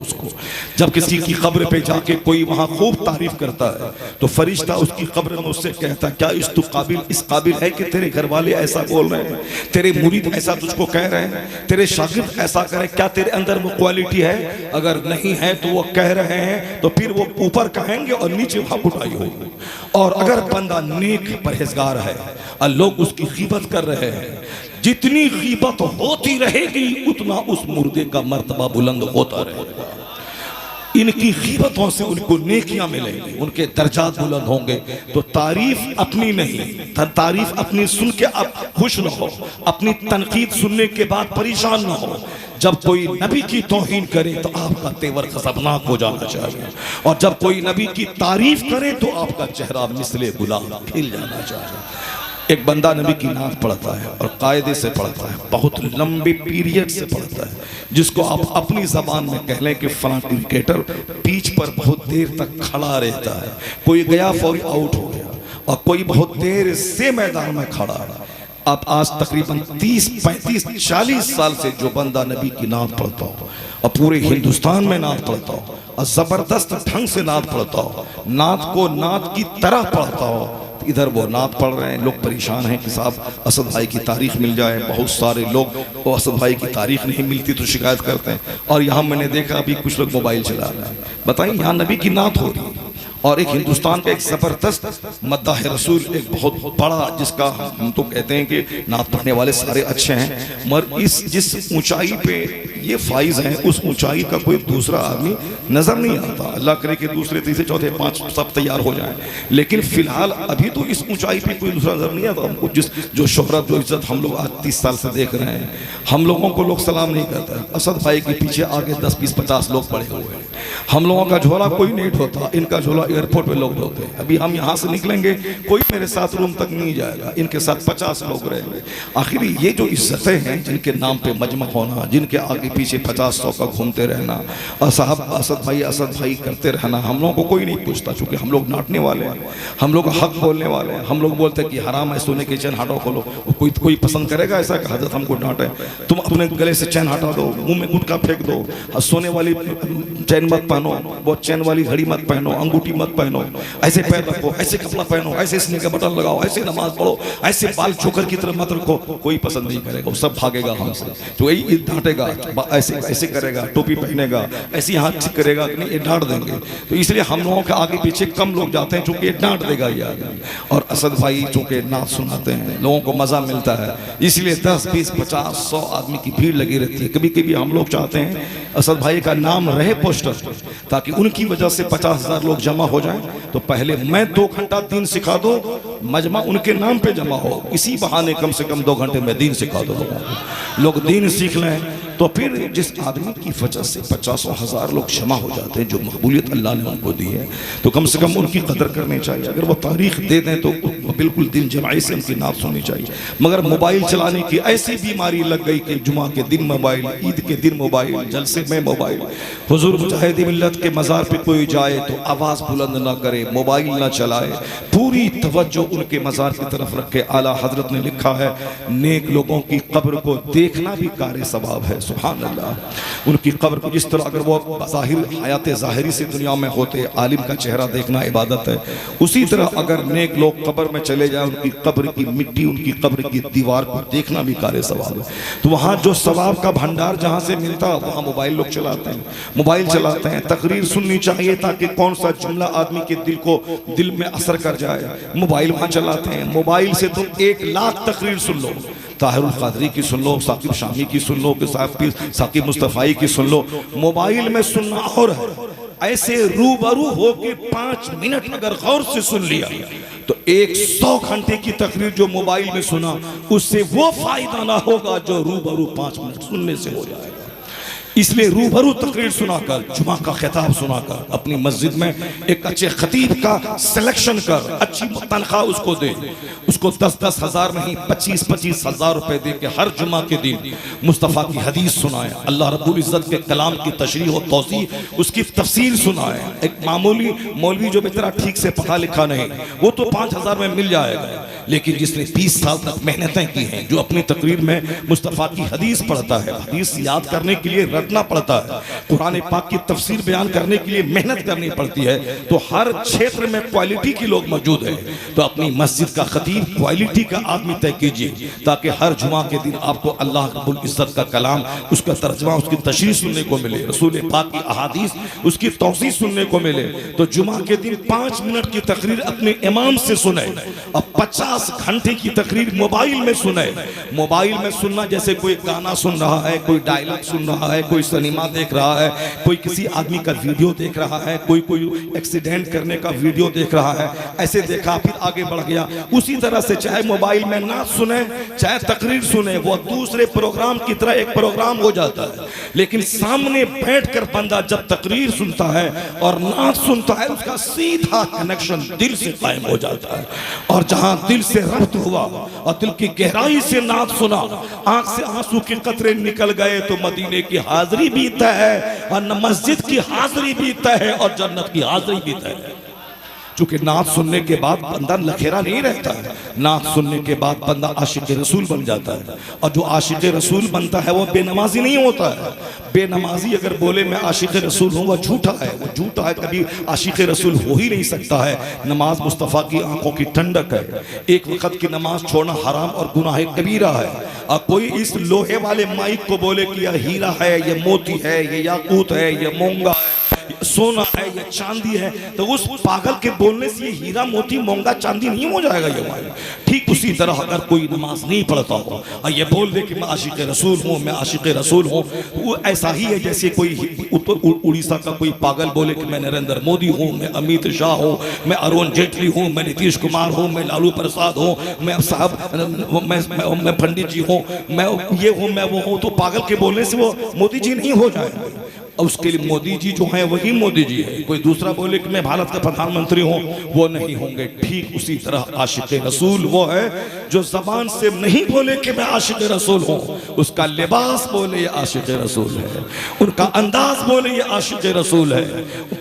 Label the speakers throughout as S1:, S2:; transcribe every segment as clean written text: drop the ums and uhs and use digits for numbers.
S1: उसको। जब किसी की कब्र पे जाके कोई वहाँ खूब तारीफ करता है तो फरिश्ता उसकी कब्र में उससे कहता, क्या इस काबिल है कि तेरे घर वाले ऐसा बोल रहे हैं, तेरे मुरीद ऐसा तुझको कह रहे हैं, तेरे शागिर्द ऐसा करे, क्या तेरे अंदर वो क्वालिटी है? अगर नहीं है तो वो कह रहे हैं तो फिर वो ऊपर कहेंगे और नीचे वहाँ बुराई होगी। और अगर बंदा नेक परहेजगार है और लोग उसकी गीबत कर रहे हैं, जितनी गीबत होती रहेगी उतना उस मुर्दे का मर्तबा बुलंद होता रहेगा। इनकी गीबतों से उनको नेकियां मिलेंगी, उनके दर्जात बुलंद होंगे। तो तारीफ अपनी नहीं, तारीफ अपनी सुन के आप खुश न हो, अपनी तनकीद सुनने के बाद परेशान न हो। जब कोई नबी की तौहीन करे तो आपका तेवर खतरनाक हो जाना चाहिए, और जब कोई नबी की तारीफ करे तो आपका चेहरा मिसले गुलाब खिल जाना चाहिए। एक बंदा नबी की नात पढ़ता है और कायदे से पढ़ता है, बहुत लंबे पीरियड से पढ़ता है, जिसको आप अपनी जबान में कह लें कि फलां क्रिकेटर पिच पर बहुत देर तक खड़ा रहता है, कोई गया फौरी आउट हो गया, और कोई बहुत देर से मैदान में खड़ा रहा। आप आज तकरीबन 30, 35, 40 साल से जो बंदा नबी की नात पढ़ता हो और पूरे हिंदुस्तान में नात पढ़ता हो और जबरदस्त ढंग से नात पढ़ता हो, नात को नात की तरह पढ़ता हो, इधर वो नात पढ़ रहे हैं, लोग परेशान हैं कि साहब असद भाई की तारीख मिल जाए। बहुत सारे लोग वो असद भाई की तारीख नहीं मिलती तो शिकायत करते हैं, और यहाँ मैंने देखा अभी कुछ लोग मोबाइल चला रहे हैं। बताइए, यहाँ नबी की नात हो रही है और एक हिंदुस्तान का एक जबरदस्त मद्दाह रसूल, एक बहुत बड़ा, जिसका हम तो कहते हैं कि नात पढ़ने वाले सारे अच्छे हैं, मगर जिस ऊंचाई पे ये फाइज हैं उस ऊंचाई का कोई दूसरा आदमी नजर नहीं आता। अल्लाह करे कि दूसरे, तीसरे, चौथे, 5 सब तैयार हो जाएं, लेकिन फिलहाल अभी तो इस ऊंचाई पे कोई दूसरा नजर नहीं आता हमको। जो शोहरत, जो इज्जत हम लोग आज 30 साल से देख रहे हैं, हम लोगों को लोग सलाम नहीं करते। असद भाई के पीछे आगे 10, 20, 50 लोग पड़े हुए हैं। हम लोगों का झोला कोई नहीं ढोता, इनका झोला एयरपोर्ट पे लोग ढोते हैं। अभी हम यहाँ से निकलेंगे, कोई मेरे साथ रूम तक नहीं जाएगा, इनके साथ 50 लोग रहेंगे। आखिर ये जो इज्जतें हैं, जिनके नाम पे मजमा होना, जिनके आगे पीछे 50-100 का घूमते रहना और साहब असद भाई करते रहना, हम लोगों को कोई नहीं पूछता, क्योंकि हम लोग नाटने वाले हैं, हम लोग हक बोलने वाले हैं। हम लोग बोलते हैं कि हराम है सोने के चैन, हटाओ खोलो। कोई पसंद करेगा ऐसा कि हजरत हमको डांटे? तुम अपने गले से चैन हटा दो, मुंह में गुटखा फेंक दो, सोने वाली चैन मत पहनो, वो चैन वाली घड़ी मत पहनो, अंगूठी मत पहनो, ऐसे पैर रखो, ऐसे कपड़ा पहनो, ऐसे स्नेह का बटन लगाओ, ऐसे नमाज पढ़ो, ऐसे बाल चोकर की तरफ मत रखो। कोई पसंद नहीं करेगा, सब भागेगा हमसे। तो यही डांटेगा, ऐसे करेगा, टोपी पहनेगा, ऐसे हाथ करेगा कि नहीं, ये डांट देंगे। तो इसलिए हम लोगों के आगे पीछे कम लोग जाते हैं, चूंकि ये डांट देगा ये आदमी। और असद भाई चूंकि नात सुनाते हैं, लोगों को मजा मिलता है, इसलिए 10, 20, 50, 100 आदमी की भीड़ लगी रहती है। कभी कभी हम लोग चाहते हैं असद भाई का नाम रहे पोस्टर, ताकि उनकी वजह से 50,000 लोग जमा हो जाएं। तो पहले मैं 2 घंटा दीन सिखा दो, मजमा उनके नाम पे जमा हो, इसी बहाने कम से कम 2 घंटे में दीन सिखा दो, लोग दीन सीख लें। तो फिर जिस आदमी की वजह से 50,000 लोग जमा हो जाते हैं, जो मकबूलियत अल्लाह ने उनको दी है, तो कम से कम उनकी कदर करनी चाहिए। अगर वो तारीख दे दें तो बिल्कुल दिल जमाई से उनकी नात सुननी चाहिए। मगर मोबाइल चलाने की ऐसी बीमारी लग गई कि जुमा के दिन मोबाइल, ईद के दिन मोबाइल, जलसे में मोबाइल। हुजूर मुजाहिद मिल्लत के मज़ार पे कोई जाए तो आवाज़ बुलंद ना करे, मोबाइल ना चलाए, पूरी तवज्जो उनके मज़ार की तरफ रखे। आला हजरत ने लिखा है, नेक लोगों की कब्र को देखना भी कार सवाब है। सुभान अल्लाह। उनकी कब्र को जिस तरह अगर वो ज़ाहिर हयात ज़ाहिरी से दुनिया में होते, आलिम का चेहरा देखना इबादत है, उसी तरह अगर नेक लोग कब्र में चले जाए, उनकी कब्र की मिट्टी, उनकी कब्र की दीवार को देखना भी कार सवाब है। तो वहाँ जो सवाब का भंडार जहाँ से मिलता है, वहाँ मोबाइल लोग चलाते हैं, मोबाइल चलाते हैं। तकरीर सुननी चाहिए ताकि कौन सा जुमला आदमी के दिल में असर कर जाए, मोबाइल वहाँ चलाते हैं। मोबाइल से तुम 1 लाख तकरीर सुन लो, ताहिरुल क़ादरी की सुन लो, साकिब शामी की सुन लो, साकिब मुस्तफ़ाई की सुन लो। मोबाइल में सुनना और है, ऐसे रूबरू हो के 5 मिनट अगर गौर से सुन लिया तो 100 घंटे की तकरीर जो मोबाइल में सुना, उससे वो फायदा ना होगा जो रूबरू 5 मिनट सुनने से हो जाएगा। इसलिए रूबरू तकरीर सुनाकर, जुमा का खिताब सुनाकर, अपनी मस्जिद में एक अच्छे खतीब का सिलेक्शन कर, अच्छी तनख्वाह उसको दे, उसको 10-10 हज़ार नहीं 25-25 हज़ार रुपए दे के हर जुमा के दिन मुस्तफ़ा की हदीस सुनाए, अल्लाह रब्बुल इज़्ज़त के कलाम की तशरीह और तौसीह, उसकी तफसीर सुनाए। एक मामूली मौलवी जो बेचारा ठीक से पढ़ा लिखा नहीं, वो तो 5,000 में मिल जाएगा, लेकिन जिसने 20 साल तक मेहनतें की हैं, जो अपनी तकरीर में मुस्तफ़ा की हदीस पढ़ता है, हदीस याद करने के लिए भटकना पड़ता है, कुरान पाक की तफसीर बयान करने के लिए मेहनत करनी पड़ती है, तो हर क्षेत्र में क्वालिटी के लोग मौजूद हैं। तो अपनी मस्जिद का खतीब क्वालिटी का आदमी तय कीजिए, ताकि हर जुमा के दिन आपको अल्लाह रब्बुल इज्जत का कलाम, उसका तर्जमा, उसकी तशरीह सुनने को मिले, रसूल पाक की अहादीस, उसकी तौसीह सुनने को मिले। तो जुमा के दिन 5 मिनट की तकरीर अपने इमाम से सुने। अब 50 घंटे की तकरीर मोबाइल में सुने। मोबाइल में सुनना जैसे कोई गाना सुन रहा है, कोई डायलॉग सुन रहा है, कोई सिनेमा देख रहा है, कोई किसी आदमी का वीडियो देख रहा है, कोई एक्सीडेंट करने का वीडियो देख रहा है, ऐसे देखा फिर आगे बढ़ गया। उसी तरह से चाहे मोबाइल में नात सुने, चाहे तकरीर सुने, वो दूसरे प्रोग्राम की तरह एक प्रोग्राम हो जाता है। लेकिन सामने बैठकर बंदा जब तकरीर सुनता है और नात सुनता है, उसका सीधा कनेक्शन दिल से कायम हो जाता है। और जहां दिल से रब्त हुआ और दिल की गहराई से नात सुना, आंख से आंसू के कतरे निकल गए, तो मदीने की हाजिरी भी तय है और मस्जिद की हाजिरी भी तय है और जन्नत की हाजिरी भी तय है। चूंकि नात सुनने के बाद बंदा लखेरा नहीं रहता है, नात सुनने के बाद बंदा आशिक रसूल बन जाता है। और जो आशिक रसूल बनता है वो बेनमाजी नहीं होता है। बेनमाजी अगर बोले मैं आशिक रसूल हूँ, वो झूठा है, वो झूठा है, कभी आशिक रसूल हो ही नहीं सकता है। नमाज मुस्तफ़ा की आंखों की ठंडक है। एक वक्त की नमाज छोड़ना हराम और गुनाह कबीरा है। और कोई इस लोहे वाले माइक को बोले कि यह हीरा है, ये मोती है, ये याकूत है, ये मोंगा है, सोना है, ये चांदी है, तो उस पागल के बोलने से ये हीरा मोती मोंगा चांदी नहीं हो जाएगा ये माइक। ठीक उसी तरह अगर कोई नमाज नहीं पढ़ता हो और ये बोल दे कि मैं आशिक रसूल हूँ, मैं आशिक रसूल हूँ, वो ऐसा ही है जैसे कोई उड़ीसा का कोई पागल बोले कि मैं नरेंद्र मोदी हूँ, मैं अमित शाह हूँ, मैं अरुण जेटली हूँ, मैं नीतीश कुमार हूँ, मैं लालू प्रसाद हूँ, मैं साहब मैं पंडित जी हूँ, मैं ये हूँ, मैं वो हूँ। तो पागल के बोलने से वो मोदी जी नहीं हो जाएंगे। और उसके लिए मोदी जी जो है वही मोदी जी है। कोई दूसरा बोले कि मैं भारत का प्रधानमंत्री हूँ, वो नहीं होंगे। ठीक उसी तरह आशिक रसूल वो है जो जबान से नहीं बोले कि मैं आशिक रसूल हूँ, उसका लिबास बोले ये आशिक रसूल है, उनका अंदाज बोले ये आशिक रसूल है,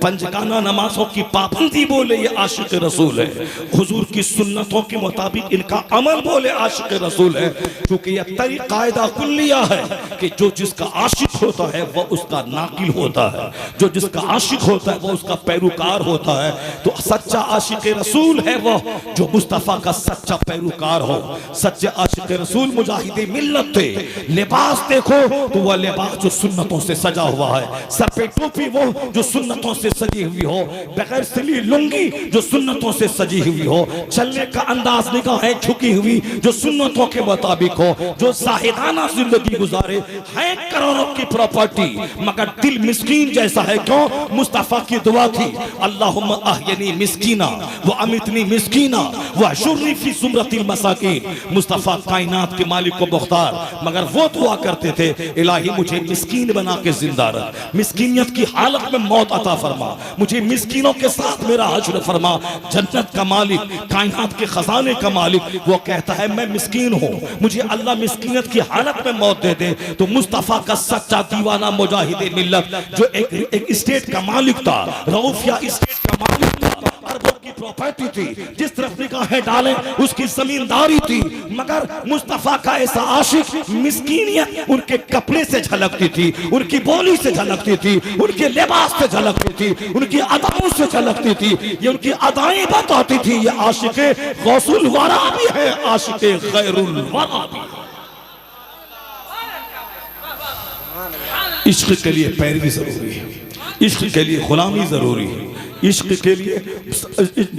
S1: पंजगाना नमाजों की पाबंदी बोले ये आशिक रसूल है, हुजूर की सुन्नतों के मुताबिक इनका अमल बोले आशिक रसूल है। क्योंकि यह कायदा कुल्लिया है कि जो जिसका आशिक होता है वह उसका नाकिल होता है, जो जिसका आशिक होता है वो उसका पैरोकार होता है। तो सच्चा आशिक रसूल है वो जो मुस्तफा का सच्चा पैरोकार हो। सच्चे आशिक रसूल मुजाहिदे मिल्लत थे। लिबास देखो तो वह लिबास जो सुन्नतों से सजा हुआ है, सर पे टोपी वो जो सुन्नतों से सजी हुई हो, बगैर सिली लुंगी जो सुन्नतों से सजी हुई हो, चलने का अंदाज निगाहें झुकी हुई जो सुन्नतों के मुताबिक हो, जो जाहिदाना जिंदगी गुजारे, है करोड़ों की प्रॉपर्टी मगर दिल मिस्कीन जैसा है। क्यों? मुस्तफा की दुआ थी, अल्लाहुम्मा अहयनी मिस्कीना व अमितनी मिस्कीना व अशुरनी फी सुमरतिल मसाकीन। मुस्तफा कायनात के मालिक को मुख्तार, मगर वो दुआ करते थे, इलाही मुझे मिस्कीन बना के जिंदा रख, मिस्कीनियत की हालत में मौत अता फरमा, मुझे मिस्कीनों के साथ मेरा हश्र फरमा। जन्नत का मालिक, कायनात के खजाने का मालिक वो कहता है मैं मिस्कीन हूँ, मुझे अल्लाह मिस्कीनियत की हालत में मौत दे दे। तो मुस्तफा का सच्चा दीवाना मुजाहिदे मिल्लत जो एक स्टेट का मालिक था, रऊफिया स्टेट का मालिक था, अरबों की प्रॉपर्टी थी, जिस तरफ निगाहें डालें उसकी जमींदारी थी, मगर मुस्तफा का ऐसा आशिक मिस्कीनियत उनके कपड़े से झलकती थी, उनकी बोली से झलकती थी, उनके लिबास से झलकती थी, उनकी अदाओं से झलकती थी। ये उनकी अदाएं बताती थी ये आशिक गौसुल वरा भी है, आशिक गैरुल वरा भी है। इश्क के लिए पैरवी जरूरी है, इश्क के लिए गुलामी जरूरी है, इश्क के लिए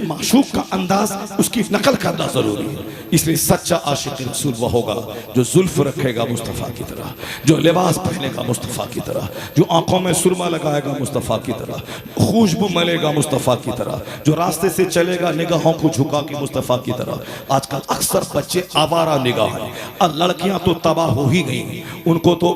S1: माशूक का अंदाज उसकी नकल करना जरूरी है। इसलिए सच्चा आशिक रसूल वह होगा जो जुल्फ रखेगा मुस्तफ़ा की तरह, जो लिबास पहनेगा मुस्तफ़ा की तरह, जो आंखों में सुरमा लगाएगा मुस्तफ़ा की तरह, खुशबू मलेगा मुस्तफ़ा की तरह, जो रास्ते से चलेगा निगाहों को झुका के मुस्तफ़ा की तरह। आजकल अक्सर बच्चे आवारा निगाह हैं और लड़कियां तो तबाह हो ही गई, उनको तो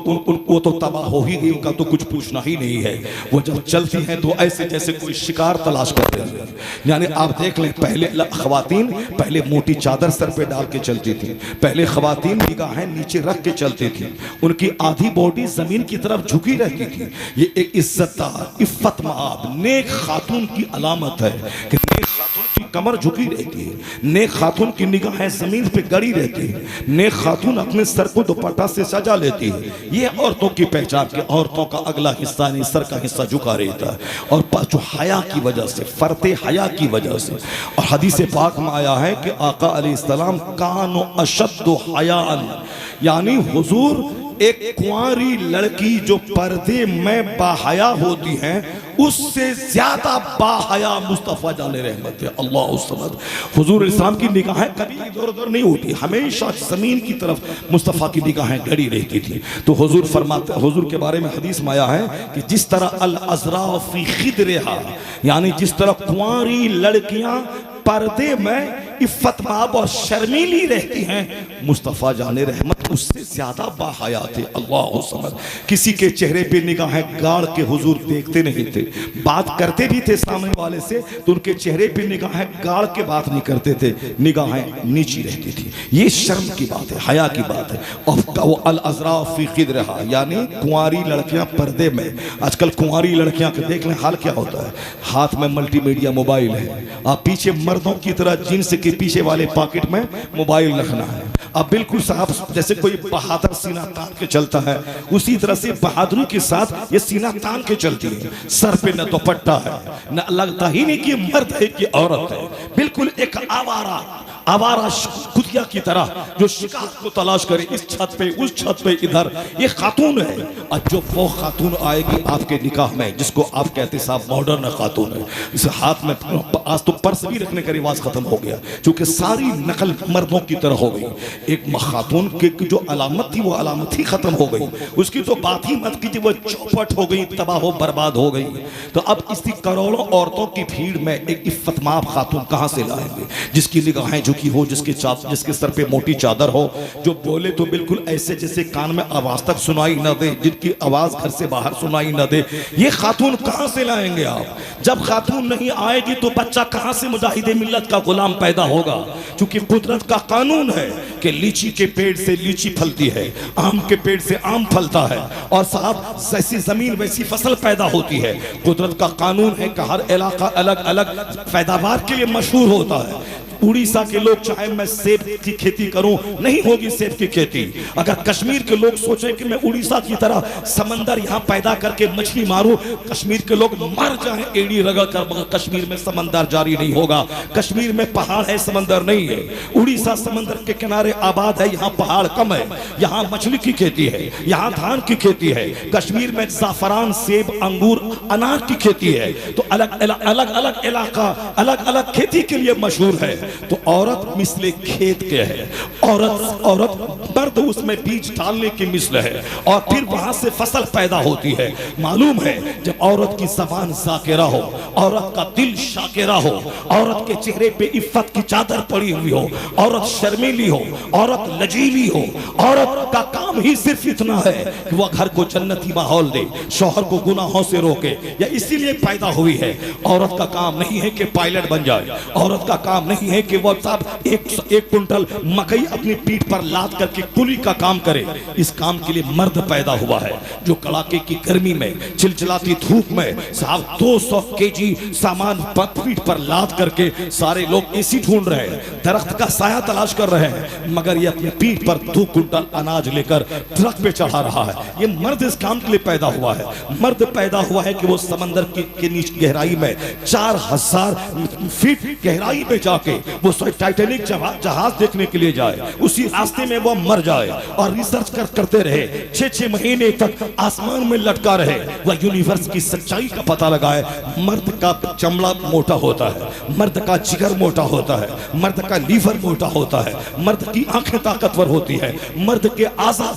S1: वो तो तबाह हो ही गई, उनका तो कुछ पूछना ही नहीं है। वो जब चलती हैं तो ऐसे जैसे कोई शिकार बाजार तलाश करते हैं। यानी आप देख लें, पहले ख्वातीन पहले मोटी चादर सर पे डाल के चलती थी, पहले ख्वातीन निगाहें नीचे रख के चलती थी, उनकी आधी बॉडी जमीन की तरफ झुकी रहती थी। ये एक इज्जतदार, इफ्फत माब, नेक खातून की अलामत है कि नेक खातून की कमर झुकी रहती है, नेक खातून की निगाहें जमीन पे गड़ी रहती है, नेक खातून अपने सर को दुपट्टा से सजा लेती है। ये औरतों की पहचान के औरतों का अगला हिस्सा नहीं, सर का हिस्सा झुका रहता है। और जो हया की वजह से, फरते हया की वजह से, और हदीस पाक में आया है कि आका अलैहिस्सलाम कानो अशद्दु हयाअन, यानी हुजूर एक कुंवारी लड़की जो पर्दे में बाहया होती है उससे ज्यादा बाहया मुस्तफ़ा जाने रहमत है अल्लाह समद। हुजूर इस्लाम की निगाहें कभी इधर उधर नहीं होती, हमेशा जमीन की तरफ मुस्तफ़ा की निगाहें गड़ी रहती थी। तो हुजूर फरमाते, हुजूर के बारे में हदीस में आया है कि जिस तरह अल अज़रा फी खिदरिहा, यानी जिस तरह कुंवारी लड़कियां पर्दे में इफ्फत माब और शर्मीली रहती हैं, मुस्तफ़ा जाने रहमत उससे ज्यादा बाहया थे अल्लाह समद। किसी के चेहरे पे निगाहें गाड़ के हुजूर देखते नहीं थे, बात करते भी थे सामने वाले से तो उनके चेहरे पे निगाहें गाड़ के बात नहीं करते थे, निगाहें नीची रहती थी। ये शर्म की बात है, हया की बात है। और अल अज़रा फी खिदरिहा, यानी कुंवारी लड़कियां पर्दे में। आजकल कुंवारी लड़कियां के देख लें हाल क्या होता है, हाथ में मल्टीमीडिया मोबाइल है, आप पीछे मर्दों की तरह जींस के पीछे वाले पॉकेट में मोबाइल रखना है। अब बिल्कुल साहब जैसे कोई बहादुर सीना तान के चलता है, उसी तरह से बहादुरी के साथ ये सीना तान के चलती है। सर पे न दुपट्टा है, न लगता ही नहीं कि मर्द है कि औरत है, बिल्कुल एक आवारा कुतिया की तरह जो शिकार को तलाश करे, इस छत पे उस छत पे इधर। ये खातून है, और जो वो खातून आएगी आपके निकाह में जिसको आप कहते साहब मॉडर्न खातून है, इस हाथ में आज तो पर्स भी रखने का रिवाज खत्म हो गया क्योंकि सारी नकल मर्दों की तरह हो गई। एक खातून की जो अलामत थी वो अलामत ही खत्म हो गई, उसकी तो बात ही मत कीजिए, वो चौपट हो गई, तबाह हो बर्बाद हो गई। तो अब इसी करोड़ों औरतों की भीड़ में एक इफ्फतमाब खातून कहां से लाएंगे जिसकी निगाहें झुकी हो, जिसके सर पे मोटी चादर हो, जो बोले तो बिल्कुल ऐसे जैसे कान में आवाज तक सुनाई न दे, जिनकी आवाज घर से बाहर सुनाई न दे। ये खातून कहां से लाएंगे आप? जब खातून नहीं आएगी तो बच्चा कहां से मुजाहिदे मिल्लत का गुलाम पैदा होगा? क्योंकि कुदरत का कानून है कि लीची के पेड़ से लीची फलती है, आम के पेड़ से आम फलता है, और साहब जैसी जमीन वैसी फसल पैदा होती है। कुदरत का कानून है कि हर इलाका अलग अलग पैदावार के लिए मशहूर होता है। उड़ीसा के लोग चाहे मैं सेब की खेती करूं, नहीं होगी सेब की खेती। अगर कश्मीर के लोग सोचें कि मैं उड़ीसा की तरह समंदर यहां पैदा करके मछली मारूं, कश्मीर के लोग मर जाएं एड़ी रगड़ कर, मगर कश्मीर में समंदर जारी नहीं होगा। कश्मीर में पहाड़ है, समंदर नहीं है। उड़ीसा समंदर के किनारे आबाद है, यहाँ पहाड़ कम है, यहाँ मछली की खेती है, यहाँ धान की खेती है। कश्मीर में जाफरान, सेब, अंगूर, अनार की खेती है। तो अलग अलग इलाका अलग अलग खेती के लिए मशहूर है। तो औरत मिसले खेत के है, औरत मर्द उसमें बीज डालने की मिसल है, और फिर वहां से फसल पैदा होती है। मालूम है जब औरत की जबान जाकिरा हो, औरत का दिल शाकिरा हो, औरत के चेहरे पे इफ्फत की चादर पड़ी हुई हो, औरत शर्मीली हो, औरत लजीली हो, औरत का काम ही सिर्फ इतना है कि वह घर को जन्नती माहौल दे, शौहर को गुनाहों से रोके, या इसीलिए पैदा हुई है। औरत का काम नहीं है कि पायलट बन जाए, औरत का काम नहीं है कि वह साहब एक कुंटल मकई अपनी पीठ पर लाद करके कुली का काम करे। इस काम के लिए मर्द पैदा हुआ है जो कड़ाके की गर्मी में, चिलचिलाती धूप में साहब 200 केजी सामान पीठ पर लाद करके सारे लोग एसी ढूंढ रहे हैं, दरख्त का साया तलाश कर रहे हैं, मगर ये अपनी पीठ पर 2 कुंटल अनाज लेकर ट्रक पे चढ़ा रहा है। ये मर्द इस काम के लिए पैदा हुआ है। मर्द पैदा हुआ है कि वो समंदर के नीचे गहराई में 4000 फीट गहराई में जाके वो टाइटैनिक जहाज देखने के लिए जाए, उसी रास्ते में वो मर जाए, और रिसर्च करते रहे 6-6 महीने तक आसमान में लटका रहे, वह यूनिवर्स की सच्चाई का पता लगाए। मर्द का चमड़ा मोटा होता है, मर्द का जिगर मोटा होता है, मर्द का लीवर मोटा होता है, मर्द की आंखें ताकतवर होती है, मर्द के आज़ा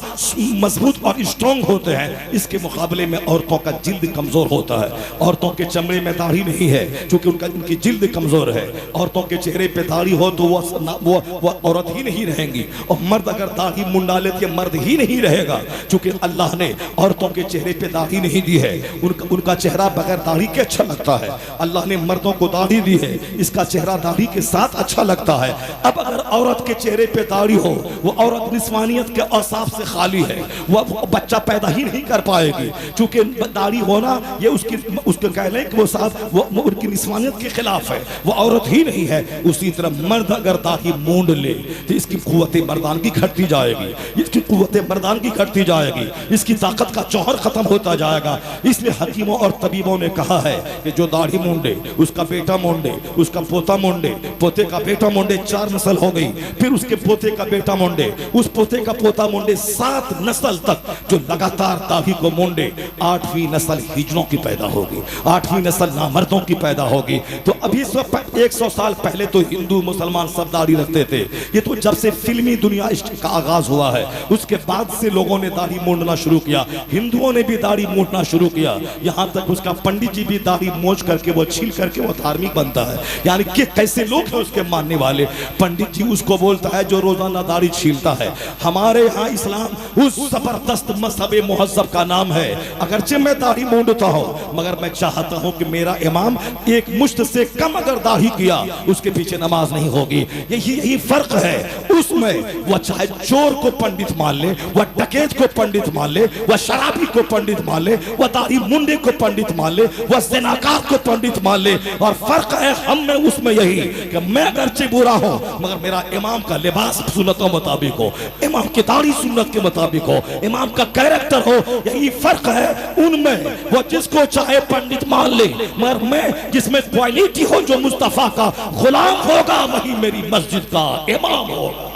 S1: मजबूत और स्ट्रॉन्ग होते हैं, इसके मुकाबले में औरतों का जिल्द कमजोर होता है। औरतों के चमड़े में दाढ़ी नहीं है क्योंकि उनकी जिल्द कमजोर है। औरतों के चेहरे पे दाढ़ी हो तो वो औरत ही नहीं रहेंगी, और मर्द अगर दाढ़ी मुंडा ले तो मर्द ही नहीं रहेगा, क्योंकि अल्लाह ने औरतों के चेहरे पे दाढ़ी नहीं दी है। उनका चेहरा बगैर दाढ़ी के अच्छा लगता है। अल्लाह ने मर्दों को दाढ़ी दी है, इसका चेहरा दाढ़ी के साथ अच्छा लगता है। अब अगर औरत के चेहरे पे दाढ़ी हो, वो औरत निस्वानियत के औसाफ से खाली है, वो बच्चा पैदा ही नहीं कर पाएगी, क्योंकि दाढ़ी होना ये उसके कह लें कि वो उनकी निस्वानियत के खिलाफ है, वो औरत ही नहीं है। उसी तरह मर्द अगर दाढ़ी मूंड ले तो इसकी कुव्वत मर्दानगी घटती जाएगी, इसकी कुव्वत मर्दानगी घटती जाएगी, इसकी ताकत का जौहर खत्म होता जाएगा। इसलिए हकीमों और तबीबों ने कहा है कि जो दाढ़ी मूंडे उसका बेटा मूंडे, उसका पोता मूंडे, पोते का बेटा मूंडे, 4 नस्ल हो गई, फिर उसके पोते का बेटा मूंडे, उस पोते का पोता मूंडे, 7 नस्ल तक जो लगातार दाढ़ी को मूंडे, 8वीं नस्ल हिजड़ों की पैदा होगी, 8वीं नस्ल नामर्दों की पैदा होगी। तो अभी 100 साल पहले तो हिंदू मुसलमान सब दाढ़ी रखते थे, ये तो जब से फिल्मी दुनिया का आगाज हुआ है उसके बाद से लोगों ने दाढ़ी मूंडना शुरू किया, हिंदुओं ने भी दाढ़ी मूंडना शुरू किया। यहाँ तक उसका पंडित जी भी दाढ़ी मोच करके वो छील करके वो धार्मिक बनता है। यानी कि कैसे लोग हैं उसके मानने वाले, पंडित जी उसको बोलता है जो रोजाना दाढ़ी छीलता है। हमारे यहाँ इस्लाम उस जबरदस्त मजहब मुहज्जब का नाम है। अगरचे मैं दाढ़ी मूंडता हूँ मगर मैं चाहता हूँ कि मेरा इमाम एक मुश्त से कम अगर दाढ़ी किया उसके पीछे नमाज नहीं होगी। यही फर्क है उसमें। वह चाहे चोर को पंडित मान ले, वह डकैत को पंडित मान ले, वह शराबी को पंडित मान ले, वह दाढ़ी मुंडे को पंडित मान ले, वह ज़िनाकार को पंडित मान ले, और फर्क है हम में उसमें यही कि मैं अगरचे बुरा हूं मगर मेरा इमाम का लिबास सुन्नतों मुताबिक हो, इमाम की दाढ़ी सुन्नत के मुताबिक हो, इमाम का कैरेक्टर हो। यही फर्क है उनमें। वो जिसको चाहे पंडित मान ले मगर मैं जिसमें क्वालिटी हो, जो मुस्तफा का गुलाम होगा वही मेरी मस्जिद का इमाम होगा।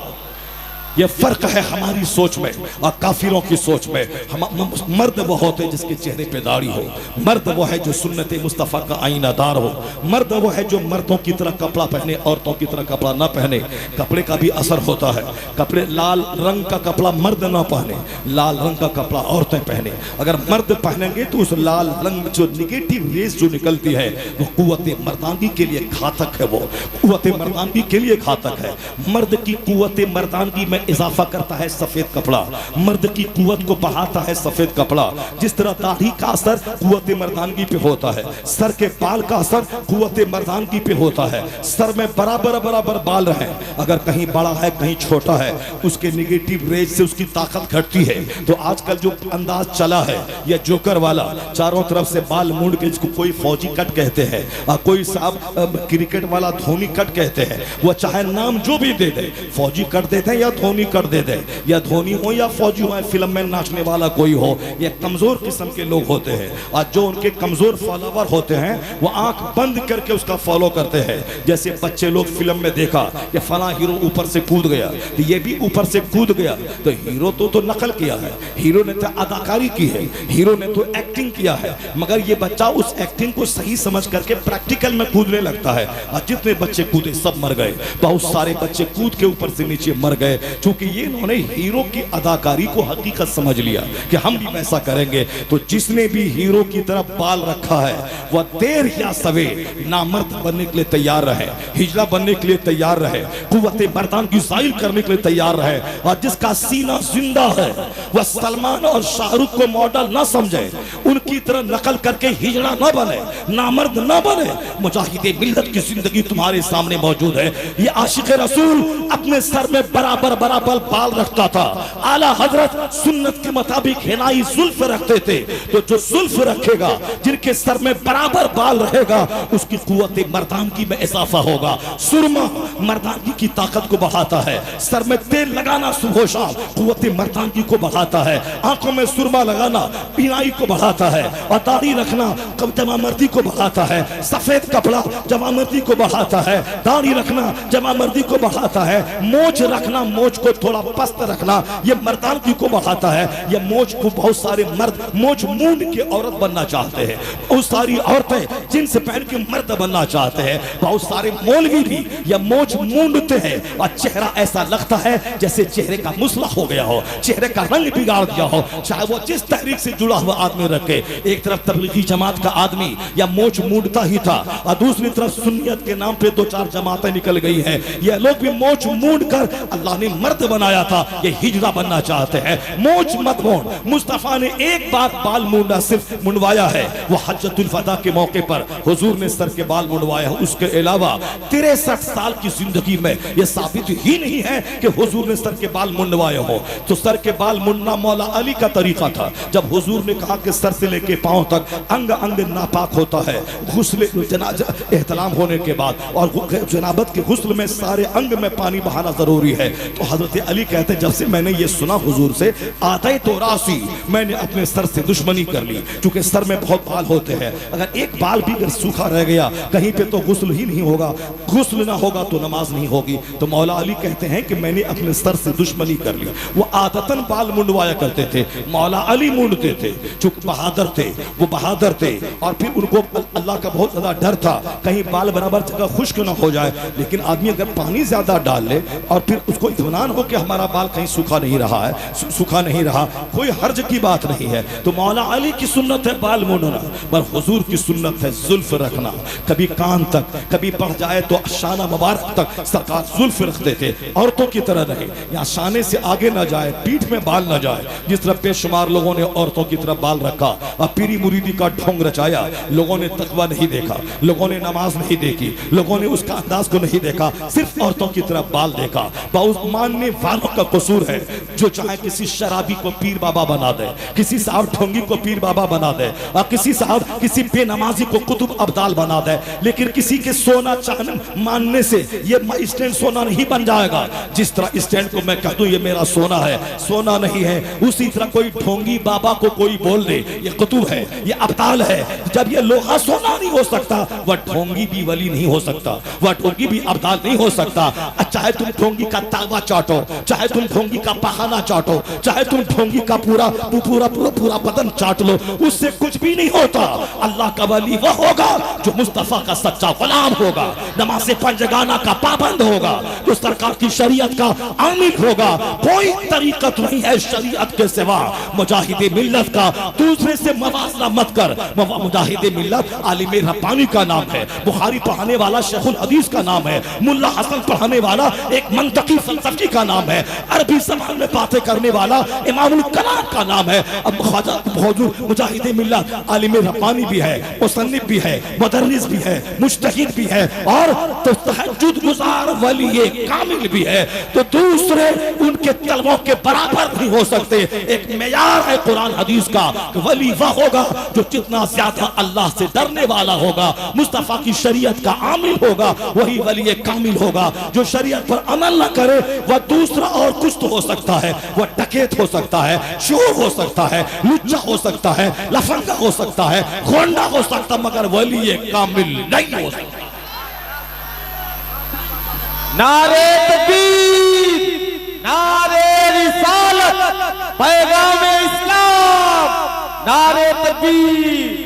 S1: ये फर्क है हमारी सोच में और काफिरों की सोच में। मर्द वो होते जिसके चेहरे पे दाढ़ी हो, मर्द वो है जो सुन्नत मुस्तफ़ा का आईनादार हो, मर्द वो है जो मर्दों की तरह कपड़ा पहने, औरतों की तरह कपड़ा ना पहने। कपड़े का भी असर होता है। कपड़े लाल रंग का कपड़ा मर्द ना पहने, लाल रंग का कपड़ा औरतें पहने। अगर मर्द पहनेंगे तो उस लाल रंग जो निगेटिव रेस जो निकलती है वो कुव्वत मर्दानगी के लिए घातक है, वो कुव्वत मर्दानगी के लिए घातक है। मर्द की कुव्वत मर्दानगी में इजाफा करता है सफेद कपड़ा, मर्द की कुव्वत को बढ़ाता है सफेद कपड़ा। जिस तरह दाढ़ी का असर कुव्वत मर्दानगी पे होता है, सर के बाल का असर कुव्वत मर्दानगी पे होता है। सर में बराबर बराबर बाल रहे, अगर कहीं बड़ा है कहीं छोटा है, उसके निगेटिव रेज से उसकी ताकत घटती है। तो आजकल जो अंदाज चला है यह जोकर वाला, चारों तरफ से बाल मूंड के, जिसको कोई फौजी कट कहते हैं और कोई साहब क्रिकेट वाला धोनी कट कहते हैं, वो चाहे नाम जो भी दे दे, फौजी कट देते हैं या धोनी कर दे दे, या धोनी हो या फौजी हो, फिल्म में नाचने वाला कोई हो, ये कमजोर किस्म के लोग होते हैं। और जो उनके कमजोर फॉलोवर होते हैं वो आंख बंद करके उसका फॉलो करते हैं। जैसे बच्चे लोग फिल्म में देखा कि फला हीरो ऊपर से कूद गया तो ये भी ऊपर से कूद गया, तो हीरो तो नकल किया है, हीरो ने तो अदाकारी की है, हीरो ने तो एक्टिंग किया है, मगर ये बच्चा उस एक्टिंग को सही समझ करके प्रैक्टिकल में कूदने लगता है। और जितने बच्चे कूदे सब मर गए, बहुत सारे बच्चे कूद के ऊपर से नीचे मर गए, क्योंकि ये इन्होंने हीरो की अदाकारी को हकीकत समझ लिया कि हम भी वैसा करेंगे। तो जिसने भी हीरो की तरफ बाल रखा है वह देर या सवेर नामर्द बनने के लिए तैयार रहे, हिजड़ा बनने के लिए तैयार रहे, कुव्वत मर्दान की जाहिर करने के लिए तैयार रहे। और जिसका सीना जिंदा है वह सलमान और शाहरुख को मॉडल ना समझे, उनकी तरह नकल करके हिजड़ा ना बने, नामर्द ना बने। मुजाहिदे मिल्लत की जिंदगी तुम्हारे सामने मौजूद है। ये आशिक रसूल अपने सर में बराबर बराबर बाल रखता था। आला हजरत सुन्नत के मुताबिक हिनाई जुल्फ रखते थे। तो जो जुल्फ रखेगा, जिनके सर में बराबर बाल रहेगा, उसकी कुव्वत मर्दानगी में इजाफा होगा। सुरमा मर्दानगी की ताकत को बढ़ाता है। सर में तेल लगाना सुबह शाम कुव्वत मर्दानगी को बढ़ाता है। आंखों में सुरमा लगाना बीनाई को बढ़ाता है। और दाढ़ी रखना जवामर्दी को बढ़ाता है। सफेद कपड़ा जवामर्दी को बढ़ाता है। दाढ़ी रखना जवामर्दी को बढ़ाता है। मोछ रखना मोछ को थोड़ा पस्त रखना ये मर्दानगी को बढ़ाता है। ये मोच को बहुत सारे मर्द मोच मूंड के औरत बनना चाहते हैं, बहुत सारी औरतें जिनसे पहन के मर्द बनना चाहते हैं, बहुत सारे मौलवी भी ये मोच मूंडते हैं और चेहरा ऐसा लगता है जैसे चेहरे का मुसला हो गया हो, चेहरे का रंग बिगाड़ दिया हो, चाहे वो जिस तहरीक से जुड़ा हुआ आदमी रखे। एक तरफ तबलीगी जमात का आदमी या मोच मूंडता ही था और दूसरी तरफ सुन्नियत के नाम पे दो चार जमातें निकल गई है। ये लोग भी मोच मूंड कर अल्लाह ने मर्द बनाया था, ये हिजड़ा बनना चाहते हैं। मोच मत मूंड। मुस्तफा ने एक बार बाल मूंडा सिर्फ मुंडवाया है, वो हज्जतुल वदा के मौके पर हुजूर ने सर के बाल मुंडवाया। उसके अलावा 63 साल की जिंदगी में यह साबित ही नहीं है कि हुजूर ने सर के बाल मुंडवाए हो। तो सर के बाल मुंडना मौला अली का तरीका था। जब हुजूर ने कहा कि सर से लेके पांव तक अंग अंग नापाक होता है गुस्ल एहतलाम होने के बाद, और जनाबत के गुस्ल में सारे अंग में पानी बहाना जरूरी है, तो हजरत अली कहते जब से मैंने ये सुना हुजूर से आते तो रासी, मैंने अपने सर से दुश्मनी कर ली। क्योंकि सर में बहुत बाल होते हैं, अगर एक बाल भी अगर सूखा रह गया कहीं पे तो गुस्ल ही नहीं होगा, गुस्ल ना होगा तो नमाज नहीं होगी। तो मौला अली कहते हैं कि मैंने अपने सर से दुश्मनी कर ली। वो आदतन बाल मुंडवाया करते थे, मौला अली मुंडते थे, चूंकि बहादुर थे, वो बहादुर थे। और फिर उनको अल्लाह का बहुत ज्यादा डर था कहीं बाल बराबर जगह खुश्क ना हो जाए। लेकिन आदमी अगर पानी ज्यादा डाल ले और फिर उसको इत्मीनान हो कि हमारा बाल कहीं सूखा नहीं रहा है, सूखा नहीं रहा, कोई हर्ज की बात नहीं है। तो मौला अली की सुन्नत है बाल मुंडना, पर हुजूर की सुन्नत है जुल्फ रखना। कभी कान तक, कभी बढ़ जाए तो शाना मुबारक तक सरकार जुल्फ रखते थे, औरतों की तरह रहे, या शाने से आगे ना जाए, पीठ में बाल ना जाए। जिस तरह बेशुमार लोगों ने औरतों की तरफ बाल रखा और पीरी मुरीदी का ढोंग रचाया, लोगों ने तकवा नहीं देखा, लोगों ने नमाज नहीं देखी, लोगों ने उसका अंदाज को नहीं देखा, सिर्फ औरतों की तरफ बाल देखा। बहुत मानने वालों का कसूर है जो चाहे किसी शराबी को पीर बाबा बना दे, किसी साहब ढोंगी को पीर बाबा बना दे, और किसी साहब किसी बेनमाजी को कुतुब अब्दाल बना दे। लेकिन किसी के सोना चांदी मानने से ये स्टैंड सोना नहीं बन जाएगा। जिस तरह स्टैंड को मैं कह दूं ये मेरा सोना है, सोना नहीं है, उसी तरह कोई ढोंगी बाबा को कोई बोल दे ये कुतुब है, ये अब्दाल है। जब ये लोहा सोना नहीं हो सकता, वह ढोंगी भी वली नहीं हो सकता, वह ढोंगी भी अब्दाल नहीं हो सकता। चाहे तुम ढोंगी का तावा चाटो, चाहे तुम ढोंगी का पहाना चाटो, चाहे तुम ढोंगी का पूरा पूरा पूरा पूरा बदन चाट लो, उससे कुछ भी नहीं होता। अल्लाह का वली वह होगा जो मुस्तफा का सच्चा गुलाम होगा, नमाज़े पंजगाना का पाबंद होगा, जो सरकार की शरीयत का आमिल होगा। कोई तरीकत नहीं है शरीयत के सिवा। मुजाहिदे मिल्लत का दूसरे से मवासला मत कर। मुजाहिदे मिल्लत आलिम रब्बानी का नाम है, बुखारी पढ़ाने वाला शेखुल हदीस का नाम है, मुल्ला हसन पढ़ाने वाला एक मंतकी फलसफी का नाम है, अरबी ज़बान में बातें करने वाला इमामुल कलाम का नाम है। अब मुजाहिदे मिल्लत आलिम रब्बानी भी है, मुसन्निफ भी है, मुदर्रिस भी है, मुज्तहिद भी है, और तो तहज्जुद गुजार वली कामिल भी है। तो दूसरे उनके तलबों के बराबर नहीं हो सकते। एक मेयार है कुरान हदीस का, वली वह होगा जो जितना ज्यादा अल्लाह से डरने वाला होगा, मुस्तफा की शरीयत का आमिल होगा, वही वली कामिल होगा। जो शरीयत पर अमल न करे वह दूसरा और कुछ तो हो सकता है, वह डकैत हो सकता है, चोर हो सकता है, लुच्चा हो सकता है, लफंगा हो सकता है, गोंडा हो सकता, मगर वली कामिल नहीं हो सकता।
S2: नारे तकबीर, नारे रिसालत, पैगाम इस्लाम, नारे तकबीर।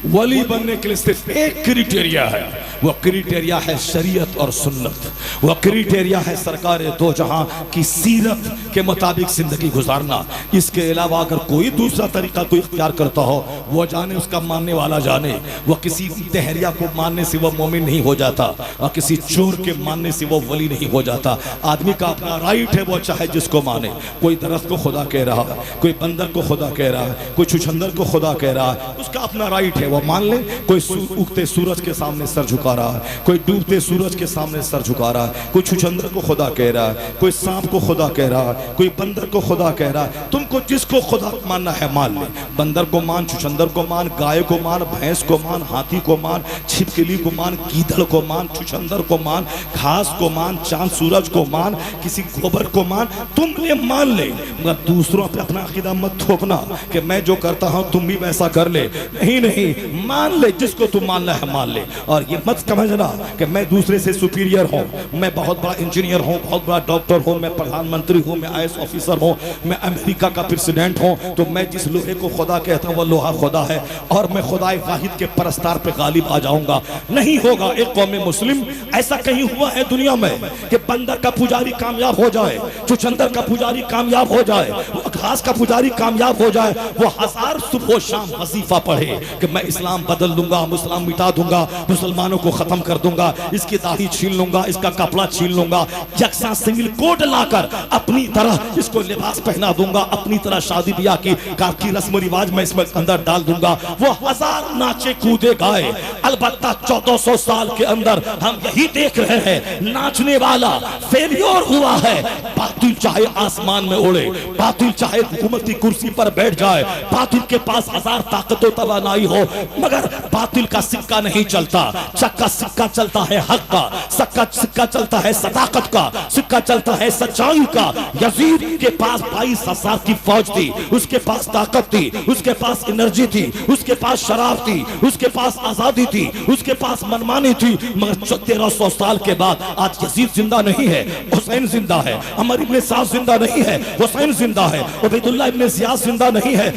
S1: वली बनने के लिए सिर्फ एक क्राइटेरिया है, वह क्राइटेरिया है शरीयत और सुन्नत। वह क्राइटेरिया है सरकार दो जहां की सीरत के मुताबिक जिंदगी गुजारना। इसके अलावा अगर कोई दूसरा तरीका कोई इख्तियार करता हो, वह जाने उसका मानने वाला जाने। वह किसी तहरिया को मानने से वह मोमिन नहीं हो जाता, और किसी चोर के मानने से वह वली नहीं हो जाता। आदमी का अपना राइट है, वह चाहे जिसको माने। कोई दरख्त को खुदा कह रहा है, कोई बंदर को खुदा कह रहा है, कोई छुछंदर को खुदा कह रहा है, उसका अपना राइट है, वह मान ले। कोई उगते सूरज के सामने सर झुका रहा है, कोई डूबते सूरज के सामने सर झुका रहा है, कोई छुछंदर को खुदा कह रहा है, कोई सांप को खुदा कह रहा है, कोई बंदर को खुदा कह रहा है। तुमको जिसको खुदा मानना है मान ले। बंदर को मान, छुछंदर को मान, गाय को मान, भैंस को मान, हाथी को मान, छिपकली को मान, गीदड़ को मान, छुछंदर को मान, घास को मान, चांद सूरज को मान, किसी गोबर को मान, तुम ये मान ले। मगर दूसरों पे अपना अकीदा मत थोपना कि मैं जो करता हूं तुम भी वैसा कर ले। नहीं नहीं, मान ले, जिसको तू मानना है मान ले। और ये मत समझना कि मैं दूसरे से सुपीरियर हूँ, मैं बहुत बड़ा इंजीनियर हूँ, बहुत बड़ा डॉक्टर हूँ, मैं प्रधानमंत्री हूँ, मैं IAS ऑफिसर हूँ, मैं अमेरिका का प्रेसिडेंट हूँ, तो मैं जिस लोहे को खुदा कहता हूँ वो लोहा खुदा है और मैं खुदाए वाहिद के परस्तार पे गालिब आ जाऊंगा। नहीं होगा। एक कौम मुस्लिम ऐसा कहीं हुआ है दुनिया में कि बंदर का पुजारी कामयाब हो जाए, चुचंदर का पुजारी कामयाब हो जाए, घास का पुजारी कामयाब हो जाए, वो 1000 सुबह शाम वजीफा पढ़े कि मैं इस्लाम बदल दूंगा, मुस्लिम मिटा दूंगा, मुसलमानों को खत्म कर दूंगा, इसकी दाढ़ी छीन लूंगा, इसका कपड़ा छीन लूंगा, यकसा सिंगल कोट लाकर अपनी तरह इसको लिबास पहना दूंगा, अपनी तरह शादी ब्याह की रस्म रिवाज में इसमें अंदर डाल दूंगा। वो 1000 नाचे कूदे गाए, अलबत्ता 1400 साल के अंदर हम यही देख रहे हैं, नाचने वाला फेलियर हुआ है। बातिल चाहे आसमान में उड़े, बातिल चाहे हुकूमती कुर्सी पर बैठ जाए, बातिल के पास 1000 ताकतों तवानाई हो, मगर बातिल का सिक्का नहीं चलता। चक्का सिक्का चलता है हक का, सिक्का चलता है सदाकत का, सिक्का चलता है सच्चाई का। यजीद के पास 22,000 की फौज थी, उसके पास ताकत थी, उसके पास एनर्जी थी, उसके पास शराब थी, उसके पास आजादी थी, उसके पास मनमानी थी, मगर 1300 साल के बाद आज यजीद जिंदा नहीं है, हुसैन जिंदा है, अमर इब्ने साद जिंदा नहीं है, हुसैन जिंदा है, उबैदुल्लाह इब्ने जियाद जिंदा नहीं है,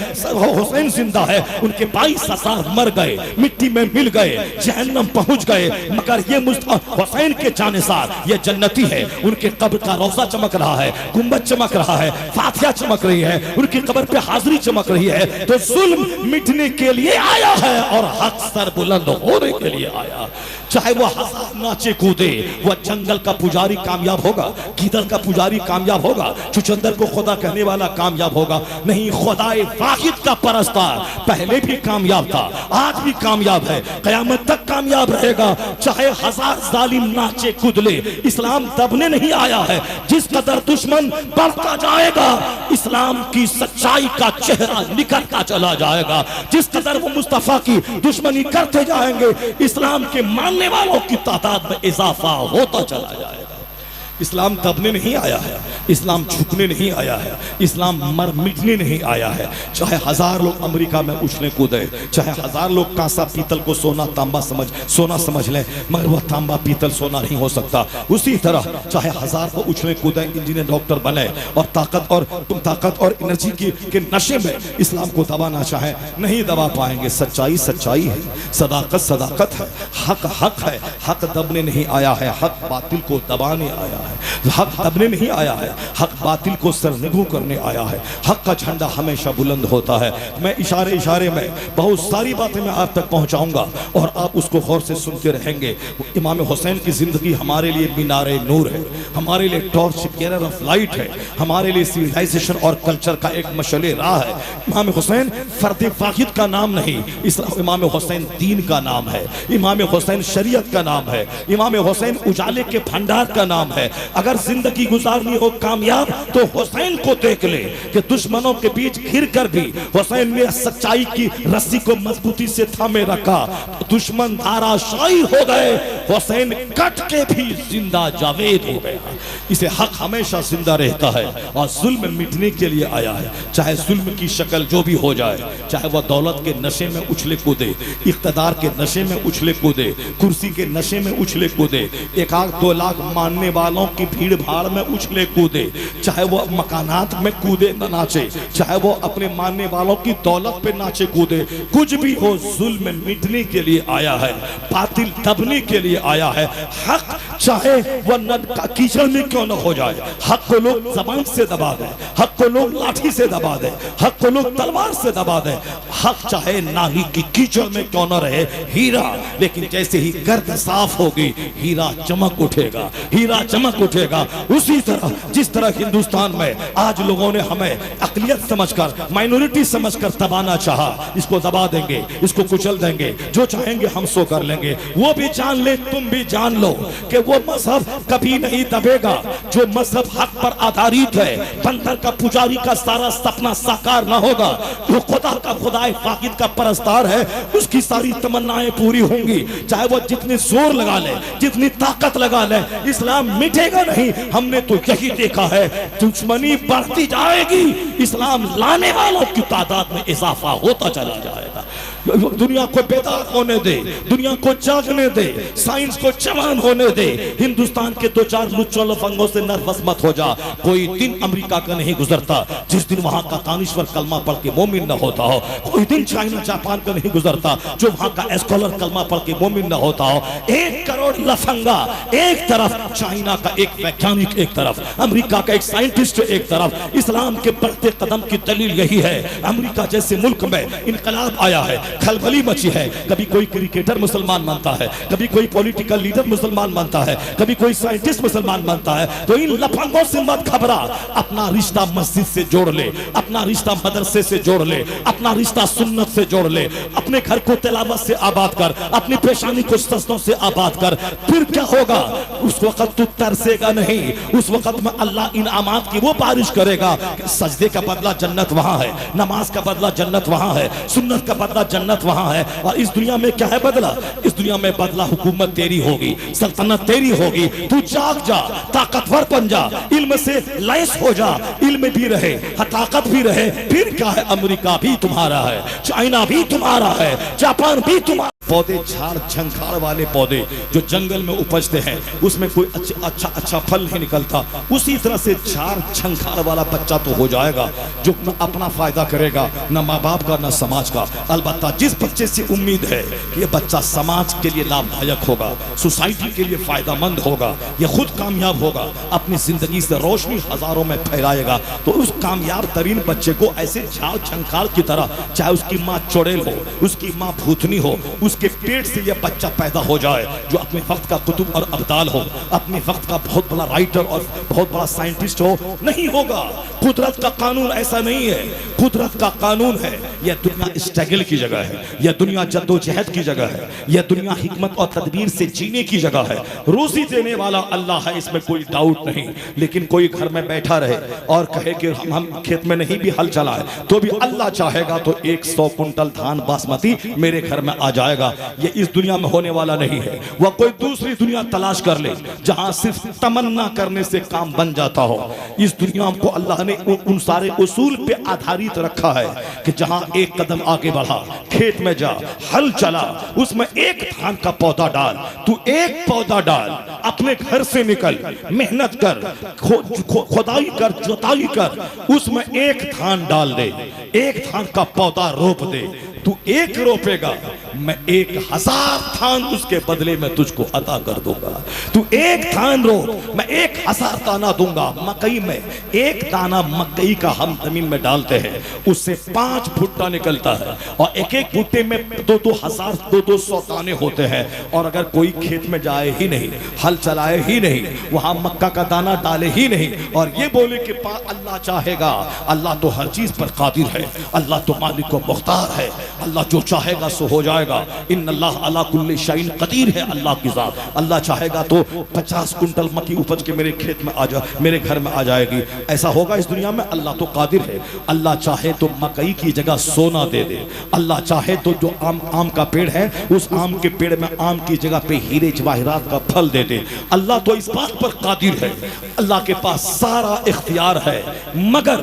S1: हुसैन जिंदा है। उनके 22,000 मर गए, मिट्टी में मिल गए, जहन्नम पहुंच गए, मगर ये हुसैन के जानिसार ये जन्नती है। उनके कब्र का रोजा चमक रहा है, गुंबद चमक रहा है, फातिहा चमक रही है, उनकी कब्र पे हाजिरी चमक रही है। तो जुल्म मिटने के लिए आया है और हक सर बुलंद होने के लिए आया। चाहे वो 1000 नाचे कूदे, वह जंगल का पुजारी कामयाब होगा, कीदर का पुजारी कामयाब होगा, चुचंदर को खुदा कहने वाला कामयाब होगा नहीं, खुदाए वाहिद का परस्तार पहले भी कामयाब था, आज भी कामयाब है, कयामत तक कामयाब रहेगा। चाहे 1000 जालिम नाचे कूदले, इस्लाम दबने नहीं आया है। जिस कदर दुश्मन बढ़ता जाएगा, इस्लाम की सच्चाई का चेहरा निकलता चला जाएगा। जिस कदर वो मुस्तफा की दुश्मनी करते जाएंगे, इस्लाम के मानने वालों की तादाद में इजाफा होता चला जाएगा। इस्लाम दबने नहीं आया है, इस्लाम झुकने नहीं आया है, इस्लाम मर मिटने नहीं आया है। चाहे 1000 लोग अमेरिका में उछले कूदे, चाहे 1000 लोग कांसा पीतल को सोना समझ लें, मगर वह तांबा पीतल सोना नहीं हो सकता। उसी तरह चाहे 1000 को उछले कूदे, इंजीनियर डॉक्टर बने और ताकत और एनर्जी के नशे में इस्लाम को दबाना चाहे, नहीं दबा पाएंगे। सच्चाई सच्चाई है, सदाकत है, हक है। हक दबने नहीं आया है, हक बातिल को दबाने आया है। हक दबने नहीं आया है, हक बातिल को सरनिगू करने आया है। हक का झंडा हमेशा बुलंद होता है। मैं इशारे में बहुत सारी बातें मैं आप तक पहुंचाऊंगा और आप उसको गौर से सुनते रहेंगे। इमाम हुसैन की जिंदगी हमारे लिए मीनारे नूर है, हमारे लिए टॉर्च बेरर ऑफ लाइट है, हमारे लिए सिविलाइजेशन और कल्चर का एक मशले राह है। इमाम हुसैन फर्द वाहिद का नाम नहीं, इमाम हुसैन दीन का नाम है, इमाम हुसैन शरीयत का नाम है, इमाम हुसैन उजाले के भंडार का नाम है। अगर जिंदगी गुजारनी हो कामयाब तो हुसैन को देख ले कि दुश्मनों के बीच घिर कर भी हुसैन ने सच्चाई की रस्सी को मजबूती से थामे रखा, दुश्मन धाराशायी हो गए, हुसैन कट के भी जिंदा जावेद हो गया। इसे हक हमेशा जिंदा रहता है और जुल्म मिटने के लिए आया है। चाहे जुल्म की शक्ल जो भी हो जाए, चाहे वह दौलत के नशे में उछले कूदे, इख्तदार के नशे में उछले कूदे, कुर्सी के नशे में उछले कूदे, 1-2 लाख मानने वालों की भीड़ भाड़ में उछले कूदे, चाहे वो मकानात में कूदे न नाचे, चाहे वो अपने मानने वालों की दौलत पे नाचे कूदे, कुछ भी हो, जुल्म मिटने के लिए आया है, बातिल दबने के लिए आया है। हक चाहे वह कीचड़ में क्यों न हो जाए, हक को लोग जबान से दबा दे, हक को लोग लाठी से दबा दे, हक को लोग तलवार से दबा दे, हक चाहे नाली की कीचड़ में क्यों न रहे, हीरा, लेकिन जैसे ही गर्द साफ होगी हीरा चमक उठेगा, हीरा चमक उठेगा। उसी तरह जिस तरह हिंदुस्तान में आज लोगों ने हमें अकलियत समझकर, माइनॉरिटी समझकर दबाना चाहा, इसको दबा देंगे, इसको कुचल देंगे, जो चाहेंगे हम सो कर लेंगे। वो भी जान ले, तुम भी जान लो कि वो मजहब कभी नहीं दबेगा जो मजहब हक पर आधारित है। बंदर का पुजारी का सारा सपना साकार ना होगा, जो खुदा का खुदाए वाहिद का परस्तार है, उसकी सारी तमन्नाएं पूरी होंगी, चाहे वो जितने जोर लगा ले, जितनी ताकत लगा ले, इस्लाम मिटेगा नहीं। हमने तो यही देखा है, दुश्मनी बढ़ती जाएगी, इस्लाम लाने वालों की तादाद में इजाफा होता चला जाएगा। दुनिया को बेदार होने दे, दुनिया को जागने दे, साइंस को जवान होने दे। हिंदुस्तान के दो चार लुच्चों लफंगों से नर्वस मत हो जा। कोई दिन अमेरिका का नहीं गुजरता जिस दिन वहां का दानिश्वर कलमा पढ़ के मोमिन न होता हो। कोई दिन चाइना जापान का नहीं गुजरता जो वहां का स्कॉलर कलमा पढ़ के मोमिन न होता हो। 1 करोड़ लफंगा एक तरफ, चाइना का एक वैज्ञानिक एक तरफ, अमेरिका का एक साइंटिस्ट एक तरफ। इस्लाम के बढ़ते कदम की दलील यही है। अमेरिका जैसे मुल्क में इनकलाब आया है, खलबली मची है। कभी कोई क्रिकेटर मुसलमान बनता है, कभी कोई पॉलिटिकल लीडर मुसलमान बनता है, कभी कोई साइंटिस्ट मुसलमान बनता है। तो इन लफंगों से मत घबरा। अपना रिश्ता मस्जिद से जोड़ ले, अपना रिश्ता मदरसे से जोड़ ले, अपना रिश्ता सुन्नत से जोड़ ले। अपने घर को तिलावत से आबाद कर, अपनी पेशानी को सजदों से आबाद कर। फिर क्या होगा? उस वक्त तू तरसेगा नहीं। उस वक्त में अल्लाह इनामात की वो बारिश करेगा। सजदे का बदला जन्नत वहां है, नमाज का बदला जन्नत वहां है, सुन्नत का बदला जन्नत वहां है। और इस दुनिया में क्या है बदला? इस दुनिया में बदला हुकूमत तेरी होगी, सल्तनत तेरी होगी। तू जाग जा, ताकतवर बन जा, इल्म से लैस हो जा। इल्म भी रहे, ताकत भी रहे। फिर क्या है? अमेरिका भी तुम्हारा है, चाइना भी तुम्हारा है, जापान भी तुम्हारा। पौधे झाड़ झंखाड़ वाले पौधे जो जंगल में उपजते हैं उसमें कोई अच्छा फल नहीं निकलता। उसी तरह से झाड़ झंखाड़ वाला बच्चा तो हो जाएगा जो न अपना फायदा करेगा, न माँ बाप का, न समाज का। अलबत्ता जिस बच्चे से उम्मीद है कि ये बच्चा समाज के लिए लाभदायक होगा, सोसाइटी के लिए फायदेमंद होगा, ये खुद कामयाब होगा, अपनी जिंदगी से रोशनी हजारों में फैलाएगा, तो उस कामयाब तरीन बच्चे को ऐसे झाड़ झंखाड़ की तरह, चाहे उसकी माँ चुड़ैल हो, उसकी माँ भूतनी हो, उसके पेट से यह बच्चा पैदा हो जाए जो अपने वक्त का कुतुब और अब्दाल हो, अपने वक्त का बहुत बड़ा राइटर और बहुत बड़ा साइंटिस्ट हो, नहीं होगा। कुदरत का कानून ऐसा नहीं है। कुदरत का कानून है यह दुनिया स्ट्रगल की जगह है, यह दुनिया जद्दोजहद की जगह है, यह दुनिया हिकमत और तदबीर से जीने की जगह है। रोजी देने वाला अल्लाह है, इसमें कोई डाउट नहीं। लेकिन कोई घर में बैठा रहे और कहे कि हम खेत में नहीं भी हल चलाए तो भी अल्लाह चाहेगा तो 100 कुंटल धान बासमती मेरे घर में आ जाएगा। ये इस दुनिया में होने वाला नहीं है। वह कोई दूसरी दुनिया तलाश कर ले जहां सिर्फ तमन्ना करने से काम बन जाता हो। इस दुनिया को अल्लाह ने उन सारे उसूल पे आधारित रखा है कि जहां एक कदम आगे बढ़ा, खेत में जा, हल चला, उसमें एक धान का पौधा डाल। तू एक पौधा डाल, अपने घर से निकल, मेहनत कर, खुदाई कर, जुताई कर, उसमें एक धान डाल दे, एक धान का पौधा रोप दे। तू एक रोपेगा, मैं 1000 धान उसके बदले में तुझको अता कर दूंगा। तू एक धान रोप, मैं 1000 दाना दूंगा। मकई में एक दाना मकई का हम जमीन में डालते हैं, उससे 5 भुट्टा निकलता है और एक एक भुट्टे में 2-2 200 दाने होते हैं। और अगर कोई खेत में जाए ही नहीं, हल चलाए ही नहीं, वहां मक्का का दाना डाले ही नहीं और ये बोले कि अल्लाह चाहेगा, अल्लाह तो हर चीज पर कादिर है, अल्लाह तो मालिक को मुख्तार है, अल्लाह जो चाहेगा सो हो जाएगा। इन्नल्लाह अला कुल्ली शैइन कदीर है अल्लाह की जात। अल्लाह चाहेगा तो 50 कुंटल मक्की उपज के मेरे खेत में आ जा, मेरे घर में आ जाएगी। ऐसा होगा इस दुनिया में? अल्लाह तो कादिर है। अल्लाह चाहे तो मकई की जगह सोना दे दे। अल्लाह चाहे तो जो आम का पेड़ है उस आम के पेड़ में आम की जगह पे हीरे जवाहिरात का फल दे दे। अल्लाह तो इस बात पर कादिर है। अल्लाह के पास सारा इख्तियार है। मगर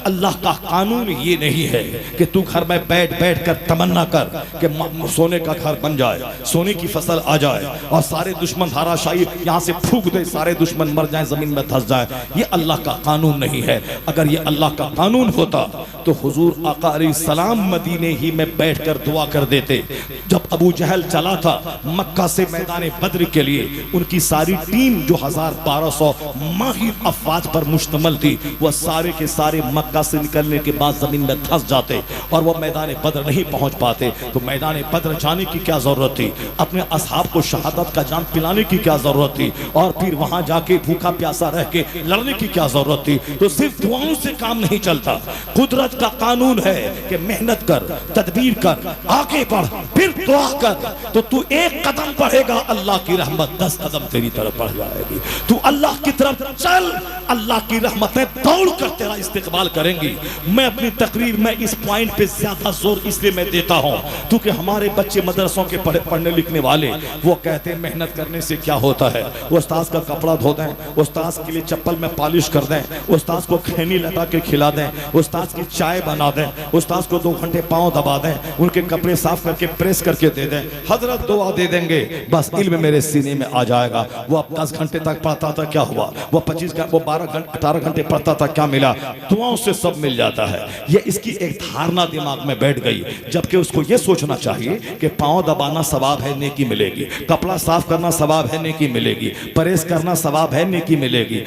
S1: अल्लाह का कानून ये नहीं है कि तू घर में बैठ बैठ कर तमन्ना कर कि सोने का घर बन जाए, सोने की फसल आ जाए और सारे दुश्मन धाराशाही यहाँ से फूंक दे, सारे दुश्मन मर जाएं, जमीन में धंस जाए। ये अल्लाह का कानून नहीं है। अगर ये अल्लाह का कानून होता तो हुजूर आका अलैहिस्सलाम मदीने ही में बैठकर दुआ कर देते। जब अबू जहल चला था मक्का से मैदान बद्र के लिए, उनकी सारी टीम जो 1200 माहिर अफवाज पर मुश्तमल थी, वह सारे के सारे मक्का से निकलने के बाद जमीन में धंस जाते और वह मैदान बद्र नहीं पहुंच पाते। तो मैदान बद्र जाने की क्या जरूरत थी? अपने असहाब को शहादत का जाम पिलाने की क्या जरूरत थी? और फिर वहां जाके भूखा प्यासा रह के लड़ने की क्या जरूरत थी? तो सिर्फ दुआओं से काम नहीं चलता। कुदरत का कानून है कि मेहनत कर, तदबीर कर, आगे बढ़, फिर दुआ कर। तो तू एक कदम बढ़ेगा, अल्लाह की रहमत 10 कदम तेरी तरफ बढ़ जाएगी। तू अल्लाह की तरफ चल, अल्लाह की रहमतें दौड़ कर तेरा इस्तेकबाल करेंगी। मैं अपनी तकरीर में इस पॉइंट पे ज्यादा जोर इसलिए मैं देता हूँ, क्योंकि हमारे बच्चे मदरसों के पढ़ने लिखने वाले वो कहते हैं मेहनत करने से क्या होता है। उस्ताद का कपड़ा धो दें, उस्ताद के लिए चप्पल में पॉलिश कर दें, उस्ताद को खैनी लगा के खिला दें, उस्ताद की चाय बना दें, उस्ताद को 2 घंटे पाँव दबा दें, उनके कपड़े साफ करके प्रेस करके दे दें, हजरत दुआ दे देंगे, बस इल्म मेरे सीने में आ जाएगा। वो अब 10 घंटे तक पढ़ता था, क्या हुआ? वो 12 घंटे 18 घंटे पढ़ता था, क्या मिला? दुआओं से सब मिल जाता है। ये इसकी एक धारणा दिमाग में बैठ गई, जबकि उसको ये सोचना चाहिए कि पाँव दबाना सवाब है, नेकी मिलेगी, कपड़ा साफ करना सवाब है, नेकी मिलेगी, प्रेस करना सवाब है, नेकी मिलेगी,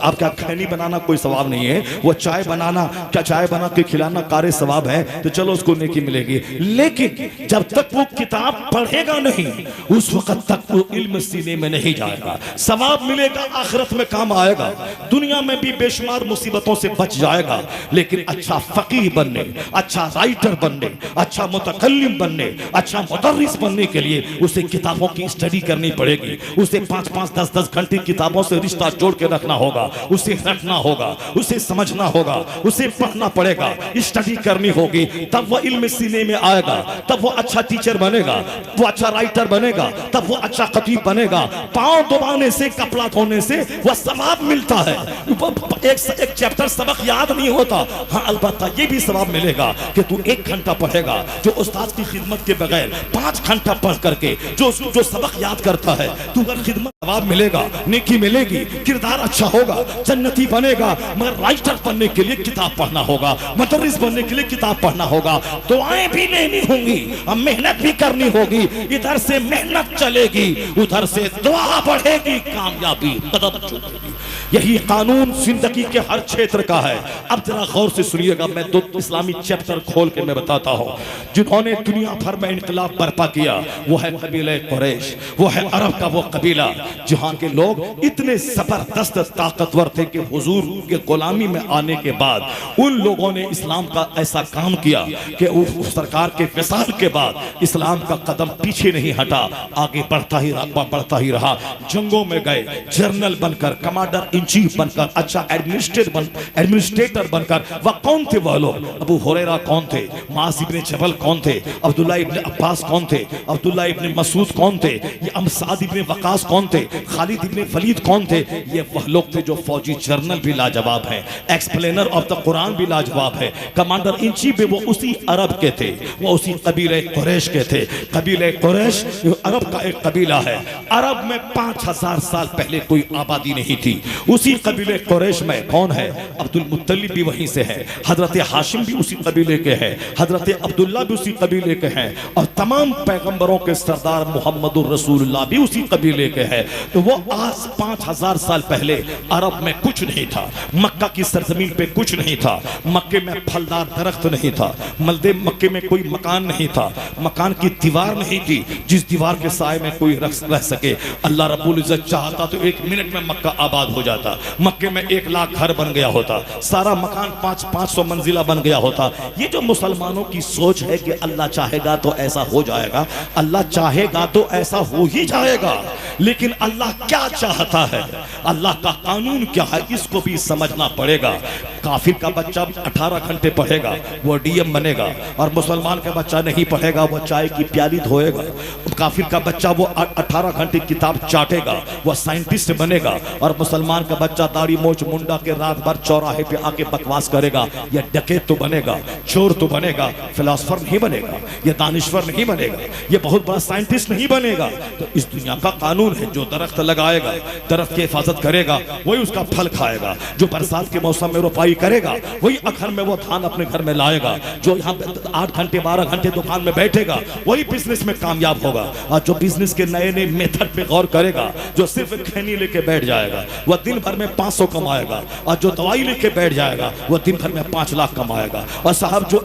S1: आपका खैनी बनाना कोई सवाब नहीं है, वो चाय बनाना, क्या चाय बना के खिलाना कार्य सवाब है, तो चलो उसको नेकी मिलेगी। लेकिन जब तक वो किताब पढ़ेगा नहीं, उस वक्त तक वो इल्म सीने में नहीं जाएगा। सवाब मिलेगा, आखिरत में काम आएगा, दुनिया में भी बेशुमार मुसीबतों से बच जाएगा। लेकिन अच्छा फकीह बनने, अच्छा राइटर बनने, अच्छा मुतकल्लिम बनने, अच्छा मुदर्रिस बनने के लिए उसे किताबों की स्टडी करनी पड़ेगी। उसे 5-5, 10-10 घंटे किताबों से रिश्ता जोड़ के रखना होगा, उसे रखना होगा, उसे समझना होगा, उसे पढ़ना पड़ेगा, स्टडी करनी होगी, तब वो इल्म सीने में आएगा, तब वो अच्छा टीचर बनेगा, वो अच्छा राइटर बनेगा, तब वो अच्छा खतीब बनेगा। पाँव दबाने से, कपड़ा धोने से वह सवाब मिलता है। एक चैप्टर सबक याद नहीं होता, हाँ अलबत्ता ये भी सवाब मिलेगा कि तू 1 घंटा पढ़ेगा, जो उस्ताद की खिदमत के बगैर 5 घंटा पढ़ करके जो सबक याद करता है, तू अगर खिदमत सवाब मिलेगा, नेकी मिलेगी, किरदार अच्छा होगा, जन्नती बनेगा। मगर राइटर बनने के लिए किताब पढ़ना होगा, मुदर्रिस बनने के लिए किताब पढ़ना होगा, दुआएं भी लेनी होंगी, अब मेहनत भी करनी होगी। इधर से मेहनत चलेगी, उधर से दुआ बढ़ेगी, कामयाबी कदम चुकेगी। यही कानून जिंदगी के हर क्षेत्र का है। अब जरा गौर से सुनिएगा, मैं 2 इस्लामी चैप्टर खोल के मैं बताता हूँ जिन्होंने दुनिया भर में इनकलाब बर्पा किया। वो है कबीला कुरैश, वो है अरब का वो कबीला जहाँ के लोग इतने जबरदस्त ताकतवर थे कि हुजूर के गुलामी में आने के बाद उन लोगों ने इस्लाम का ऐसा काम किया कि उस सरकार के विसाल के बाद इस्लाम का कदम पीछे नहीं हटा, आगे बढ़ता ही रहा। जंगों में गए, जनरल बनकर, कमांडर इन चीफ बनकर, अच्छा एडमिनिस्ट्रेटर बनकर। वह कौन थे वह लोग? अबू हुरैरा कौन थे? मुआज़ इब्ने जबल कौन थे? अब्दुल्लाह इब्ने अब्बास कौन थे? अब्दुल्लाह इब्ने मसूद कौन थे? ये साद इब्ने वकास कौन थे? खालिद इब्ने वलीद कौन थे? ये वह लोग थे जो फौजी जनरल भी लाजवाब है, एक्सप्लेनर ऑफ द कुरान भी लाजवाब है, कमांडर इन चीफ भी वो उसी अरब के थे, वो उसी कबीले कुरैश के थे। कबीले कुरैश अरब का एक कबीला है। अरब में 5000 साल पहले कोई आबादी नहीं थी। उसी कबीले कुरैश में कौन है? अब्दुल मुत्तलिब भी वहीं से है, हजरत हाशिम भी उसी कबीले के हैं, हजरत अब्दुल्ला भी उसी कबीले के हैं, और तमाम पैगंबरों के सरदार मोहम्मदुर रसूलुल्लाह भी उसी कबीले के हैं। तो वो आज 5000 साल पहले अरब में कुछ नहीं था, मक्का की सरजमीन पे कुछ नहीं था, मक्के में फलदार दरख्त नहीं था, मक्के में कोई मकान नहीं था, मकान की दीवार नहीं थी जिस दीवार के साए में कोई रह सके। अल्लाह रब्बुल इज्जत चाहता तो 1 मिनट में मक्का आबाद हो जाता, मक्के में 1 लाख घर बन गया होता, सारा मकान 500 मंजिला बन गया होता। ये जो मुसलमानों की सोच है कि अल्लाह चाहेगा तो ऐसा हो जाएगा, अल्लाह चाहेगा तो ऐसा हो ही जाएगा, लेकिन अल्लाह क्या चाहता है, अल्लाह का कानून क्या है, इसको भी समझना पड़ेगा। काफिर का बच्चा 18 घंटे पढ़ेगा वो डीएम बनेगा, और मुसलमान का बच्चा नहीं पढ़ेगा वो चाय की प्याली धोएगा। काफिर का बच्चा वो 18 घंटे किताब चाटेगा वो साइंटिस्ट बनेगा, और मुसलमान का बच्चा दाढ़ी मोच मुंडा के रात भर चौराहे पे आके बकवास करेगा। ये डकैत तो बनेगा, चोर तो बनेगा, फिलोसफर नहीं बनेगा, ये दानिश्वर नहीं बनेगा, ये बहुत बड़ा साइंटिस्ट नहीं बनेगा। तो इस दुनिया का कानून है, जो दरख्त लगाएगा, दरख्त की हिफाजत करेगा, वही उसका फल खाएगा। जो बरसात के मौसम में रोपाई करेगा, वही अखर में वो धान अपने घर में लाएगा। जो यहाँ 8 घंटे 12 घंटे दुकान में बैठेगा, वही बिजनेस में कामयाब होगा। और जो बिजनेस के नए नए मेथड पे गौर करेगा, जो सिर्फ खैनी लेके बैठ जाएगा, वह दिन भर में 500 कमाएगा, और जो दवाई लेके बैठ जाएगा वह दिन भर में 5 लाख कमाएगा। और साहब जो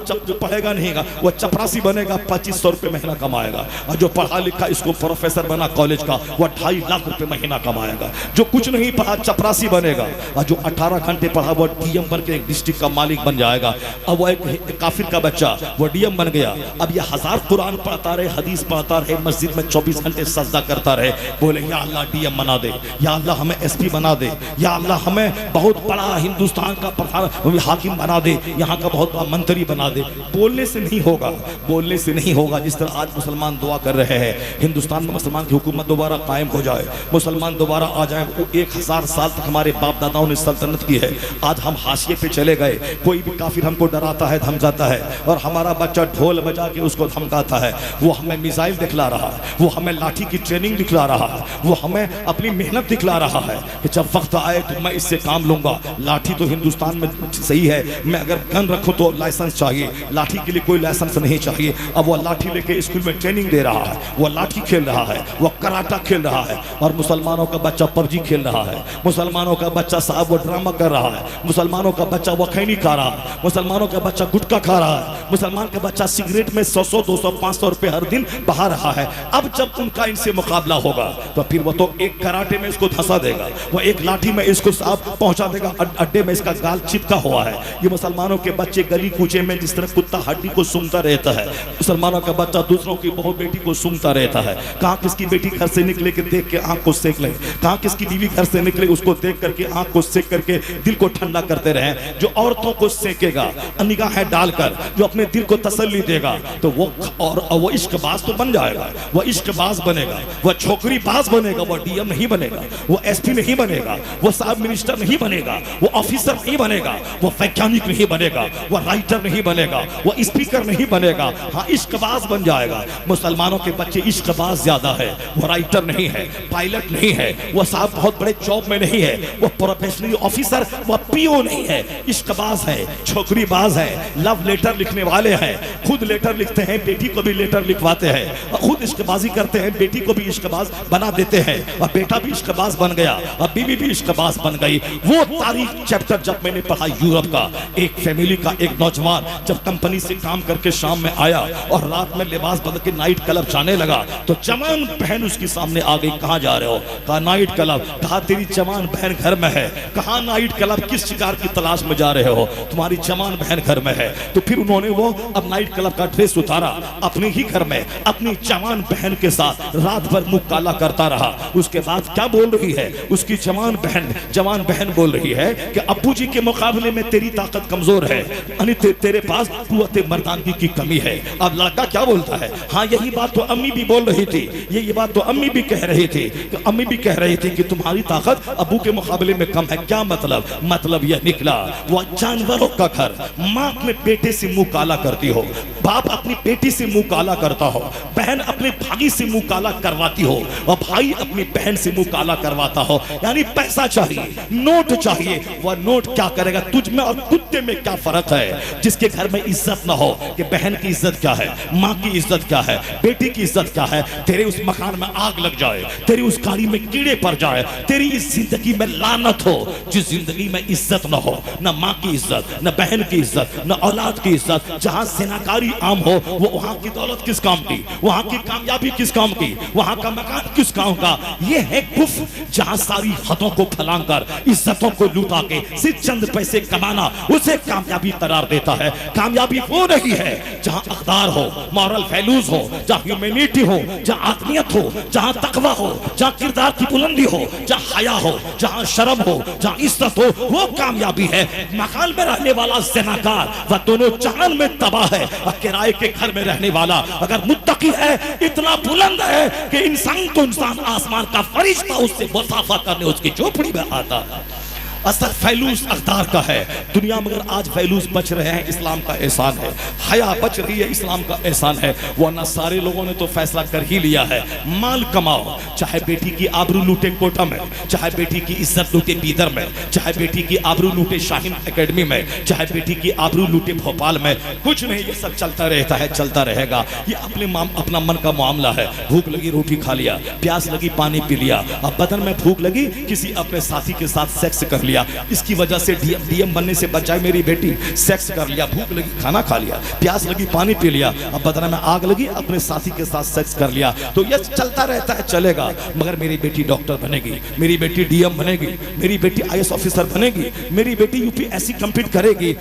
S1: जो पढ़ेगा नहीं, वो चपरासी बनेगा, 2500 रुपये महीना कमाएगा। और जो पढ़ा लिखा इसको प्रोफेसर बना, कॉलेज कॉलेज का, वह 2.5 लाख रुपए महीना कमाएगा। जो कुछ नहीं पढ़ा चपरासी बनेगा, और जो 18 घंटे पढ़ा वह डीएम बन के एक डिस्ट्रिक्ट का मालिक बन जाएगा। अब वह एक काफिर का बच्चा वो डीएम बन गया। अब ये 1000 कुरान पढ़ता रहे, हदीस पढ़ता रहे, मस्जिद में 24 घंटे सजदा करता रहे, बोले या अल्लाह डीएम बना दे, या अल्लाह हमें एसपी बना दे, या अल्लाह हमें बहुत बड़ा हिंदुस्तान का प्रधान हाकिम बना दे, यहाँ का बहुत बड़ा मंत्री बना दे। बोलने से नहीं होगा, बोलने से नहीं होगा। जिस तरह आज मुसलमान दुआ कर रहे हैं हिंदुस्तान में मुसलमान की हुकूमत दोबारा कायम हो जाए, मुसलमान दोबारा आ जाए। 1000 साल तक हमारे बाप दादाओं ने सल्तनत की है, आज हम हाशिए पे चले गए। कोई भी काफिर हमको डराता है, धमकाता है, और हमारा बच्चा ढोल बजा के उसको धमकाता है। वो हमें मिसाइल दिखला रहा है, वो हमें लाठी की ट्रेनिंग दिखला रहा है, वो हमें अपनी मेहनत दिखला रहा है कि जब वक्त आए तो मैं इससे काम लूंगा। लाठी तो हिंदुस्तान में सही है, मैं अगर गन रखूं तो लाइसेंस चाहिए, लाठी के लिए कोई लाइसेंस नहीं चाहिए। अब वो लाठी लेके स्कूल में ट्रेनिंग दे रहा है, वो लाठी खेल रहा है, वो कराटा खेल रहा है, और मुसलमानों का बच्चा पबजी खेल रहा है, मुसलमानों का बच्चा साहब वो ड्रामा कर रहा है, मुसलमानों का बच्चा वो खैनी खा रहा है, मुसलमानों का बच्चा गुटखा खा रहा है, मुसलमान का बच्चा सिगरेट में 100, 200, 500 रुपए हर दिन बहा रहा है। अब जब उनका इनसे मुकाबला होगा तो फिर वो तो एक कराटे में इसको धंसा देगा, वो एक लाठी में इसको साफ पहुंचा देगा, अड्डे में इसका गाल चिपका हुआ है। ये मुसलमानों के बच्चे गली कूचे में जिस तरह कुत्ता हड्डी को सूंघता रहता है, मुसलमानों का बच्चा दूसरों की बहू बेटी को सूंघता रहता है। कहाँ किसकी बेटी घर से निकले के देख के आंख को सेक ले, कहाँ किसकी बीवी घर से निकले उसको देख करके आंख को सेक करके दिल को ठंडा करते रहे। जो औरतों को सेकेगा निगाहें डालकर, जो अपने दिल को तसल्ली देगा, तो वो इश्कबाज तो बन जाएगा, वो इश्कबाज बनेगा, वो छोकरी बाज बनेगा, वो डीएम नहीं बनेगा, वो एसपी नहीं बनेगा, वो साहब मिनिस्टर नहीं बनेगा, वो ऑफिसर नहीं बनेगा, वो वैज्ञानिक नहीं बनेगा, वो राइटर नहीं बनेगा, वो स्पीकर नहीं बनेगा। हाँ, इश्कबाज बन जाएगा। मुसलमानों के बच्चे इश्कबाज ज्यादा है, वो राइटर नहीं है, पायलट नहीं है, वो साहब बहुत बड़े जॉब में नहीं है, वो प्रोफेशनल ऑफिसर, वो पीओ नहीं है, इश्कबाज है, छोकरी बाज है, लव लेटर लिखने वाले हैं, खुद लेटर लिखते हैं, बेटी को भी लेटर लिखवाते हैं, और खुद इश्कबाजी करते हैं, बेटी को भी इश्कबाज बना देते हैं, और बेटा भी इश्कबाज बन गया, और बीवी भी इश्कबाज बन गई। वो तारीख चैप्टर जब मैंने पढ़ा यूरोप का, एक फैमिली का एक नौजवान जब कंपनी से काम करके शाम में आया और रात में लिबास बदल के नाइट क्लब जाने लगा, तो जवान बहन उसके सामने आ गई। कहाँ जा रहे हो? कहा नाइट क्लब। कहा तेरी जवान बहन घर में है। कहा नाइट क्लब, किस शिकार की तलाश में जा रहे हो? तुम्हारी जवान बहन घर में है। तो फिर उन्होंने वो अब नाइट क्लब का ड्रेस उतारा, अपने ही घर में अपनी जवान बहन के साथ रात भर मुंह काला करता रहा। उसके बाद क्या बोल रही है उसकी जवान बहन बोल रही है कि अब्बू जी के मुकाबले में तेरी ताकत कमजोर है, यानी तेरे पास कुव्वत मर्दानगी की कमी है। अब लड़का क्या बोलता है? हाँ, यही बात तो अम्मी भी बोल रही थी, ये बात तो अम्मी भी कह रही थी, अम्मी भी कह रही थी कि तुम्हारी ताकत अब्बू के मुकाबले में कम है। क्या मतलब यह निकला वो जानवरों का घर। माँ अपने बेटे से मुंह काला करती हो, बाप अपनी बेटी से मुंह काला करता हो, बहन अपने भाई से मुंह काला करवाती हो, और भाई अपनी बहन से मुंह काला करवाता हो। यानी पैसा चाहिए, नोट चाहिए। वह नोट क्या करेगा? तुझ में और कुत्ते में क्या फर्क है? जिसके घर में इज्जत ना हो कि बहन की इज्जत क्या है, माँ की इज्जत क्या है, बेटी की इज्जत क्या है। तेरे उस मकान में आग लग जाए, तेरी उस गाड़ी में कीड़े पड़ जाए, तेरी इस जिंदगी में लानत हो जिस जिंदगी में इज्जत ना हो, न माँ की इज्जत, न बहन की इज्जत, न औलाद की इज्जत। जहाँ सेनाकारी आम हो, वो वहाँ की दौलत किस काम की, वहाँ की कामयाबी किस काम की, वहाँ का मकान किस काम का। ये है कुफ्र, जहाँ सारी हदों को फलांकर, इज्जतों को लूटा के सिर्फ चंद पैसे कमाना उसे कामयाबी करार देता है। कामयाबी वो नहीं है जहाँ अक़दार हो, मॉरल वैल्यूज हो, जहाँ ह्यूमैनिटी हो, जहाँ आत्मीयत हो, जहाँ तकवा हो, जहाँ किरदार की बुलंदी हो, जहाँ हया हो, जहाँ शर्म हो, जहाँ इज्जत हो, वो कामयाबी है। मकान में रहने वाला ज़नाकार वह दोनों जहान में तबाह है, और किराए के घर में रहने वाला अगर मुत्तकी है, इतना बुलंद है कि इंसान को इंसान आसमान का फरिश्ता उससे मुसाफा करने उसकी झोपड़ी में आता है। असर फैलूस अक़दार का है। दुनिया में अगर आज फैलूस बच रहे हैं, इस्लाम का एहसान है। हया बच रही है, इस्लाम का एहसान है। वरना सारे लोगों ने तो फैसला कर ही लिया है, माल कमाओ, चाहे बेटी की आबरू लूटे कोटा में, चाहे बेटी की इज्जत लूटे बीदर में, चाहे बेटी की आबरू लूटे शाहीन एकेडमी में, चाहे बेटी की आबरू लूटे भोपाल में। कुछ नहीं, ये सब चलता रहता है, चलता रहेगा। ये अपना मन का मामला है। भूख लगी रोटी खा लिया, प्यास लगी पानी पी लिया, अब बदन में भूख लगी किसी अपने साथी के साथ सेक्स कर लिया। इसकी वजह से डीएम बनने से बचाई मेरी बेटी। सेक्स कर लिया, भूख लगी खाना खा लिया, प्यास लगी पानी पी लिया, अब बदन में आग लगी अपने साथी के साथ सेक्स कर लिया। तो ये चलता रहता है, चलेगा। मगर मेरी बेटी डॉक्टर बनेगी, मेरी बेटी डीएम बनेगी, मेरी बेटी आईएएस ऑफिसर बनेगी, मेरी बेटी यूपीएससी कंप्लीट करेगी।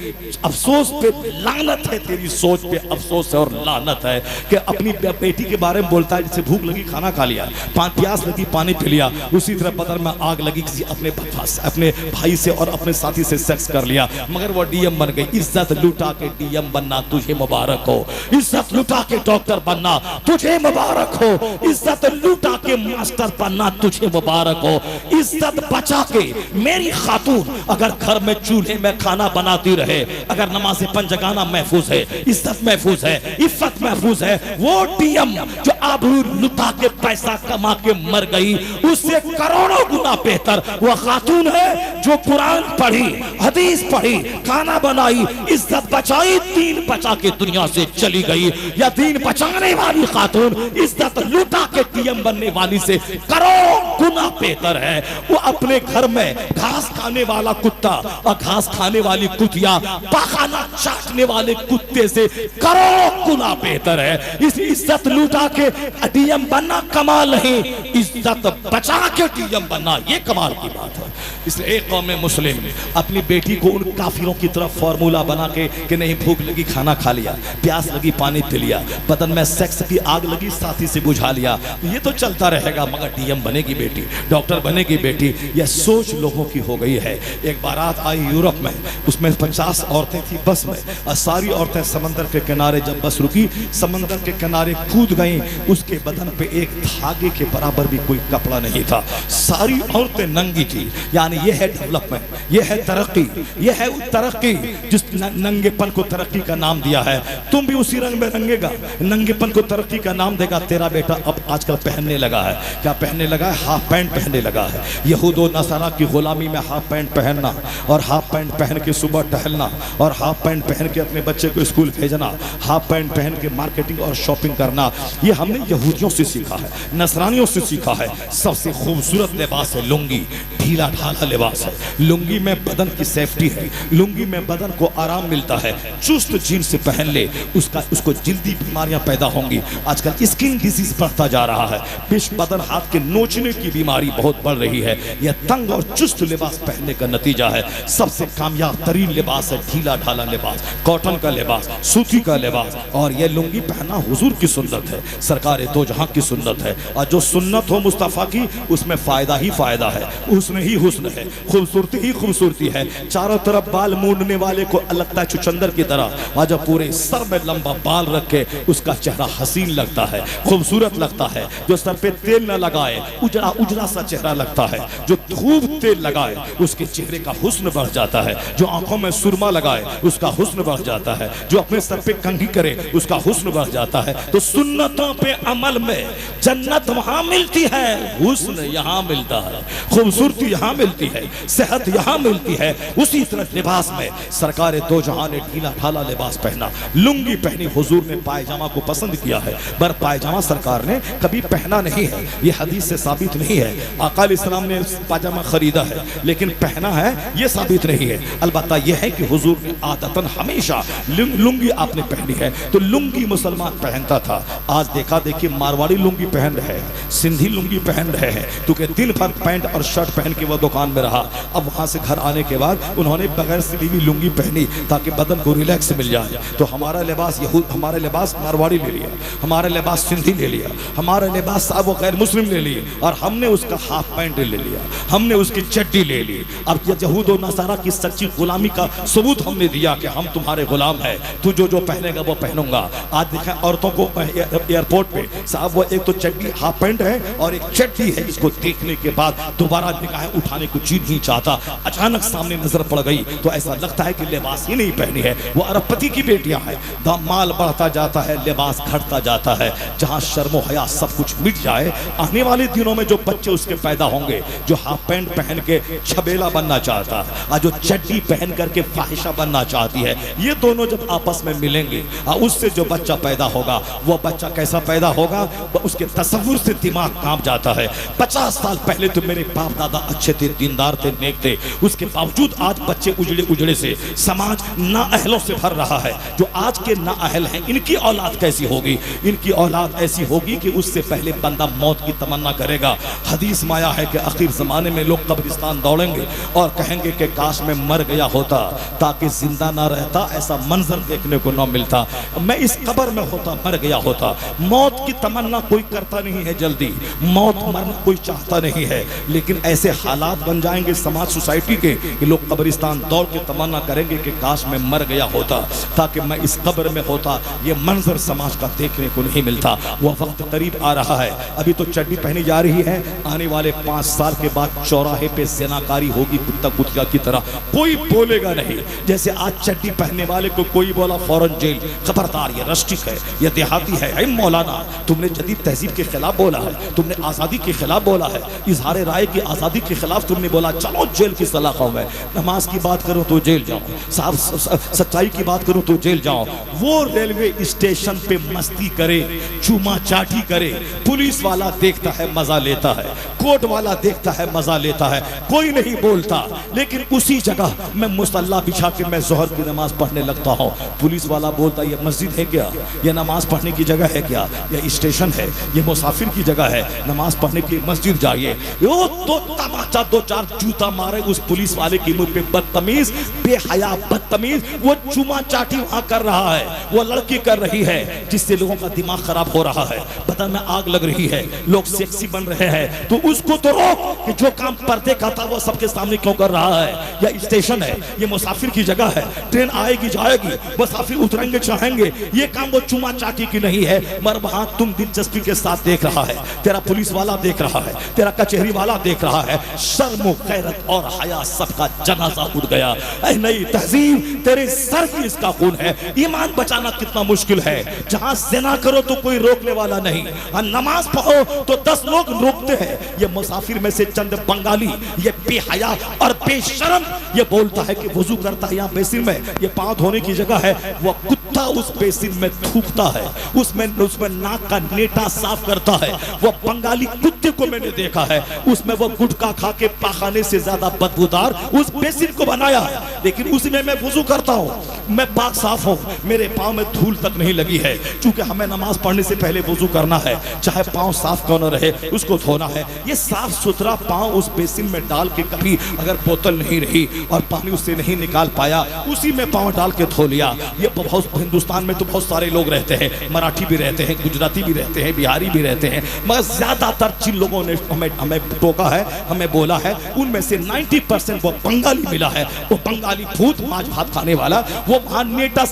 S1: अफसोस पे लानत है, तेरी सोच पे अफसोस है और लानत है कि अपनी बेटी के बारे में बोलता है जिसे भूख लगी खाना खा लिया, प्यास लगी पानी पी लिया, उसी तरह बदन में आग लगी किसी अपने भाई से और अपने साथी से सेक्स कर लिया, मगर वो डीएम बन गई। इज्जत लुटा के डीएम बनना तुझे मुबारक हो, इज्जत लुटा के डॉक्टर बनना तुझे मुबारक हो, इज्जत लुटा के मास्टर बनना तुझे मुबारक हो। इज्जत बचा के मेरी खातून अगर घर में चूल्हे में खाना बनाती रहे, अगर नमाज़े पंजगाना महफूज है, इज्जत महफूज है, इफ्फत महफूज है, वो डीएम जो आबरू लुटा के पैसा कमा के मर गई उससे करोड़ों गुना बेहतर वो खातून है जो कुरान पढ़ी, हदीस पढ़ी, खाना बनाई, इज्जत बचाई, दीन बचा के दुनिया से चली गई। या दीन बचाने वाली खातून इज्जत लुटा के डीएम बनने वाली से करोड़ों गुना बेहतर है। वो अपने घर में घास खाने वाला कुत्ता और घास खाने वाली कुतिया पाखाना चाटने वाले कुत्ते से करोड़ों गुना बेहतर है। इस इज्जत लुटा के डीएम बनना कमाल नहीं, इज्जत बचा के डीएम बनना ये कमाल की बात है। इसलिए एक कौम मुस्लिम अपनी बेटी को उन काफिरों की तरफ फॉर्मूला बना के कि नहीं भूख लगी खाना खा लिया, प्यास लगी पानी पी लिया, बदन में सेक्स की आग लगी साथी से बुझा लिया, ये तो चलता रहेगा, मगर डीएम बनेगी बेटी, डॉक्टर बनेगी बेटी, यह सोच लोगों की हो गई है। एक बारात आई यूरोप में, उसमें 50 औरतें थी बस में, और सारी औरतें समंदर के किनारे जब बस रुकी, समंदर के किनारे कूद गईं, उसके बदन पे एक धागे के बराबर भी कोई कपड़ा नहीं था, सारी औरतें नंगी थी। यानी यह है डेवलपमेंट, यह है तरक्की, यह है तरक्की जिस नंगेपन को तरक्की का नाम दिया है। तुम भी उसी रंग में रंगेगा, नंगेपन को तरक्की का नाम देगा। तेरा बेटा अब आजकल पहनने लगा है, क्या पहनने लगा है? हाफ पैंट पहनने लगा है। यहूद और नसारा की गुलामी में हाफ पैंट पहनना और हाफ पैंट पहन के सुबह टहलना और हाफ पैंट पहन के अपने बच्चे को स्कूल भेजना, हाफ पैंट पहन के मार्केटिंग और शॉपिंग करना, ये हमने यहूदियों से सीखा है, नसरानियों से सीखा है। सबसे खूबसूरत लिबास है लुंगी, ढीला ढाला लिबास है। लुंगी में बदन की सेफ्टी है, लुंगी में बदन को आराम मिलता है। चुस्त जीन्स पहन ले उसको जल्दी बीमारियां पैदा होंगी। आजकल स्किन डिजीज बढ़ता जा रहा है, पेश बदन हाथ के नोचने की बीमारी बहुत बढ़ रही है। यह तंग और चुस्त लिबास पहनने का नतीजा है। सबसे कामयाब तरीन लिबास है ढीला ढाला लिबास, कॉटन का लिबास, सूती का लिबास। और यह लुंगी पहनना हुजूर की सुन्नत है, सरकार दो जहां की सुन्नत है। और जो सुन्नत हो मुस्तफ़ा की उसमें फायदा ही फायदा है, हुस्न ही हुस्न है, खूबसूरती ही खूबसूरती है। चारों तरफ बाल मूंडने वाले को लगता है चुचंदर की तरह, और जब पूरे सर में लंबा बाल रखे उसका चेहरा हसीन लगता है, खूबसूरत लगता है। जो सर पे तेल न लगाए उजड़ा उजड़ा सा चेहरा लगता है, जो खूब तेल लगाए उसके चेहरे का हुस्न बढ़ जाता है, जो आंखों में सुरमा लगाए उसका हुस्न बढ़ जाता है, जो अपने सर पे कंघी करे उसका हुस्न बढ़ जाता है। तो सुन्नतों पे अमल में जन्नत वहां मिलती है, हुस्न यहाँ मिलता है, खूबसूरती यहाँ मिलती है, सेहत यहाँ मिलती है। उसी तरह लिबास में सरकार दो जहां ने ढीला ढाला लिबास पहना, लुंगी पहनी। हुजूर ने पायजामा को पसंद किया है, पर पायजामा सरकार ने कभी पहना नहीं है, यह हदीस से साबित नहीं है। आका अलैहिस्सलाम ने पायजामा खरीदा है लेकिन पहना है यह साबित नहीं है। अलबत्ता यह है कि हुजूर ने आदतन हमेशा लुंगी आपने पहनी है, तो लुंगी मुसलमान पहनता था। आज देखा देखी मारवाड़ी लुंगी पहन रहे हैं, सिंधी लुंगी पहन रहे हैं, क्योंकि दिन भर पैंट और शर्ट पहन के वह दुकान में रहा। अब वहां से घर आने के बाद उन्होंने बगैर सिली हुई लुंगी पहनी ताकि बदन को रिलैक्स मिल जाए। तो हमारा लिबास हमारा लिबास मारवाड़ी ले लिया, हमारा लिबास सिंधी ले लिया, हमारा लिबास साहब वो गैर मुस्लिम ले लिए, और हमने उसका हाफ पैंट ले लिया, हमने उसकी चड्डी ले ली। अब यह यहूद और नसारा की सच्ची गुलामी का सबूत हमने दिया कि हम तुम्हारे गुलाम हैं, तू जो जो पहनेगा वो पहनूंगा। आज देखा औरतों को एयरपोर्ट पे साहब वो एक तो चड्डी हाफ पैंट है और एक चड्डी है, जिसको देखने के बाद दोबारा निगाहें उठाने को जी नहीं चाहता। अचानक सामने नजर पड़ गई तो ऐसा लगता है कि लिबास ही नहीं पहनी है। वो अरबपति की बेटियां हैं, माल बढ़ता जाता है, लिबास घटता जाता है। जहां शर्मो हया सब कुछ मिट जाए, आने वाले दिनों में जो बच्चे उसके पैदा होंगे, जो हाफ पैंट पहन के छबेला बनना चाहता है और जो चड्डी पहन करके फाहिशा बनना चाहती है, ये दोनों जब आपस में मिलेंगे, उससे जो बच्चा पैदा होगा वो बच्चा कैसा पैदा होगा? उसके तसव्वुर से दिमाग कांप जाता है। 50 साल पहले तो मेरे बाप दादा अच्छे थे, दीनदार थे, नेक थे, उसके बावजूद आज बच्चे उजड़े उजड़े से, समाज नाअहलों से भर रहा है। जो आज के नाअहल हैं, इनकी औलाद कैसी होगी? इनकी औलाद ऐसी होगी कि उससे पहले बंदा मौत की तमन्ना करेगा। हदीस में आया है कि आखिर ज़माने में लोग कब्रिस्तान दौड़ेंगे और कहेंगे कि काश मैं मर गया होता ताकि जिंदा ना रहता, ऐसा मंजर देखने को ना मिलता, मैं इस कब्र में होता, मर गया होता। मौत की तमन्ना कोई करता नहीं है जल्दी, मौत मरना कोई चाहता नहीं है, लेकिन ऐसे हालात बन जाएंगे समाज सोसाइटी के कि लोग कब्रिस्तान दौड़ के तमन्ना करेंगे कि काश मैं मर गया होता ताकि मैं इस कब्र में होता। ये मंजर समाज का देखने को नहीं मिलता। वह वक्त करीब आ रहा है। अभी तो चड्डी पहनी जा रही है, आने वाले 5 साल के बाद चौराहे पे ज़नाकारी होगी कुत्ता कुतिया की तरह, कोई बोलेगा नहीं। जैसे आज चड्डी पहनने वाले को कोई बोला फौरन जेल, खबरदार ये रस्टिक है, ये देहाती है। अरे मौलाना, तुमने जदीद तहजीब के खिलाफ बोला है, तुमने आज़ादी के खिलाफ बोला है, इजहार राय की आज़ादी के खिलाफ तुमने बोला, चलो जेल की सलाखों में। नमाज की बात करो तो जेल जाओ, साहब सच्चाई की बात करो तो जेल जाओ। वो रेलवे स्टेशन पे मस्ती करे, चूमा चाटी करे, पुलिस वाला देखता है मजा लेता है, कोर्ट वाला देखता है मजा लेता है, कोई नहीं बोलता। लेकिन उसी जगह मैं मुसल्ला बिछा के मैं जोहर की नमाज पढ़ने लगता हूँ, पुलिस वाला बोलता ये मस्जिद है क्या, ये नमाज पढ़ने की जगह है क्या, ये स्टेशन है, ये मुसाफिर की जगह है, नमाज पढ़ने के लिए मस्जिद जाइए। वो तो तमाचा 2-4 जूता मारे उस पुलिस वाले की मुंह पे, बदतमीज, बेहया बदतमीज। वो चुमा चाटी वहां कर रहा है, वो लड़की कर रही है, जिससे लोगों का दिमाग खराब हो रहा है, बदन में आग लग रही है, लोग सेक्सी बन रहे हैं। तो उसको तो रोक कि जो काम पर्दे का था वो सबके सामने क्यों कर रहा है। यह स्टेशन है, ये मुसाफिर की जगह है, ट्रेन आएगी जाएगी, मुसाफिर उतरेंगे चाहेंगे, ये काम वो चुमा चाटी की नहीं है। मगर वहां तुम दिलचस्पी के साथ देख रहा है, तेरा पुलिस वाला देख रहा है, तेरा कचहरी वाला देख रहा है, शर्म गैरत और हया सबका जनाजा उड़ गया। ऐ नई तहजीब, तेरे सर ही इसका खून है। ईमान बचाना कितना मुश्किल है। जहां ज़िना करो तो कोई रोकने वाला नहीं, और नमाज पढ़ो तो 10 लोग रोकते हैं। ये मुसाफिर में से चंद बंगाली, ये बेहया और बेशरम, ये बोलता है कि वुजू करता है यहाँ बेसिन में, ये पांव धोने की जगह है, वो कुत्ता उस बेसिन में थूकता है, उसमें नाक का नेटा साफ करता है। वो बंगाली कुत्ते को मैंने देखा है, उसमें वो गुटखा खा के पाखाने से ज्यादा बदबूदार उस बेसिन को बनाया है, लेकिन उसमें मैं वुजू करता हूँ, मैं पाक साफ हूँ, मेरे पाँव में धूल तक नहीं लगी है। क्योंकि हमें नमाज पढ़ने से पहले वुजू करना है, चाहे पाँव साफ क्यों न रहे, उसको धोना है। ये साफ सुथरा पाँव उस बेसिन में डाल के, कभी अगर बोतल नहीं रही और पानी उससे नहीं निकाल पाया, उसी में पाँव डाल के धो लिया। ये बहुत, हिंदुस्तान में तो बहुत सारे लोग रहते हैं, मराठी भी रहते हैं, गुजराती भी रहते हैं, बिहारी भी रहते हैं, मगर ज्यादातर जिन लोगों ने हमें टोका है, हमें बोला है, उनमें से 90% वो बंगाली मिला है। वो बंगाली भूत माछ भात खाने वाला, वो वहाँ नेटा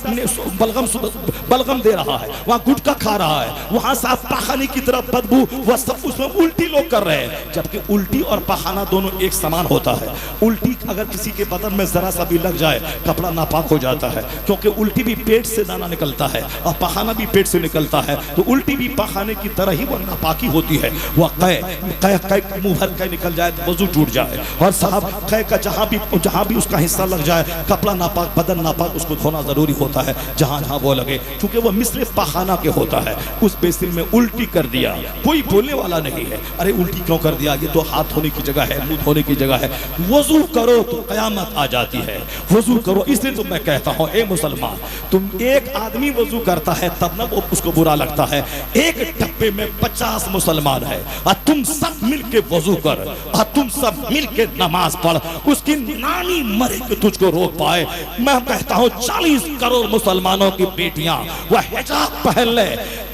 S1: बलगम दे रहा है, वहाँ गुटखा खा रहा है, वहाँ साफ पाखाने की तरफ बदबू, वह सब उसमें उल्टी लोग कर रहे हैं। जबकि उल्टी और पखाना दोनों एक समान होता है। उल्टी अगर किसी के बदन में जरा सा भी लग जाए, कपड़ा नापाक हो जाता है, क्योंकि उल्टी भी पेट से दाना निकलता है और पखाना भी पेट से निकलता है। तो उल्टी भी पखाने की तरह ही वह नापाकी होती है। वह कै मुंह भर कै निकल जाए तो वजू टूट जाए, और साहब कै का जहाँ भी उसका हिस्सा लग जाए, कपड़ा नापाक, बदन नापाक, उसको धोना जरूरी होता है जहाँ जहाँ वो लगे, क्योंकि वह मिस्र पखाना के होता है। उस बेसिन में उल्टी कर दिया, कोई बोलने वाला नहीं है। अरे उल्टी क्यों कर दिया, ये तो हाथ धोने की जगह है, मुंह धोने की जगह है। वजू करो तो कयामत आ जाती है, वजू करो। इसलिए तो मैं कहता हूँ, ए मुसलमान, तुम, एक आदमी वजू करता है तब ना वो उसको बुरा लगता है। एक डब्बे में 50 मुसलमान है और तुम सब मिल के वजू कर और तुम सब मिल के नमाज पढ़, उसकी नानी मरे कि तुझको रोक पाए। मैं कहता हूँ 40 करोड़ मुसलमानों की बेटियां वह हिजाब पहन ले,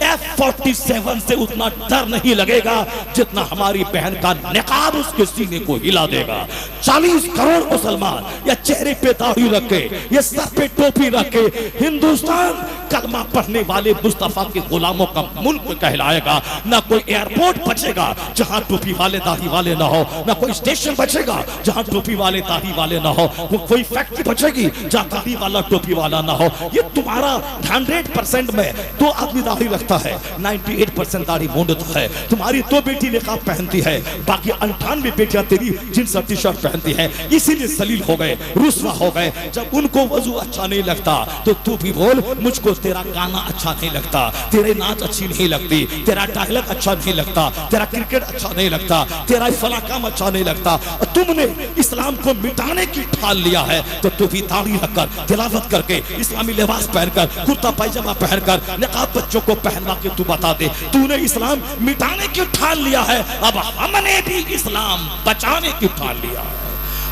S1: F-47 से उतना डर नहीं लगेगा जितना हमारी बहन का निकाब उसके सीने को हिला देगा। 40 करोड़ मुसलमान या चेहरे पे दाढ़ी रखे, ये सर पे टोपी रखे, हिंदुस्तान कलमा पढ़ने वाले मुस्तफा के गुलामों का मुल्क कहलाएगा। ना कोई एयरपोर्ट बचेगा जहां टोपी वाले दाढ़ी वाले ना हो, ना कोई स्टेशन बचेगा जहां टोपी वाले दाढ़ी वाले ना हो, कोई फैक्ट्री बचेगी जहां दाढ़ी वाला टोपी वाला ना हो। ये तुम्हारा 100% में 2 आदमी दाढ़ी रखता है, 98% दाढ़ी मूंढता है। तुम्हारी 2 बेटी निकाब पहनती है, बाकी 98 बेटियां तेरी जींस और टी शर्ट पहनती है। इसीलिए सलील हो गए, रुस्वा हो गए। जब उनको वजू अच्छा नहीं लगता तो तू भी बोल बोल मुझको तेरा गाना अच्छा नहीं लगता, तेरे नाच अच्छी नहीं लगती, तेरा डायलॉग अच्छा नहीं लगता, तेरा क्रिकेट अच्छा नहीं लगता, तेरा फला काम अच्छा नहीं लगता, तुमने इस्लाम को मिटाने की ठान लिया है तो तू भी दाढ़ी रखकर, तिलावत करके, इस्लामी लिबास पहनकर, कुर्ता पैजामा पहनकर, निकाब बच्चों को पहनवा के तू बता दे तूने इस्लाम मिटाने की ठान लिया है। अब हमने भी इस्लाम बचाने की ठान लिया है,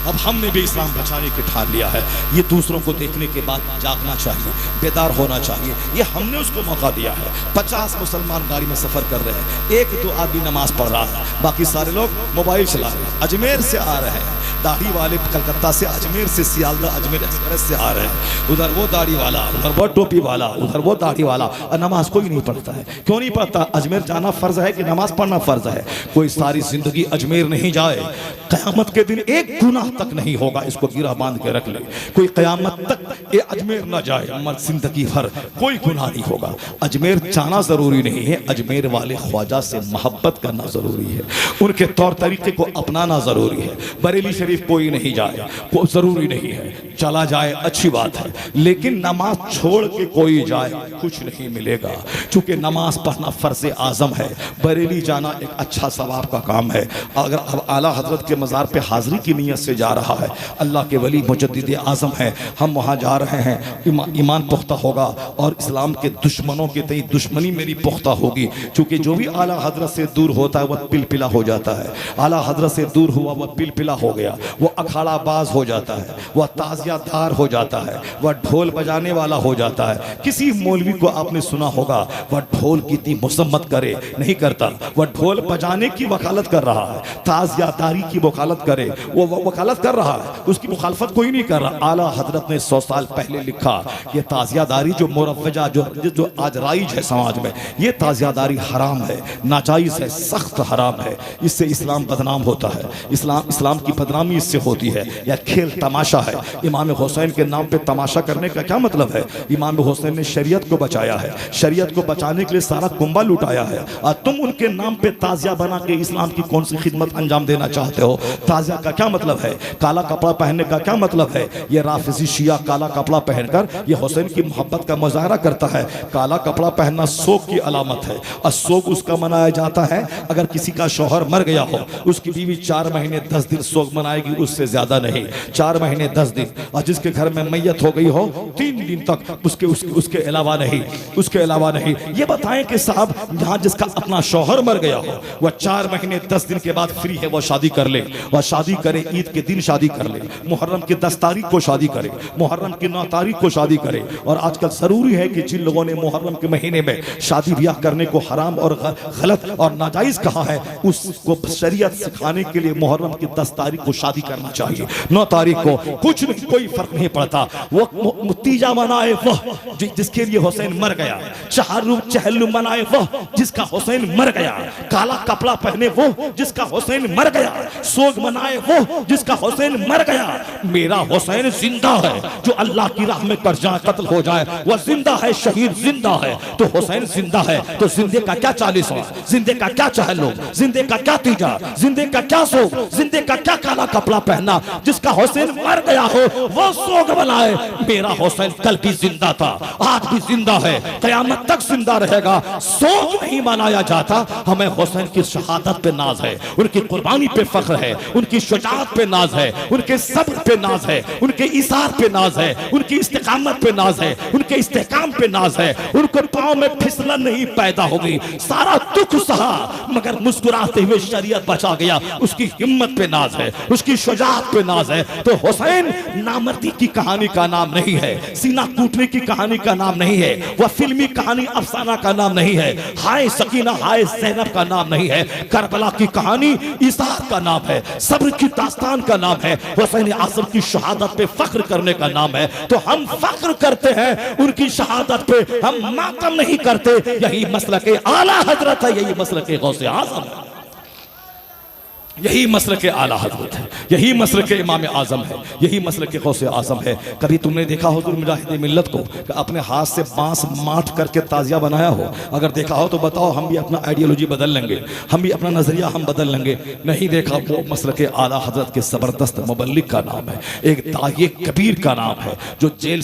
S1: अब हमने भी इस्लाम बचाने की ठान लिया है। ये दूसरों को देखने के बाद जागना चाहिए, बेदार होना चाहिए। ये हमने उसको मौका दिया है। 50 मुसलमान गाड़ी में सफर कर रहे हैं, एक दो आदमी नमाज पढ़ रहा है, बाकी सारे लोग मोबाइल चला रहे हैं। अजमेर से आ रहे हैं दाढ़ी वाले, कलकत्ता से, अजमेर से, सियालदा अजमेर एक्सप्रेस से आ रहे हैं। उधर वो दाढ़ी वाला, उधर वो टोपी वाला, उधर वो दाढ़ी वाला, और नमाज कोई नहीं पढ़ता है। क्यों नहीं पढ़ता? अजमेर जाना फर्ज है कि नमाज पढ़ना फर्ज है? कोई सारी जिंदगी अजमेर नहीं जाए, क़यामत के दिन एक गुनाह तक नहीं होगा, इसको गिरा बांध के रख ले। कोई क़यामत तक ये अजमेर न जाए, मर जिंदगी भर कोई गुनाह नहीं होगा। अजमेर जाना जरूरी नहीं है, अजमेर वाले ख्वाजा से मोहब्बत करना जरूरी है, उनके तौर तरीके को अपनाना जरूरी है। बरेली शरीफ कोई नहीं जाए, कोई जरूरी नहीं है, चला जाए अच्छी बात है, लेकिन नमाज छोड़ के कोई जाए कुछ नहीं मिलेगा, क्योंकि नमाज पढ़ना फर्ज आजम है। बरेली जाना एक अच्छा सवाब का काम है। अगर अब आला हजरत के मज़ार पे हाजिरी की नीयत से जा रहा है, अल्लाह के वली मुजद्दिद आज़म है, हम वहाँ जा रहे हैं, ईमान पुख्ता होगा और इस्लाम के दुश्मनों के तई दुश्मनी मेरी पुख्ता होगी। क्योंकि जो भी आला हजरत से दूर होता है वह पिलपिला हो जाता है। आला हजरत से दूर हुआ वह पिलपिला हो गया, वह अखाड़ा बाज हो जाता है, वह ताज़ियादार हो जाता है, वह ढोल बजाने वाला हो जाता है। किसी मौलवी को आपने सुना होगा वह ढोल की इतनी मुसम्मत करे, नहीं करता। वह ढोल बजाने की वकालत कर रहा है, ताज़ियादारी की वकालत करे, वो वकालत कर रहा है, उसकी मुखालफत कोई नहीं कर रहा। आला हजरत ने 100 साल पहले लिखा ये ताज़ियादारी जो मुरव्वजा जो आज राइज है समाज में, ये ताज़ियादारी हराम है, नाजायज़ है, सख्त हराम है। इससे इस्लाम बदनाम होता है, इस्लाम की बदनामी इससे होती है। यह खेल तमाशा है। इमाम हुसैन के नाम पे तमाशा करने का क्या मतलब है? इमाम हुसैन ने शरीयत को बचाया है, शरीयत को बचाने के लिए सारा कुंबा लुटाया है, और तुम उनके नाम पे ताज़िया बना के इस्लाम की कौन सी खिदमत अंजाम देना चाहते हो? ताज़िया का क्या मतलब है? काला कपड़ा पहनने का क्या मतलब है? ये राफिजी शिया काला कपड़ा पहनकर ये हुसैन की मोहब्बत का मुजाहरा करता है। काला कपड़ा पहनना शोक की अलामत है, और शोक उसका मनाया जाता है अगर किसी का शौहर मर गया हो, उसकी बीवी 4 महीने 10 दिन शोक मनाएगी, उससे ज्यादा नहीं। 4 महीने 10 दिन। और जिसके घर में मैयत हो गई हो 3 दिन तक उसके अलावा नहीं, उसके अलावा नहीं। ये बताएं कि साहब जहाँ जिसका अपना शौहर मर गया हो वह 4 महीने 10 दिन के बाद फ्री है, वह शादी कर ले, वह शादी करे, ईद के दिन शादी कर ले, मुहर्रम की 10 तारीख को शादी करे, मुहर्रम की 9 तारीख को शादी करे। और आजकल जरूरी है कि जिन लोगों ने मुहर्रम के महीने में शादी ब्याह करने को हराम और गलत और नाजायज कहा है, उसको शरीयत सिखाने के लिए मुहर्रम की 10 तारीख को शादी करना चाहिए। 9 तारीख को कुछ नहीं, कोई फर्क नहीं पड़ता। वो तीजा मनाए वह जिसके लिए हुसैन मर गया, चहल्लू मनाए वह जिसका हुसैन मर गया, काला कपड़ा पहने वो जिसका हुसैन मर गया, सोग मनाए वो जिसका हुसैन मर गया। मेरा हुसैन जिंदा है, जो अल्लाह की राह में कर जाए कत्ल हो जाए वह जिंदा है, शहीद जिंदा है। तो हुसैन जिंदा है तो जिंदे का क्या 40वां, जिंदे का क्या चहल्लू, जिंदे का क्या तीजा, जिंदे का क्या सोग, जिंदे का क्या काला कपड़ा पहनना। जिसका हुसैन मर गया हो वो सोग बनाए। मेरा हुसैन कल भी जिंदा था, आज भी जिंदा है, कयामत तक जिंदा रहेगा। सोग नहीं मनाया जाता। हमें हुसैन की शहादत पे नाज है, उनकी कुर्बानी पे फख्र है, उनकी शुजाअत पे नाज है, उनके सब्र पे नाज है, उनके इसार पे नाज है, उनकी इस्तिकामत पे नाज है, उनके इस्तेकाम पे नाज है। उनको पांव में फिसलन नहीं पैदा होगी, सारा दुख सहा मगर मुस्कुराते हुए शरीयत बचा गया। उसकी हिम्मत पे नाज है, उसकी शुजाअत पे नाज है। तो हुसैन नामर्दी की कहानी का नाम नहीं है, सीना कूटने की कहानी का नाम नहीं है, वह फिल्मी कहानी अफसाना का नाम नहीं है, हाय सकीना हाय ज़ैनब का नाम नहीं है, करबला की कहानी इसार का नाम है, सब्र की दास्तान का नाम है, हुसैन आज़म की शहादत पे फख्र करने का नाम है। तो हम फख्र करते हैं उनकी शहादत पे, हम मातम नहीं करते। यही मसलक आला हजरत है, यही मसलक गौसे आज़म है। यही मसलक के आला हजरत है, यही मसलक के इमाम आजम है, यही मसलक के गौसे आजम है। कभी तुमने देखा हो तो मुजाहिद मिल्लत को कि अपने हाथ से बांस माट करके ताजिया बनाया हो? अगर देखा हो तो बताओ, हम भी अपना आइडियोलॉजी बदल लेंगे, हम भी अपना नजरिया हम बदल लेंगे। नहीं देखा, वो मसलक के आला हजरत के जबरदस्त मुबल्लिग का नाम है, एक दाई कबीर का नाम है, जो जेल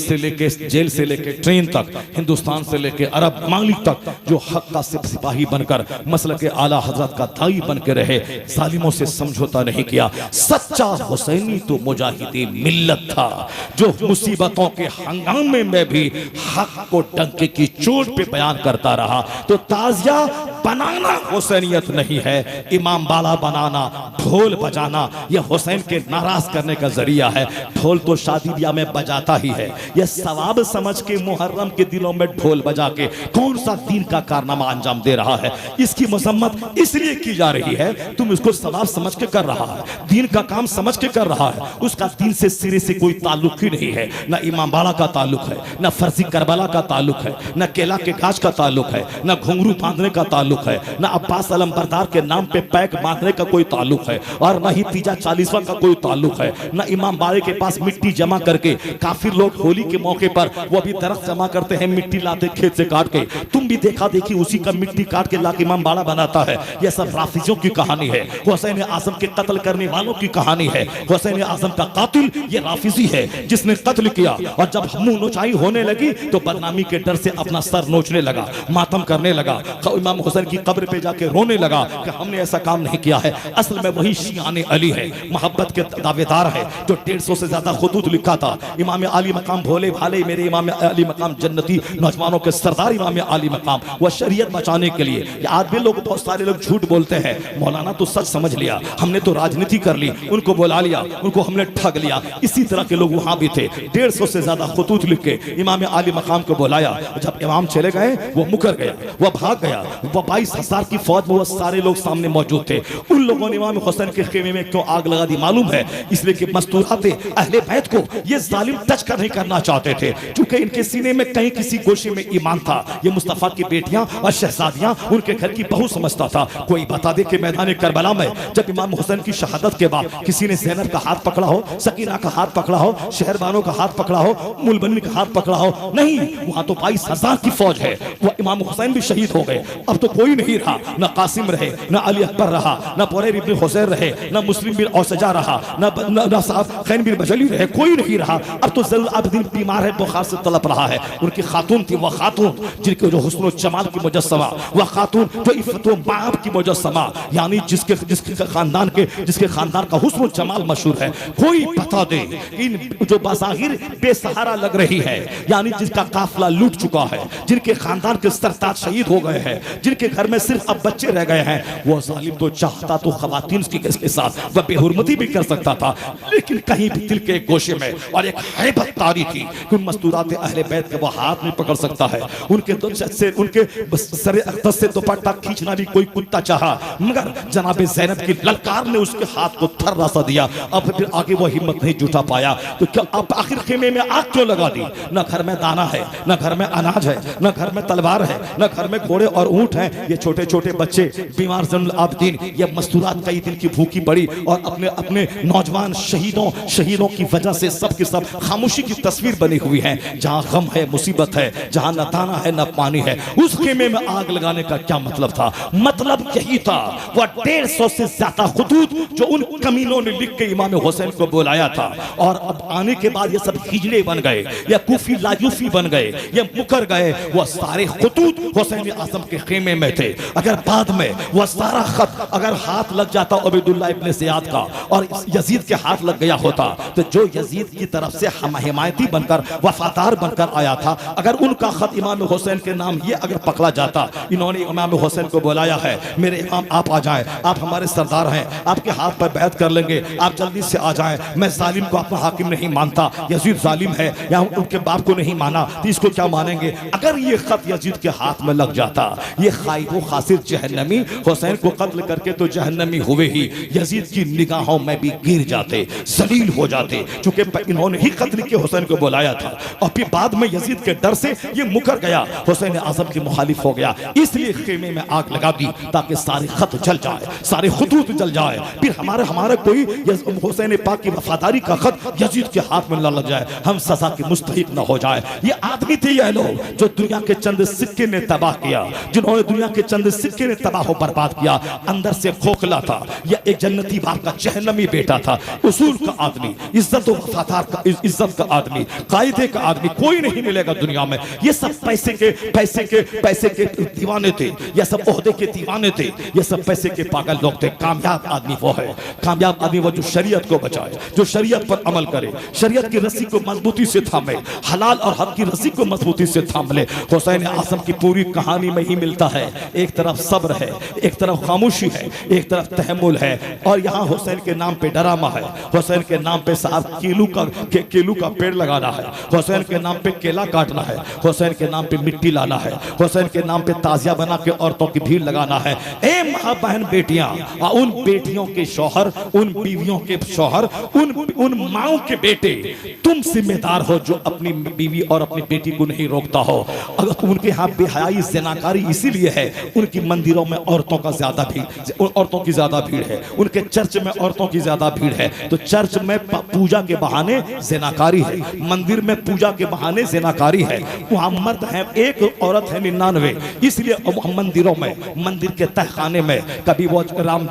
S1: से लेके ट्रेन तक, हिंदुस्तान से लेके अरब मालिक तक, जो हक का सिपाही बनकर मसलक के आला हजरत का दाई बन के रहे, जालिमों से समझौता नहीं किया। सच्चा हुसैनी तो मुजाहिदी मिल्लत था, जो मुसीबतों के हंगामे में भी हक को डंके की चोट पे बयान करता रहा। तो ताजिया बनाना हुसैनियत नहीं है, इमाम बाला बनाना, ढोल बजाना यह हुसैन के नाराज करने का जरिया है। ढोल तो शादी ब्याह में बजाता ही है, यह सवाब समझ के मुहर्रम के दिनों में ढोल बजा के कौन सा दीन का कारनामा अंजाम दे रहा है? इसकी मजम्मत इसलिए की जा रही है, तुम इसको सवाब समझ के कर रहा है, दीन का काम समझ के कर रहा है, उसका दीन से सिरे से कोई ताल्लुक ही नहीं है। न इमाम बाड़ा का ताल्लुक है, न फर्जी करबला का ताल्लुक है, न केला के गाछ का ताल्लुक है, न घुंघरू बांधने का ताल्लुक है, न अब्बास अलम बरदार के नाम पे पैक बांधने का कोई ताल्लुक है, और न ही तीजा 40वां का कोई ताल्लुक है। न इमाम बाड़े के पास मिट्टी जमा करके काफिर लोग होली के मौके पर वो भी दरख्त जमा करते हैं, मिट्टी लाते खेत से काट के, तुम भी देखा देखी उसी का मिट्टी काट के लाके इमाम बाड़ा बनाता है। यह सब राफिजियों की कहानी है, हुसैन आजम के कत्ल करने वालों की कहानी है। हुसैन आजम का कातिल ये राफिजी है, जिसने कत्ल किया, और जब मुंह नोचाई होने लगी तो बदनामी के डर से अपना सर नोचने लगा, मातम करने लगा, इमाम हुसैन की कब्र पे जाके रोने लगा कि हमने ऐसा काम नहीं किया है। असल में वही शियाने अली है, मोहब्बत के दावेदार है, जो 150 से ज्यादा खुतूत लिखा था। इमाम अली मकाम भोले भाले मेरे इमाम अली मकाम जन्नती, नौजवानों के सरदार इमाम अली मकाम, वह शरीयत बचाने के लिए। आज भी लोग, बहुत सारे लोग झूठ बोलते हैं, मौलाना तो सच समझ लिया, हमने तो राजनीति कर ली, उनको बुला लिया, उनको हमने ठग लिया। इसी तरह के लोग वहां भी थे, 150 से ज्यादा खुतूत लिख के इमाम अली मकाम को बुलाया। जब इमाम चले गए, वो मुकर गया, वो भाग गया, वो 22,000 की फौज में वो सारे लोग सामने मौजूद थे। उन लोगों ने इमाम हुसैन के खेमे में क्यों आग लगा दी मालूम है? इसलिए कि मस्तूराते अहले बैत को ये जालिम टच कर नहीं करना चाहते थे, क्योंकि इनके सीने में कहीं किसी गोशे में ईमान था। ये मुस्तफा की बेटियां और शहजादियां उनके घर की बहू समझता था। कोई बता दे कि मैदान करबला में जब इमाम हुसैन की शहादत के बाद किसी ने ज़ैनब का हाथ पकड़ा हो, सकीना का हाथ पकड़ा हो, शहरबानों का हाथ पकड़ा हो, मुलबनी का हाथ पकड़ा हो? नहीं, वहां तो 22,000 की फौज है। वो इमाम हुसैन भी शहीद हो गए, अब तो कोई नहीं रहा, न कासिम रहे, न अली अकबर रहा, न पुरैर इब्न हुसैन रहे, न मुस्लिम बिन औसजा रहा, न साहब खैन बिन बजली रहे, कोई नहीं रहा। अब तो ज़ैनुल आबिदीन बीमार है, बुखार से तड़प रहा है। उनकी खातून थी, वह खातून जिनके जो हुस्न जमाल की मुजस्समा, वह खातून जो इफ़्फ़त व माब की मुजस्समा, यानी जिसके खानदान का हुस्न जमाल मशहूर है। कोई बता दे, इन जो बाज़ाहिर बेसहारा लग रही है, यानी जिसका काफिला लूट चुका है, जिनके खानदान के सरताज शहीद हो गए हैं, जिनके घर में सिर्फ अब बच्चे रह गए हैं, वो जालिम तो चाहता तो खवातीन के साथ वह बेहुरमती भी कर सकता था, लेकिन कहीं भी दिल के गोशे में और एक हैबत तारी थी कि मस्तूरात अहले बैत के वो हाथ नहीं पकड़ सकता है। उनके सरे अख्तर से दुपट्टा खींचना भी कोई कुत्ता चाहा, मगर जनाब ज़ैनब की ललकार ने उसके हाथ को थर्रा सा दिया। अब फिर आगे वो हिम्मत नहीं जुटा पाया, तो क्या अब आखिर खेमे में आग क्यों लगा दी? न घर में दाना है, न घर में अनाज है, न घर में तलवार है, न घर में घोड़े और ऊंट हैं। ये छोटे छोटे बच्चे बीमार ज़ैनुल आबिदीन, ये मस्तूरात कई दिन की भूखी पड़ी, और अपने अपने नौजवान शहीदों की वजह से सब के सब खामोशी की तस्वीर बनी हुई है। जहाँ गम है, मुसीबत है, जहाँ न दाना है न पानी है, उस खेमे में आग लगाने का क्या मतलब था? मतलब यही था, वह 150 से ज्यादा खुतूत जो उन कमीनों ने लिख के इमाम हुसैन को बुलाया था, और अब आने के बाद ये सब हिजड़े बन गए, या कुफी लायूफी बन गए, ये मुकर गए। वह सारे खुतूत हुसैन आजम के खेमे में थे। अगर बाद में वह सारा खत अगर हाथ लग जाता उबैदुल्लाह इब्न ज़ियाद का और यजीद के हाथ लग गया होता, तो जो यजीद की तरफ से हिमायती बनकर, वफादार बनकर आया था, अगर उनका खत इमाम हुसैन के नाम ये अगर पकड़ा जाता, इन्होंने इमाम हुसैन को बुलाया है, मेरे इमाम आप आ जाएं, आप हमारे सरदार हैं, आपके हाथ पर बैत कर लेंगे, आप जल्दी से आ जाएं, मैं जालिम को अपना हाकिम नहीं मानता, यजीद जालिम है, या उनके बाप को नहीं माना तो इसको क्या मानेंगे? अगर ये खत यजीद के हाथ में लग जाता, ये खाइब खासिर जहन्नमी हुसैन को कत्ल करके तो जहन्नमी हुए ही, यजीद की निगाहों में भी गिर जाते, जलील हो जाते, क्योंकि इन्होंने ही कत्ल के हुसैन को बुलाया था और फिर बाद में यजीद के डर से ये मुकर गया, हुसैन आजम के मुखालिफ हो गया, इसलिए खेमे में आग लगा दी ताकि सारे खत जल जाए, सारे खुतूत जल जाए, फिर हमारा कोई हुसैन पाक की वफादारी का खत यजीद के हाथ में न लग जाए, हम सजा के मुस्तहिक न हो जाए। ये आदमी थे ये लोग जो दुनिया के चंद सिक्के ने तबाह किया, जिन्होंने दुनिया के चंद सिक्के ने तबाह बर्बाद किया। अंदर से खोखला था, यह एक जन्नती बाप का जहन्नमी बेटा था, उसूल का आदमी, इज्जत और वफादार का, इज्जत का आदमी, कायदे का आदमी कोई नहीं मिलेगा दुनिया में। ये सब पैसे के दीवाने थे, ये सब ओहदे के दीवाने थे, ये सब पैसे के पागल लोग थे। कामयाब आदमी वो है, कामयाब आदमी वो जो शरीयत को बचाए, जो शरीयत पर अमल करे, शरीयत की रस्सी को मजबूती से थामे, हलाल और हक की रस्सी को मजबूती से थाम ले। हुसैन आजम की पूरी कहानी में ही मिलता है, एक तरफ सब्र है, एक तरफ खामोशी है, एक तरफ तहम्मुल है, और यहाँ हुसैन के नाम पे डरामा है, हुसैन के नाम पे साहब केलू का पेड़ लगाना है, हुसैन के नाम पे केला काटना है, हुसैन के नाम पे मिट्टी लाना है, हुसैन के नाम पे ताजिया बना के औरतों की भीड़ लगाना है। ए माँ बहन बेटियां, उन बेटियों के शौहर, उन बीवियों के शौहर, उन माओं के बेटे, तुम जिम्मेदार हो जो अपनी बीवी और अपनी बेटी को नहीं रोकता हो। अगर उनके यहाँ बेहयाई ज़नाकारी इसीलिए है, उनकी मंदिरों में औरतों का ज्यादा भीड़, औरतों की ज्यादा भीड़ है, उनके चर्च में औरतों की ज्यादा भीड़ है। तो चर्च में पूजा के बहाने ज़नाकारी है, मंदिर में पूजा के बहाने ज़नाकारी है। वहाँ मर्द है एक, औरत है 99, इसलिए मंदिरों में, मंदिर के तहखाने में कभी वो राम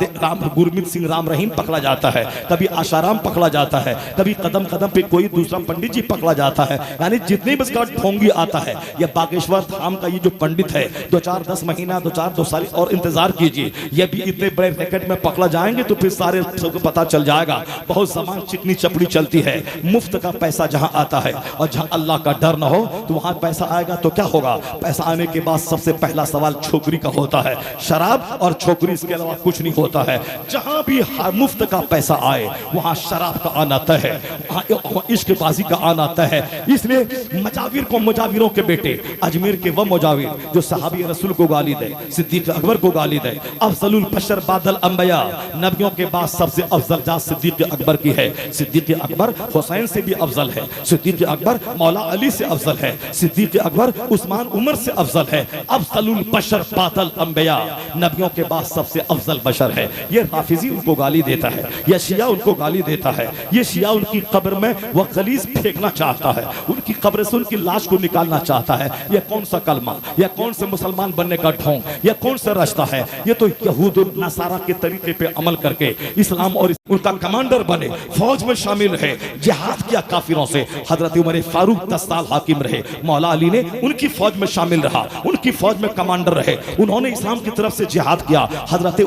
S1: गुरमीत सिंह राम रहीम पकड़ा जाता है, कभी आशाराम पकड़ा जाता है, कभी कदम कदम पे कोई दूसरा पंडित जी पकड़ा जाता है। यानी जितने भी इसका ढोंगी आता है, यह बागेश्वर धाम का ये जो पंडित है, 2-4-10 महीना 2 साल और इंतजार कीजिए, ये भी इतने बड़े रैकेट में पकड़ा जाएंगे तो फिर सारे सबको पता चल जाएगा। बहुत जमान चिकनी चपड़ी चलती है, मुफ्त का पैसा जहां आता है और जहां अल्लाह का डर ना हो तो वहां पैसा आएगा तो क्या होगा। पैसा आने के बाद सबसे पहला सवाल छोकरी का होता है, शराब और छोकरी, इसके अलावा कुछ नहीं होता है। जहां भी मुफ्त का पैसा आए वहां शराब का आना तय है, वहां इश्कबाजी का आना तय है। इसलिए मजाविर को, मुजाविरों के बेटे, अजमेर के वह मुजाविर जो सहाबी रसूल को गाली दे, सिद्दीक अकबर को गाली दे, अफजलुल बशर बादल अंबिया, नबियों के बाद सबसे अफजल जात सिद्दीक अकबर की है। सिद्दीक अकबर हुसैन से भी अफजल है, सिद्दीक अकबर मौला अली से अफजल है, सिद्दीक अकबर उस्मान उमर से अफजल है। अफजलुल बशर बादल अंबिया, नबियों के बाद सबसे अफजल बशर है। ये राफिजी उनको गाली देता है, यह शिया उनको गाली देता है, ये शिया उनकी कब्र में वह खलीज फेंकना चाहता है, उनकी कब्र से उनकी लाश को निकालना चाहता है। यह कौन सा कलमा, यह कौन से मुसलमान बनने का ढोंग, यह कौन सा रास्ता है। ये तो यहूद और नसारा के तरीके पे अमल करके इस्लाम और उनका कमांडर बने, फौज में शामिल रहे, जिहाद किया काफिरों से। हजरत उमर फारूक 10 साल हाकिम रहे, मौला अली ने उनकी फौज में शामिल रहा, उनकी फौज में कमांडर रहे, उन्होंने इस्लाम की तरफ से जिहाद किया। हजरत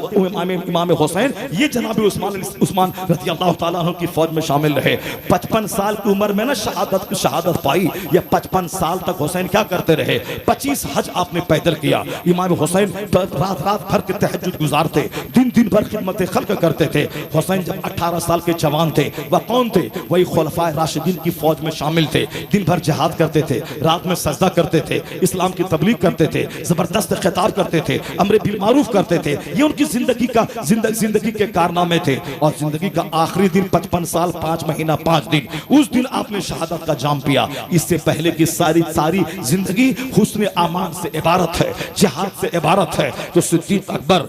S1: इमाम हुसैन ये जनाब उस्मान रज़ी अल्लाह ताला अन्हु की फौज में शामिल रहे। 55 साल की उम्र में ना शहादत पाई। ये 55 साल तक हुसैन क्या करते रहे, 25 हज आपने पैदल किया। इमाम हुसैन रात भर के तहज्जुद गुजारते, दिन भर खिदमत खल्क करते थे। हुसैन जब 18 साल के जवान थे, वह कौन थे, वही खुलफाए राशिदीन की फौज में शामिल थे। दिन भर जिहाद करते थे, रात में सजदा करते थे, इस्लाम की तबलीग करते थे, जबरदस्त खिताब करते थे, अमर बिल मारूफ करते थे। ये उनकी जिंदगी के कारनामे थे। और जिंदगी का आखिरी दिन 55 साल 5 महीना 5 दिन, उस दिन आपने शहादत का जाम पिया। इससे पहले की सारी जिंदगी हुस्न आमान से इबारत है, जिहाद से इबारत है। तो सिद्दीक अकबर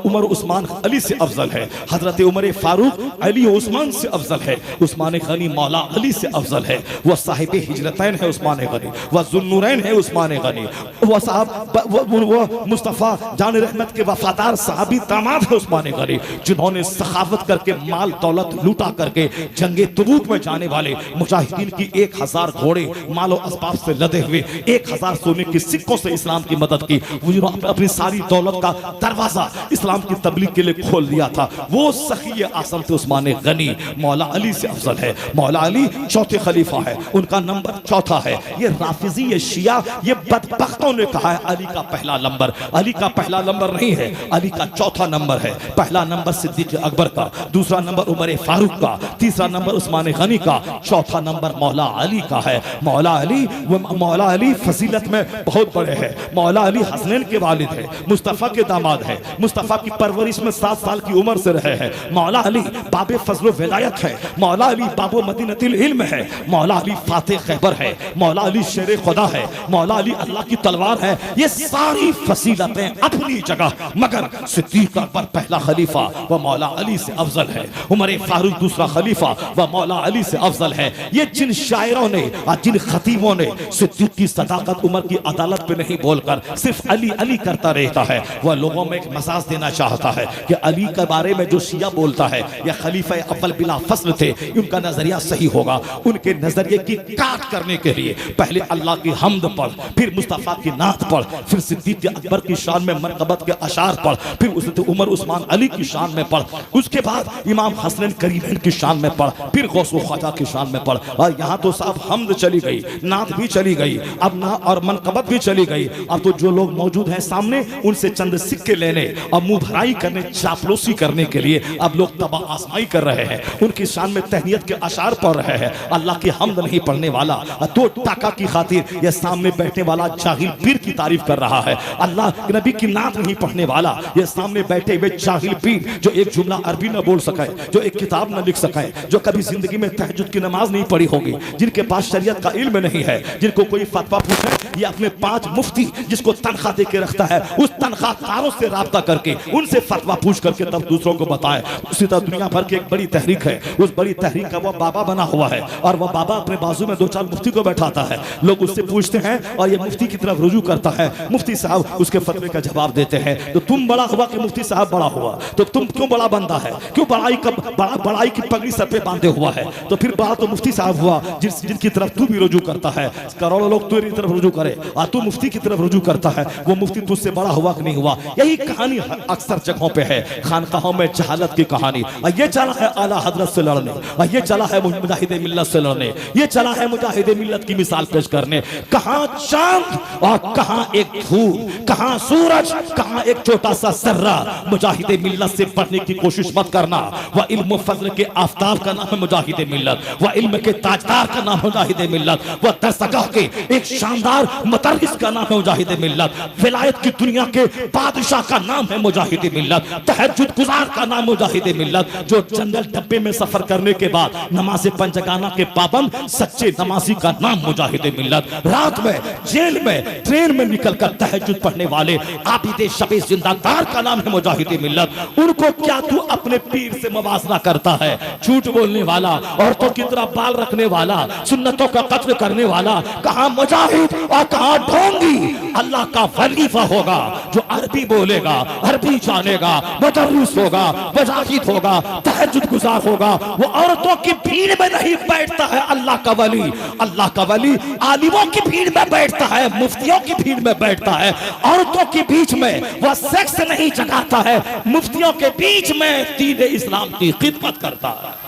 S1: उमर उस्मान अली से अफजल है, हजरत उमर फारूक अली उस्मान से अफजल है, उस्मान गनी मौला अली से अफजल है। वह साहिब हिजरतैन है उस्मान गनी, वह जुन्नूरैन है उस्मान गनी, वह साहब वो मुस्तफ़ा जान रहमत के वफादार साहबी दामाद है उस्मान गनी, जिन्होंने सखावत करके माल दौलत लूटा करके जंगे तबूक में जाने वाले मुजाहिदीन की 1000 घोड़े मालो असबाब से लदे हुए 1000 सोने के सिक्कों से इस्लाम की मदद की। वो अपनी सारी दौलत का दरवाजा इस्लाम की तबलीग के लिए खोल दिया था। वो सखी आसम थे उस्मान गनी, मौला अली से अफजल है। मौला अली चौथे खलीफा है, उनका नंबर चौथा है। ये राफिजी, ये शिया, ये बदबख्तों ने कहा है अली का पहला नंबर, अली का पहला नंबर नहीं है, अली का चौथा नंबर है। पहला नंबर सिद्दीक अकबर का, दूसरा नंबर उमर फारूक का, तीसरा नंबर उस्मान गनी का, चौथा नंबर मौला अली का। रहा है। मौला अली फजीलत में बहुत बड़े हैं। मौला अली हसनैन के वालिद है, मुस्तफ़ा के दामाद है, मुस्तफ़ा की परवरिश में 7 साल की उम्र से रहे हैं। मौला अली बाबे फजल विलायत है, मौला अली बाबो मदीनतिल इल्म है, मौला अली फाते खैबर है, मौला अली शेर खुदा है, मौला अली अल्लाह की तलवार है। ये सारी फजीलतें अपनी जगह, मगर सिद्दीक अकबर पहला खलीफा व मौला अली से अफजल है, उमर फारूक दूसरा खलीफा व मौला अली से अफजल है। ये जिन शायरों ने और जिन खतीबों ने सिद्दीक की सदाकत उमर की अदालत पे नहीं बोलकर सिर्फ अली अली करता रहता है, वह लोगों में एक मसाज देना चाहता है कि अली के बारे में जो शिया बोलता है या खलीफा अव्वल बिला फस्ल थे, उनका नजरिया सही होगा। उनके नजरिए की काट करने के लिए पहले अल्लाह की हम्द पढ़, फिर मुस्तफ़ा की नात पढ़, फिर सिद्दीक अकबर की शान में मरकबत के अशार पढ़, फिर उसे उमर उस्मान अली की शान में पढ़, उसके बाद इमाम हसनैन करीमैन की शान में पढ़, फिर गौस व ख्वाजा की शान में पढ़। और यहाँ तो साहब हम्द चली गई, नात भी चली गई, अब ना और मनकबत भी चली गई। अब तो जो लोग मौजूद हैं सामने, उनसे चंद सिक्के लेने और मुंह भराई करने, चापलूसी करने के लिए अब लोग तबाह आजमाई कर रहे हैं, उनकी शान में तहनीयत के अशार पढ़ रहे हैं। अल्लाह की हम्द नहीं पढ़ने वाला 2 टाका की खातिर यह सामने बैठने वाला जाहिल पीर की तारीफ कर रहा है। अल्लाह के नबी की नात नहीं पढ़ने वाला यह सामने बैठे हुए जाहिल पीर, जो एक जुमला अरबी न बोल सके, जो एक किताब न लिख सके, जो कभी जिंदगी में तहज्जुद की नमाज नहीं पढ़ी होगी, जिनके पास शरीयत का इल्म नहीं है, जिनको कोई फतवा पूछे, ये अपने 5 मुफ्ती जिसको तनख्वाह दे के रखता है, उस तनख्वाहदारों से राब्ता करके उनसे फतवा पूछ करके तब दूसरों को बताए। उसी तरह दुनिया भर की एक बड़ी तहरीक है, उस बड़ी तहरीक का वह बाबा बना हुआ है और वह बाबा अपने बाजू में 2-4 मुफ्ती को बैठाता है। लोग उससे पूछते हैं और ये मुफ्ती की तरफ रुजू करता है, मुफ्ती साहब उसके फतवे का जवाब देते हैं। तो तुम बड़ा हुआ कि मुफ्ती साहब बड़ा हुआ, तो तुम क्यों बड़ा बंदा है, क्यों बड़ाई की पगड़ी सर पे बांधे हुआ है? तो फिर बड़ा तो मुफ्ती साहब हुआ जिनकी तरफ तू भी रुजू करता है। करोड़ों लोग तेरी तरफ रुजू करे और तू मुफ्ती की तरफ रुजू करता है, वो मुफ्ती तुझसे बड़ा हुआ कि नहीं हुआ? यही कहानी अक्सर जगहों पे है, खानकाहों में जहालत की कहानी। और ये चला है आला हजरत से लड़ने, और ये चला है मुजाहिद मिल्लत से लड़ने, ये चला है मुजाहिद मिल्लत की मिसाल पेश करने। कहां चांद और कहां एक धूप, कहां सूरज, कहां एक छोटा सा सर्रा। मुजाहिद मिल्लत से पढ़ने की कोशिश मत करना। वह इल्म फजल के आफताब का नाम है मुजाहिद मिल्लत, वह इल्म के ताजदार का नाम है मुजाहिद मिल्लत, वह दरसगाह के एक शानदार मुदर्रिस का नाम है मुजाहिद मिल्लत, विलायत की दुनिया के बादशाह का नाम है मुजाहिद मिल्लत, तहज्जुद गुजार का नाम मुजाहिद मिल्लत, जो जनरल डब्बे में सफर करने के बाद नमाज पंजगाना के पाबंद सच्चे नमाजी का नाम मुजाहिद मिल्लत, रात में जेल में ट्रेन में निकलकर तहज्जुद पढ़ने वाले आबिद शबे जिंदादार का नाम है मुजाहिद मिल्लत। उनको क्या तू अपने पीर से मुवाजना करता है? झूठ बोलने वाला, औरतों की तरह बाल रखने वाला, सुन्नतों का कत्ल करने वाला, कहां मुजाहिद और कहां ढोंगी। अल्लाह का खलीफा होगा जो अरबी बोलेगा, अरबी जानेगा, मुदर्रिस होगा, मुजाहिद होगा, तहज्जुद गुजार होगा। वो औरतों की भीड़ में नहीं बैठता है अल्लाह का वली। अल्लाह का वली आलिमों की भीड़ में बैठता है, मुफ्तियों की भीड़ में बैठता है। औरतों के बीच में वह सेक्स नहीं जगाता है, मुफ्तियों के बीच में दीन इस्लाम की खिदमत करता है।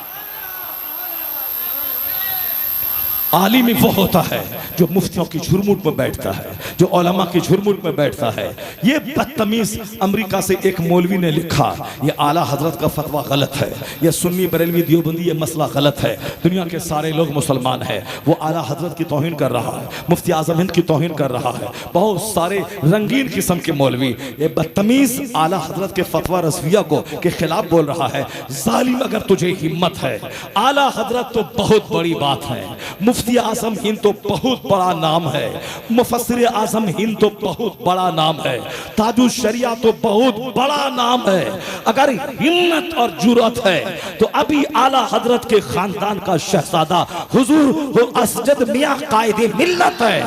S1: आलिम वो होता है जो मुफ्तियों की झुरमुट में बैठता है, जो उलमा की झुरमुट में बैठता है। ये बदतमीज अमेरिका से एक मौलवी ने लिखा, ये आला हजरत का फतवा गलत है, ये सुन्नी बरेलवी देवबंदी ये मसला गलत है, दुनिया के सारे लोग मुसलमान हैं। वो आला हजरत की तौहीन कर रहा है, मुफ्ती आजम हिंद की तौहीन कर रहा है। बहुत सारे रंगीन किस्म के मौलवी ये बदतमीज आला हजरत के फतवा रज़विया को के खिलाफ बोल रहा है। जालिम अगर तुझे हिम्मत है, आला हजरत तो बहुत बड़ी बात है, मुफ्ती आजम हिंद तो बहुत बड़ा नाम है, मुफस्सिर आजम हिंद तो बहुत बड़ा नाम है, ताजुल शरिया तो बहुत बड़ा नाम है। अगर हिम्मत और जुर्रत है तो अभी आला हजरत के खानदान का शहजादा हुजूर असजद मियां कायदे मिल्लत है,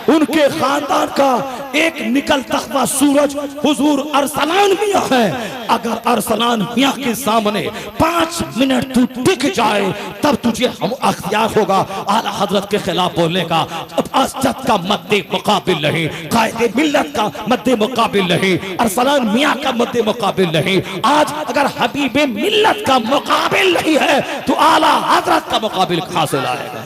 S1: उनके खानदान का एक निकलता हुआ सूरज हुजूर अरसलान मियां है। अगर अरसलान मियां के सामने 5 मिनट तू टिक जाए तब तुझे हम अख्तियार होगा आला हजरत के खिलाफ बोलने का। अब असजद का मद्दे मुकाबिल नहीं, कायदे मिल्लत का मद्दे मुकाबिल नहीं, अरसलान मियां का मद्दे मुकाबिल नहीं। आज अगर हबीबे मिल्लत का मुकाबिल नहीं है तो आला हजरत का मुकाबिल कहां से लाएगा?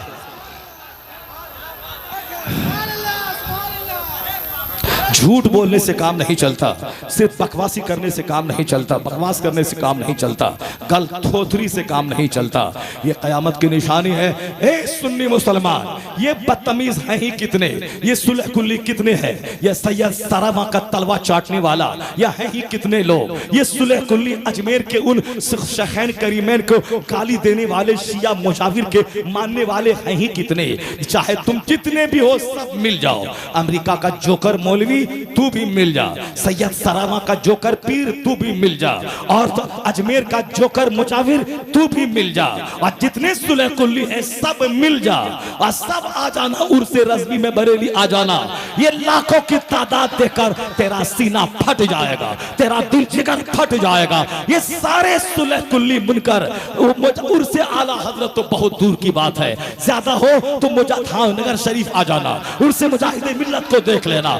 S1: झूठ बोलने से काम नहीं चलता, सिर्फ बकवासी करने से काम नहीं चलता, बकवास करने से काम नहीं चलता, गल थोथरी से काम नहीं चलता। ये क़यामत की निशानी है। ए सुन्नी मुसलमान, ये बदतमीज हैं ही कितने, ये सुलह कुल्ली कितने हैं, ये सैयद सरामा का तलवा चाटने वाला या है ही कितने लोग, ये सुलह कुल्ली अजमेर के उन शैखैन करीमैन को गाली देने वाले शिया मुजाविर के मानने वाले हैं ही कितने। चाहे तुम जितने भी हो सब मिल जाओ, अमेरिका का जोकर मौलवी तू भी मिल जा, सैयद सरामा का जोकर पीर तू भी मिल जा, और तो अजमेर का जोकर मुजाविर तू भी मिल जा, और जितने सुलह कुल्ली हैं सब मिल जा, और सब आ जाना उर्से रज़वी में बरेली आ जाना। ये लाखों की तादाद देखकर तेरा सीना फट जाएगा, तेरा दिल जिगर फट जाएगा। ये सारे सुलह कुल्ली बनकर उर्से आला हजरत तो बहुत दूर की बात है, ज्यादा हो तो नगर शरीफ आ जाना, उर्से मुजाहिदे मिल्लत को देख लेना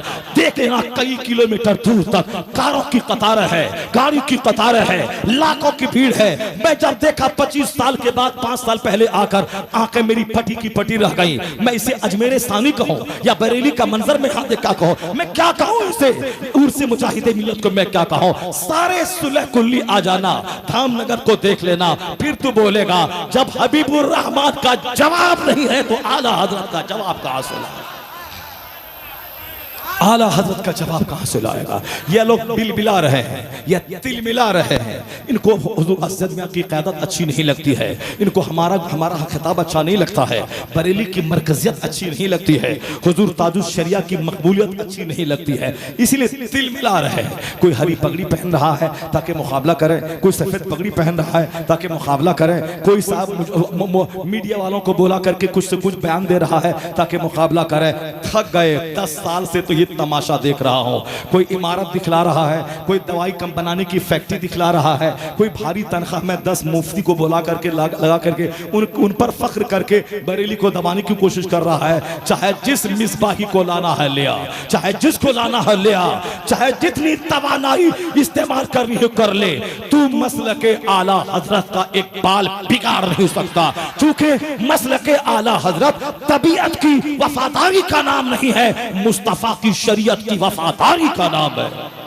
S1: कई किलोमीटर दूर तक कारों की कतार है, गाड़ी की कतार है, लाखों की भीड़ है। मैं जब देखा 25 साल के बाद 5 साल पहले आकर आंखें मेरी फटी की फटी रह गई। मैं इसे अजमेर सानी कहूं या बरेली का मंजर में यहां देखा कहूं, मैं क्या कहूं इसे, उर्से मुजाहिदे मिल्लत को मैं क्या कहूं। सारे सुलह कुल्ली आ जाना, धामनगर को देख लेना, फिर तू बोलेगा जब हबीबुर रहमान का जवाब नहीं है तो आला हजरत का जवाब कहां से लाएगा, आला हजरत का जवाब कहां से लाएगा। ये लोग बिलबिला रहे हैं, ये तिल मिला रहे हैं, इनको हुजूर असद मियां की क़यादत अच्छी नहीं लगती है, इनको हमारा खिताब अच्छा नहीं लगता है, बरेली की मरकजियत अच्छी नहीं लगती है, हुजूर ताजुश शरिया की मकबूलियत अच्छी नहीं लगती है, इसीलिए तिल मिला रहे हैं। कोई हरी पगड़ी पहन रहा है ताकि मुकाबला करे, कोई सफेद पगड़ी पहन रहा है ताकि मुकाबला करे, कोई साहब मीडिया वालों को बोला करके कुछ से कुछ बयान दे रहा है ताकि मुकाबला करे। थक गए, 10 साल से तो ये तमाशा देख रहा हूं। कोई इमारत दिखला रहा है, कोई दवाई कम बनाने की फैक्ट्री दिखला रहा है, कोई भारी तनख्वाह में 10 मुफ्ती को बुला करके लगा करके उन पर फख्र करके बरेली को दबाने की कोशिश कर रहा है। चाहे जिस मिसबाही को लाना है लिया, चाहे जिसको लाना है लिया, चाहे जितनी तवानाई इस्तेमाल करनी है कर ले, तू मसलके आला हजरत का एक बाल बिगाड़ नहीं सकता, क्योंकि मसलके आला हजरत तबीयत की वफादारी का नाम नहीं है, मुस्तफा की शरीयत की वफादारी का नाम है।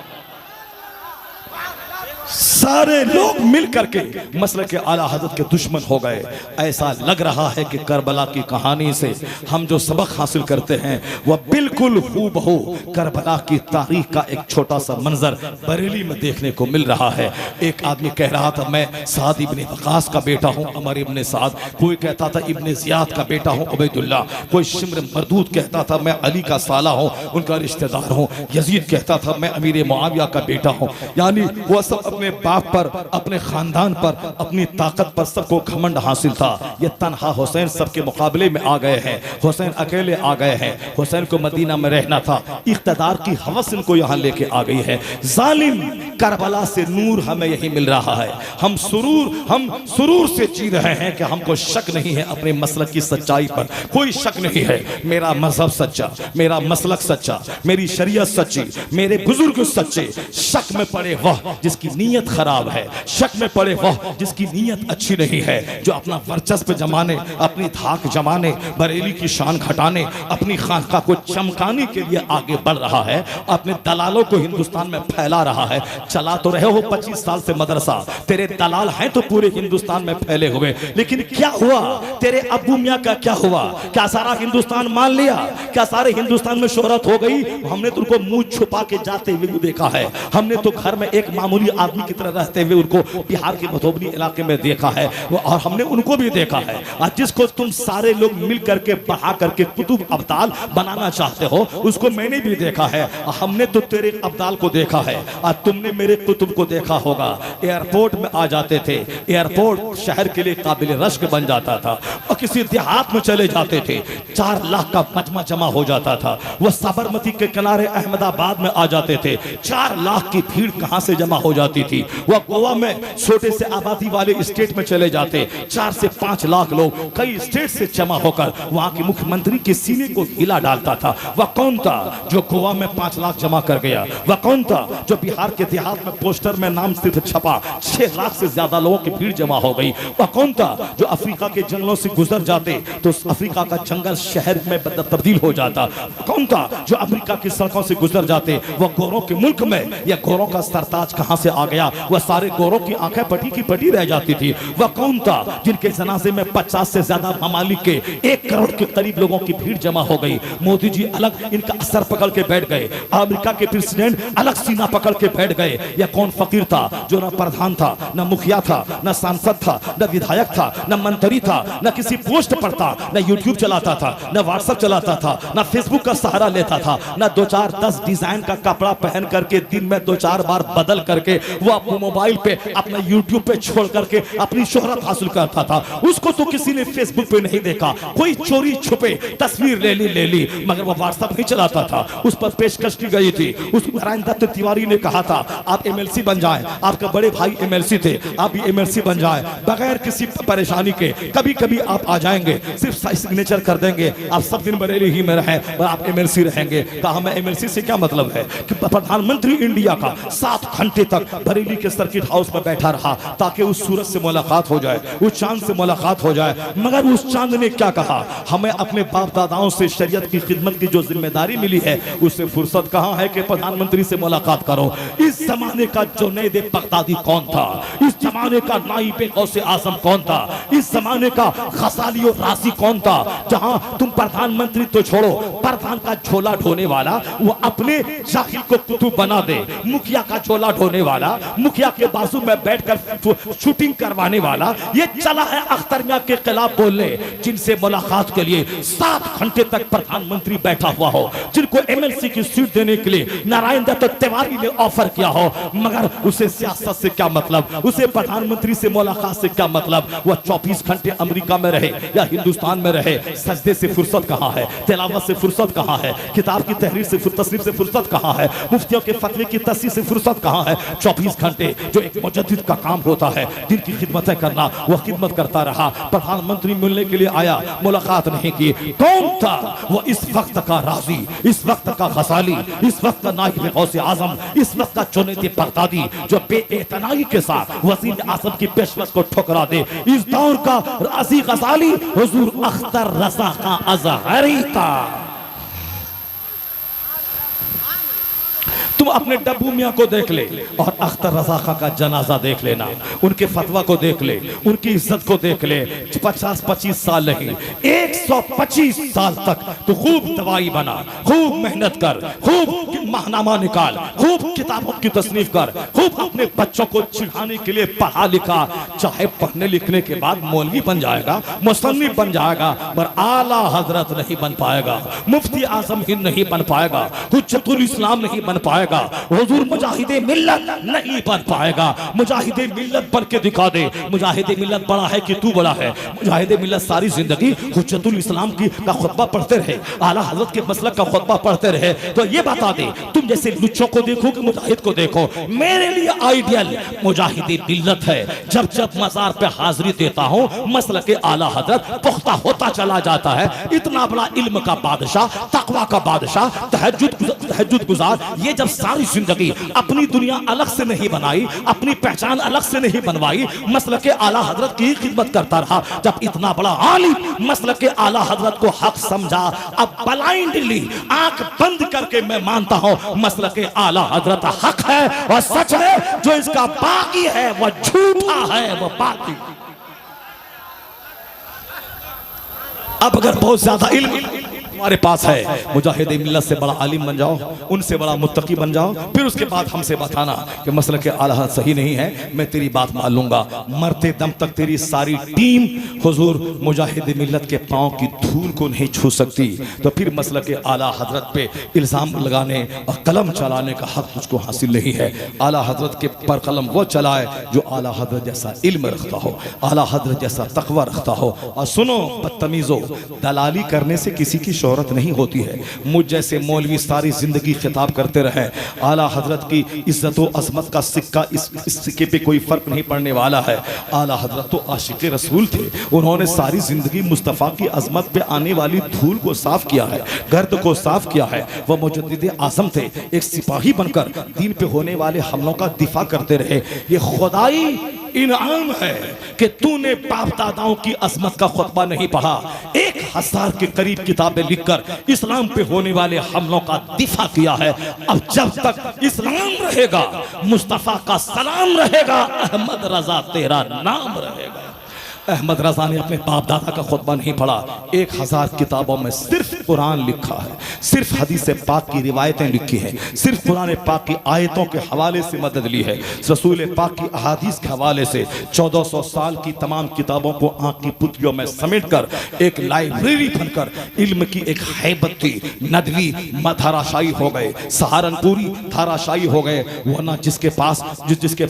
S1: सारे लोग मिल करके मसलक के आला हजरत के दुश्मन हो गए। ऐसा लग रहा है कि करबला की कहानी से हम जो सबक हासिल करते हैं वह बिल्कुल हूबहू करबला की तारीख का एक छोटा सा मंजर बरेली में देखने को मिल रहा है। एक आदमी कह रहा था मैं साद इब्ने वकास का बेटा हूँ, अमर इब्ने साद, कोई कहता था इब्ने जियाद का बेटा हूँ, उबैदुल्लाह, कोई शिम्र मरदूद कहता था मैं अली का साला हूँ, उनका रिश्तेदार हूँ, यजीद कहता था मैं अमीर मुआविया का बेटा हूँ। यानी वह सब अपने बाप पर, अपने खानदान पर, अपनी ताकत पर सबको घमंड हासिल था। ये तन्हा हुसैन सबके मुकाबले में आ गए हैं, हुसैन अकेले आ गए हैं। हुसैन को मदीना में रहना था, इख्तिदार की हवस इनको यहाँ लेके आ गई है। जालिम करबला से नूर हमें यही मिल रहा है। हम सुरूर से जी रहे हैं कि हमको शक नहीं है अपने मसलक की सच्चाई पर, कोई शक नहीं है। मेरा मजहब सच्चा, मेरा मसलक सच्चा, मेरी शरीयत सच्ची, मेरे बुजुर्ग सच्चे। शक में पड़े वह जिसकी नीयत खराब है, शक में पड़े वह जिसकी नीयत अच्छी नहीं है, जो अपना वर्चस्व जमाने, अपनी धाक जमाने, बरेली की शान घटाने, अपनी खानका को चमकाने के लिए आगे बढ़ रहा है, अपने दलालों को हिंदुस्तान में फैला रहा है। चला तो रहे हो 25 साल से मदरसा, तेरे दलाल हैं तो पूरे हिंदुस्तान में फैले हुए, लेकिन क्या हुआ? तेरे अब्बू मियाँ का क्या हुआ? क्या सारा हिंदुस्तान मान लिया? क्या सारे हिंदुस्तान में शोहरत हो गई? हमने तो उनको मुंह छुपा के जाते हुए देखा है। हमने तो घर में एक मामूली आदमी की तरह रहते हुए उनको बिहार के मधुबनी इलाके में देखा है, और हमने उनको भी देखा है। और जिसको तुम सारे लोग मिल करके बढ़ा करके कुतुब अब्दाल बनाना चाहते हो, उसको मैंने भी देखा है। हमने तो तेरे अब्दाल को देखा है और तुमने मेरे कुतुब को देखा होगा। एयरपोर्ट में आ जाते थे, एयरपोर्ट शहर के लिए काबिल रश्क बन जाता था, और किसी देहात में चले जाते थे, 4 लाख का मजमा जमा हो जाता था। वह साबरमती के किनारे अहमदाबाद में आ जाते थे, 4 लाख की भीड़ कहां से जमा हो जाती थी। वह गोवा में छोटे से आबादी वाले स्टेट में चले जाते, 4 से 5 लाख लोग कई स्टेट से जमा होकर वहां के मुख्यमंत्री के सीने को हिला डालता था। वह कौन था जो गोवा में 5 लाख जमा कर गया? वह कौन था जो बिहार के देहात में पोस्टर में नाम सिर्फ छपा 6 लाख से ज्यादा लोगों की भीड़ जमा हो गई? वह कौन था जो अफ्रीका के जंगलों से गुजर जाते तो अफ्रीका का जंगल शहर में तब्दील हो जाता? कौन था जो अफ्रीका की सड़कों से गुजर जाते वह गोरों के मुल्क में या गोरों का सरताज कहां से आ गया, वह सारे गोरों की आंखें पटी की पटी रह जाती थी? वह कौन था जिनके जनाजे में 50 से ज्यादा ममालिक के 1 करोड़ के करीब लोगों की भीड़ जमा हो गई? मोदी जी अलग इनका सर पकड़ के बैठ गए, अमेरिका के प्रेसिडेंट अलग सीना पकड़ के बैठ गए। या कौन फकीर था जो ना प्रधान था, ना मुखिया था, ना सांसद था, ना विधायक था, ना मंत्री था, ना किसी पोस्ट पर था, ना यूट्यूब चलाता था, ना व्हाट्सएप चलाता था, ना फेसबुक का सहारा लेता था, ना 2-4-10 डिजाइन का कपड़ा पहन करके दिन में 2-4 बार बदल करके वो अपने मोबाइल पे अपना यूट्यूब पे छोड़ करके अपनी शोहरत हासिल करता था? उसको तो किसी ने फेसबुक पे नहीं देखा। कोई चोरी छुपे तस्वीर ले ली, मगर वो व्हाट्सएप नहीं चलाता था। उस पर पेशकश की गई थी। उस नारायण दत्त तिवारी ने कहा था आप एमएलसी बन जाएं, आपके बड़े भाई एमएलसी थे, आप भी एमएलसी बन जाएं बगैर किसी परेशानी के। कभी कभी आप आ जाएंगे, सिर्फ सिग्नेचर कर देंगे, आप सब दिन बरेली ही में रहें, आप एमएलसी रहेंगे। कहा मैं एमएलसी से क्या मतलब है कि प्रधानमंत्री इंडिया का 7 घंटे तक बरेली के सर्किट हाउस में बैठा रहा ताकि उस सूरज से मुलाकात हो जाए, उस चांद से मुलाकात हो जाए। मगर उस चांद ने क्या कहा, हमें अपने बाप दादाओं से शरीयत की खिदमत की जो जिम्मेदारी मिली है उससे फुर्सत कहां है कि प्रधानमंत्री से मुलाकात करो। इस जमाने का जुनैद बगदादी कौन था? इस जमाने का नाइब गौसे आजम कौन था? इस जमाने का गजाली और राजी कौन था? जहां तुम प्रधानमंत्री तो छोड़ो, प्रधान का झोला ढोने वाला वो अपने जाहिल को कुतुब बना दे, मुखिया का झोला ढोने वाला, मुखिया के बाजू में बैठकर शूटिंग करवाने वाला, ये चला है अख्तर मियां के खिलाफ बोलने, जिनसे मुलाकात के लिए 7 घंटे तक प्रधानमंत्री बैठा हुआ हो, जिनको एमएलसी की सीट देने के लिए नारायण दत्त तिवारी ने ऑफर किया हो, मगर उसे सियासत से क्या मतलब, उसे प्रधानमंत्री से मुलाकात से क्या मतलब? वह 24 घंटे अमेरिका में रहे या हिंदुस्तान में रहे, सजदे से फुर्सत कहां है, तिलावत से फुर्सत कहां है, किताब की तहरीर से तस्नीफ से फुर्सत कहां है, मुफ्तियों के फतवे की तस्सीर से फुर्सत कहां है? 24 घंटे जो एक मुजद्दिद का काम होता है, दिन की खिदमतें करना, वह खिदमत करता रहा। प्रधानमंत्री मिलने के लिए आया, मुलाकात नहीं की। कौन था वो इस वक्त का राजी, इस वक्त का गजाली, इस वक्त का नाइब गौसे आजम, इस वक्त का जुनैद बगदादी जो बेइतनाई के साथ वजीर आजम की पेशकश को ठुकरा दे? इस दौर का राजी गजाली हुजूर अख्तर रजा का अजहरी था। तुम अपने डब्बू मियाँ को देख ले और अख्तर रजा खां का जनाजा देख लेना, उनके फतवा को देख ले, उनकी इज्जत को देख ले। 50-25 साल नहीं, 125 साल तक तो खूब दवाई बना, खूब मेहनत कर, खूब माहनामा निकाल, खूब किताबों की तसनीफ कर, खूब अपने बच्चों को चिढ़ाने के लिए पढ़ा लिखा। चाहे पढ़ने लिखने के बाद मौलवी बन जाएगा, मुसन्निफ बन जाएगा, पर आला हजरत नहीं बन पाएगा, मुफ्ती आजम हिंद नहीं बन पाएगा, हुज्जतुल इस्लाम नहीं बन पाएगा, हुजूर मुजाहिदे मिल्लत नहीं बन पाएगा। मुजाहिदे मिल्लत बन के दिखा दे। मुजाहिदे मिल्लत बड़ा है कि तू बड़ा है? मुजाहिदे मिल्लत सारी जिंदगी हुज्जतुल इस्लाम की का खुतबा पढ़ते रहे, आला हजरत के मसलक का खुतबा पढ़ते रहे। तो ये बता दे, तुम जैसे लुच्चों को देखो कि मुजाहिद को देखो? मेरे लिए आइडियल मुजाहिदे मिल्लत है। जब जब मजार पे हाजिरी देता हूँ, मसलक आला हजरत पुख्ता होता चला जाता है। इतना बड़ा इल्म का बादशाह, तकवा का बादशाह, तहज्जुद गुजार, ये जब सारी जिंदगी अपनी दुनिया अलग से नहीं बनाई, अपनी पहचान अलग से नहीं बनवाई, मसलक आला हजरत की खिदमत करता रहा। जब इतना बड़ा आलिम मसलक आला हजरत को हक समझा, अब ब्लाइंडली आंख बंद करके मैं मानता हूं मसलक आला हजरत हक है और सच है। जो इसका बाकी है वह झूठा है, वह बाकी। अब अगर बहुत ज्यादा इल्म तुम्हारे पास है, मुजाहिद मिल्लत से बड़ा आलिम बन जाओ, उनसे बड़ा मुत्तकी बन जाओ, फिर उसके बाद हमसे बताना कि मसलक आला हजरत सही नहीं है, मैं तेरी बात मान लूंगा। मरते दम तक तेरी सारी टीम हुजूर मुजाहिद मिल्लत के पांव की धूल को नहीं छू सकती, तो फिर मसलक आला हजरत पे इल्जाम लगाने और कलम चलाने का हक तुझको हासिल नहीं है। आला हजरत के पर कलम वो चलाए जो आला हजरत जैसा इल्म रखता हो, आला हजरत जैसा तकवा रखता हो। और सुनो बदतमीजो, दलाली करने से किसी की शोहरत नहीं होती है। मुझ जैसे मौलवी सारी जिंदगी खिताब करते रहे, आला हजरत की इज्जत व अजमत का सिक्का इस सिक्के पे कोई फर्क नहीं पड़ने वाला है। आला हजरत तो आशिक रसूल थे, उन्होंने सारी जिंदगी मुस्तफ़ा की अजमत पे आने वाली धूल को साफ किया है, गर्द को साफ किया है। वह मुजद्दिद आज़म थे, एक सिपाही बनकर दीन पे होने वाले हमलों का दिफा करते रहे। ये खुदाई इनाम है कि तूने बाप दादाओं की अजमत का खुतबा नहीं पढ़ा, 1000 के करीब किताबें लिखकर इस्लाम पे होने वाले हमलों का दिफा किया है। अब जब तक इस्लाम रहेगा, मुस्तफ़ा का सलाम रहेगा, अहमद रजा तेरा नाम रहेगा। अहमद रजा ने अपने बाप दादा का खुतबा नहीं पढ़ा, 1000 किताबों में सिर्फ कुरान लिखा है, सिर्फ हदीस पाक की रिवायतें लिखी है, सिर्फ कुरान पाक की आयतों के हवाले से मदद ली है, रसूल पाक की अहादीस के हवाले से 1400 साल की तमाम किताबों को आँख की पुतलियों में समेटकर एक लाइब्रेरी बनकर इल्म की एक हैबत थी। नदवी धाराशायी हो गए, सहारनपुरी धाराशायी हो गए, वरना जिसके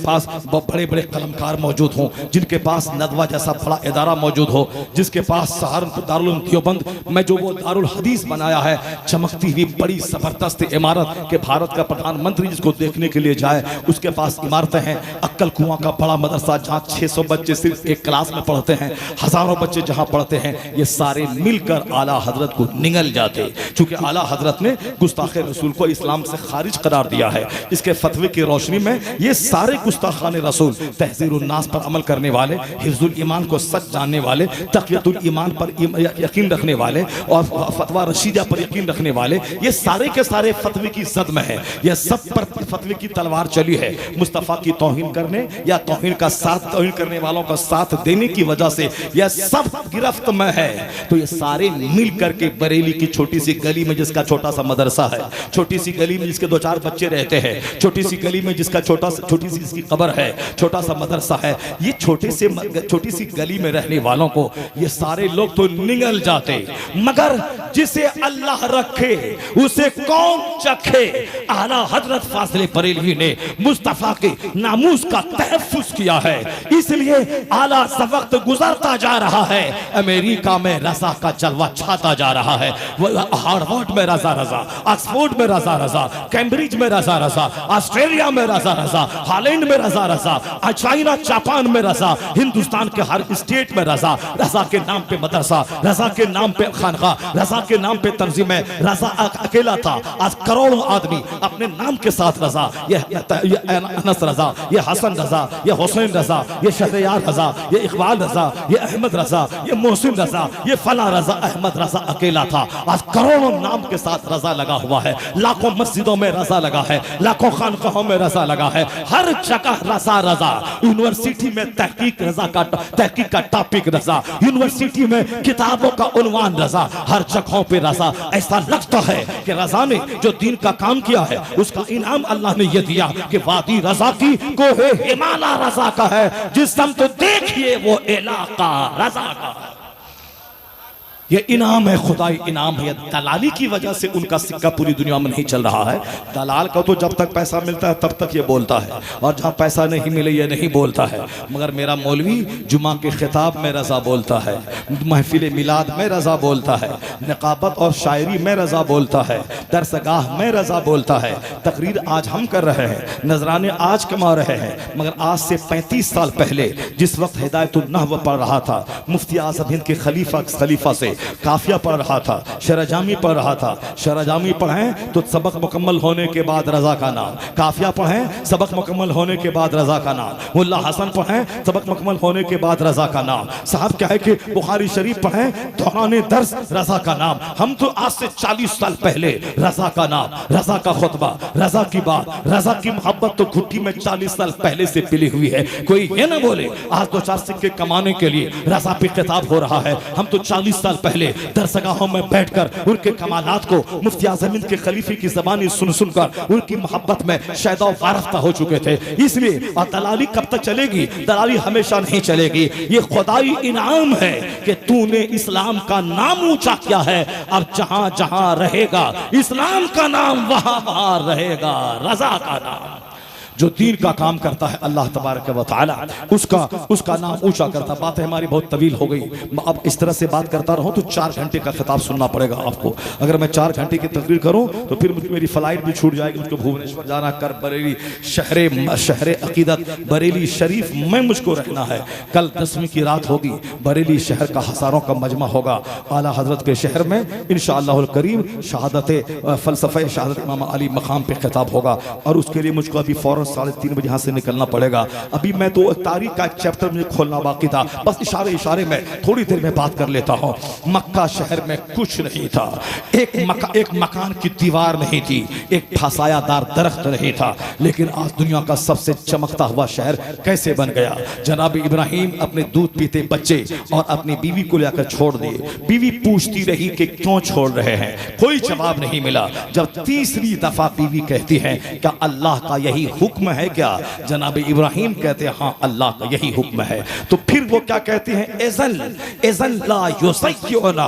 S1: पास बड़े बड़े कलमकार मौजूद हों, जिनके पास नदवा जैसा बड़ा इदारा मौजूद हो, जिसके पास सहारनपुर दारुल देवबंद में जो वो दारुल हदीस बनाया है, चमकती हुई बड़ी जबरदस्त इमारत के भारत का प्रधानमंत्री जिसको देखने के लिए जाए उसके पास इमारतें हैं। अक्कल कुआं का बड़ा मदरसा जहाँ 600 बच्चे सिर्फ एक क्लास में पढ़ते हैं, हजारों बच्चे जहाँ पढ़ते हैं, ये सारे मिलकर आला हजरत को निगल जाते। चूंकि आला हजरत ने गुस्ताखे रसूल को इस्लाम से खारिज करार दिया है, इसके फतवे की रोशनी में ये सारे गुस्ताखान रसूल, तहज़ीरुन नास पर अमल करने वाले, हिफ्जुल ईमान को सच जानने वाले, तक़ियतुल ईमान पर यकीन रखने वाले और फतवा रशीदा पर यकीन रखने वाले, ये सारे के सारे फतवे की जद में है। यह सब पर फतवे की तलवार चली है। मुस्तफ़ा की तौहीन करने या तौहीन करने वालों का साथ देने की वजह से यह सब गिरफ्त में है। तो ये सारे मिल करके बरेली की छोटी सी गली में जिसका छोटा सा मदरसा है, छोटी सी गली में जिसके 2-4 बच्चे रहते हैं, छोटी सी गली में जिसका छोटी सी जिसकी कब्र है, छोटा सा मदरसा है, ये छोटी सी गली में रहने वालों को ये सारे लोग तो निगल जाते, मगर जिसे अल्लाह रखे उसे कौन चखे। आला हजरत फाज़िल बरेलवी ने मुस्तफ़ा के नामूस का तहफ़्फ़ुज़ किया है, इसलिए आला वक्त गुजरता जा रहा है, अमेरिका में रजा का जलवा छाता जा रहा है। हार्वर्ड में रजा, ऑक्सफोर्ड में रजा, कैम्ब्रिज में रजा, ऑस्ट्रेलिया में रजा, हॉलैंड में रजा, चाइना जापान में रजा, हिंदुस्तान के हर स्टेट में रजा के नाम पे मदरसा, रजा के नाम पे खानका, रजा के नाम पे तंजीमें। रजा अकेला था, आज करोड़ों आदमी अपने नाम के साथ रजा, ये अनस रजा, ये हसन रजा, ये हुसैन रजा, ये शहरयार रजा, ये इकबाल रजा, ये अहमद रजा, ये मोहसिन रजा, ये फला रजा, अहमद रजा अकेला था। आज करोड़ों नाम के साथ रजा लगा हुआ है, लाखों मस्जिदों में रजा लगा है, लाखों खानकाहों में रजा लगा है, हर जगह रजा। यूनिवर्सिटी में तहकीक का टॉपिक रजा, यूनिवर्सिटी में किताबों का उन्वान रजा, हर जगहों पे रजा। ऐसा लगता है कि रजा ने जो दीन का काम किया है उसका इनाम अल्लाह ने यह दिया कि वादी रजा की कोहे हिमालय रजा का है, जिस दम तो देखिए वो इलाका रजा का है। ये इनाम है, खुदाई इनाम है। दलाली की वजह से उनका सिक्का पूरी दुनिया में नहीं चल रहा है। दलाल का तो जब तक पैसा मिलता है तब तक ये बोलता है, और जहाँ पैसा नहीं मिले ये नहीं बोलता है। मगर मेरा मौलवी जुमा के खिताब में रजा बोलता है, महफिल मिलाद में रजा बोलता है, निकाबत और शायरी में रजा बोलता है, दरसगाह में रजा बोलता है। तकरीर आज हम कर रहे हैं, नजराने आज कमा रहे हैं, मगर आज से 35 साल पहले जिस वक्त हिदायतुन नहव पढ़ रहा था, मुफ्ती आज़म हिंद के खलीफा से काफिया पढ़ रहा था, शरजामी पढ़ रहा था। शरजामी पढ़ें तो सबक मुकम्मल होने के बाद रजा का नाम, काफिया पढ़ें सबक मुकम्मल होने के बाद रजा का नाम, मुल्ला हसन पढ़ें सबक मुकम्मल होने के बाद रजा का नाम। साहब क्या है कि बुखारी शरीफ पढ़ें दौरान दर्स रजा का नाम। हम तो आज से 40 साल पहले रजा का नाम, रजा का खुतबा, रजा की बात, रजा की मोहब्बत तो घुट्टी में 40 साल पहले से पिली हुई है। कोई ये ना बोले आज 2-4 सिक्के कमाने के लिए रजा पे खिताब हो रहा है। हम तो 40 साल पहले दरसगाहों में बैठकर उनके कमालात को मुफ्ती आज़म हिंद के खलीफे की ज़बानी सुनकर उनकी मोहब्बत में शायद वारफ्ता हो चुके थे। इसलिए और दलाली कब तक चलेगी? दलाली हमेशा नहीं चलेगी। ये खुदाई इनाम है कि तूने इस्लाम का नाम ऊंचा किया है। अब जहां जहां रहेगा इस्लाम का नाम वहां वहां रहेगा रजा का नाम। जो दीन का काम करता है अल्लाह तबारक व तआला उसका नाम ऊंचा करता। बातें हमारी बहुत तवील हो गई, अब इस तरह से बात करता रहूं तो 4 घंटे का खिताब सुनना पड़ेगा आपको। अगर मैं 4 घंटे की तकरीर करूं तो फिर मेरी फ्लाइट भी छूट जाएगी, मुझको भुवनेश्वर जाना, कर बरेली शहर अकीदत बरेली शरीफ में मुझको रहना है। कल 10वीं की रात होगी, बरेली शहर का हजारों का मजमा होगा आला हजरत के शहर में इंशाअल्लाह करीम शहादत फलसफे शहादत इमाम अली मकाम पे खिताब होगा और उसके लिए मुझको अभी फौरन 3:30 बजे यहाँ से निकलना पड़ेगा। अभी मैं तो तारीख का एक चैप्टर मुझे खोलना बाकी था, बस इशारे में थोड़ी देर में बात कर लेता हूँ। मक्का शहर में कुछ नहीं था, एक मकान की दीवार नहीं थी, एक फसायादार दरख्त नहीं था, लेकिन आज दुनिया का सबसे चमकता हुआ शहर कैसे बन गया। जनाब इब्राहिम अपने दूध पीते बच्चे और अपनी बीवी को लेकर छोड़ दिए। बीवी पूछती रही कि क्यों छोड़ रहे हैं, कोई जवाब नहीं मिला। जब तीसरी दफा बीवी कहती है क्या अल्लाह का यही हुक्म है क्या, जनाब इब्राहिम कहते हैं हाँ अल्लाह का यही हुक्म है। तो फिर वो क्या कहते हैं, इज़न ला युज़य्युना,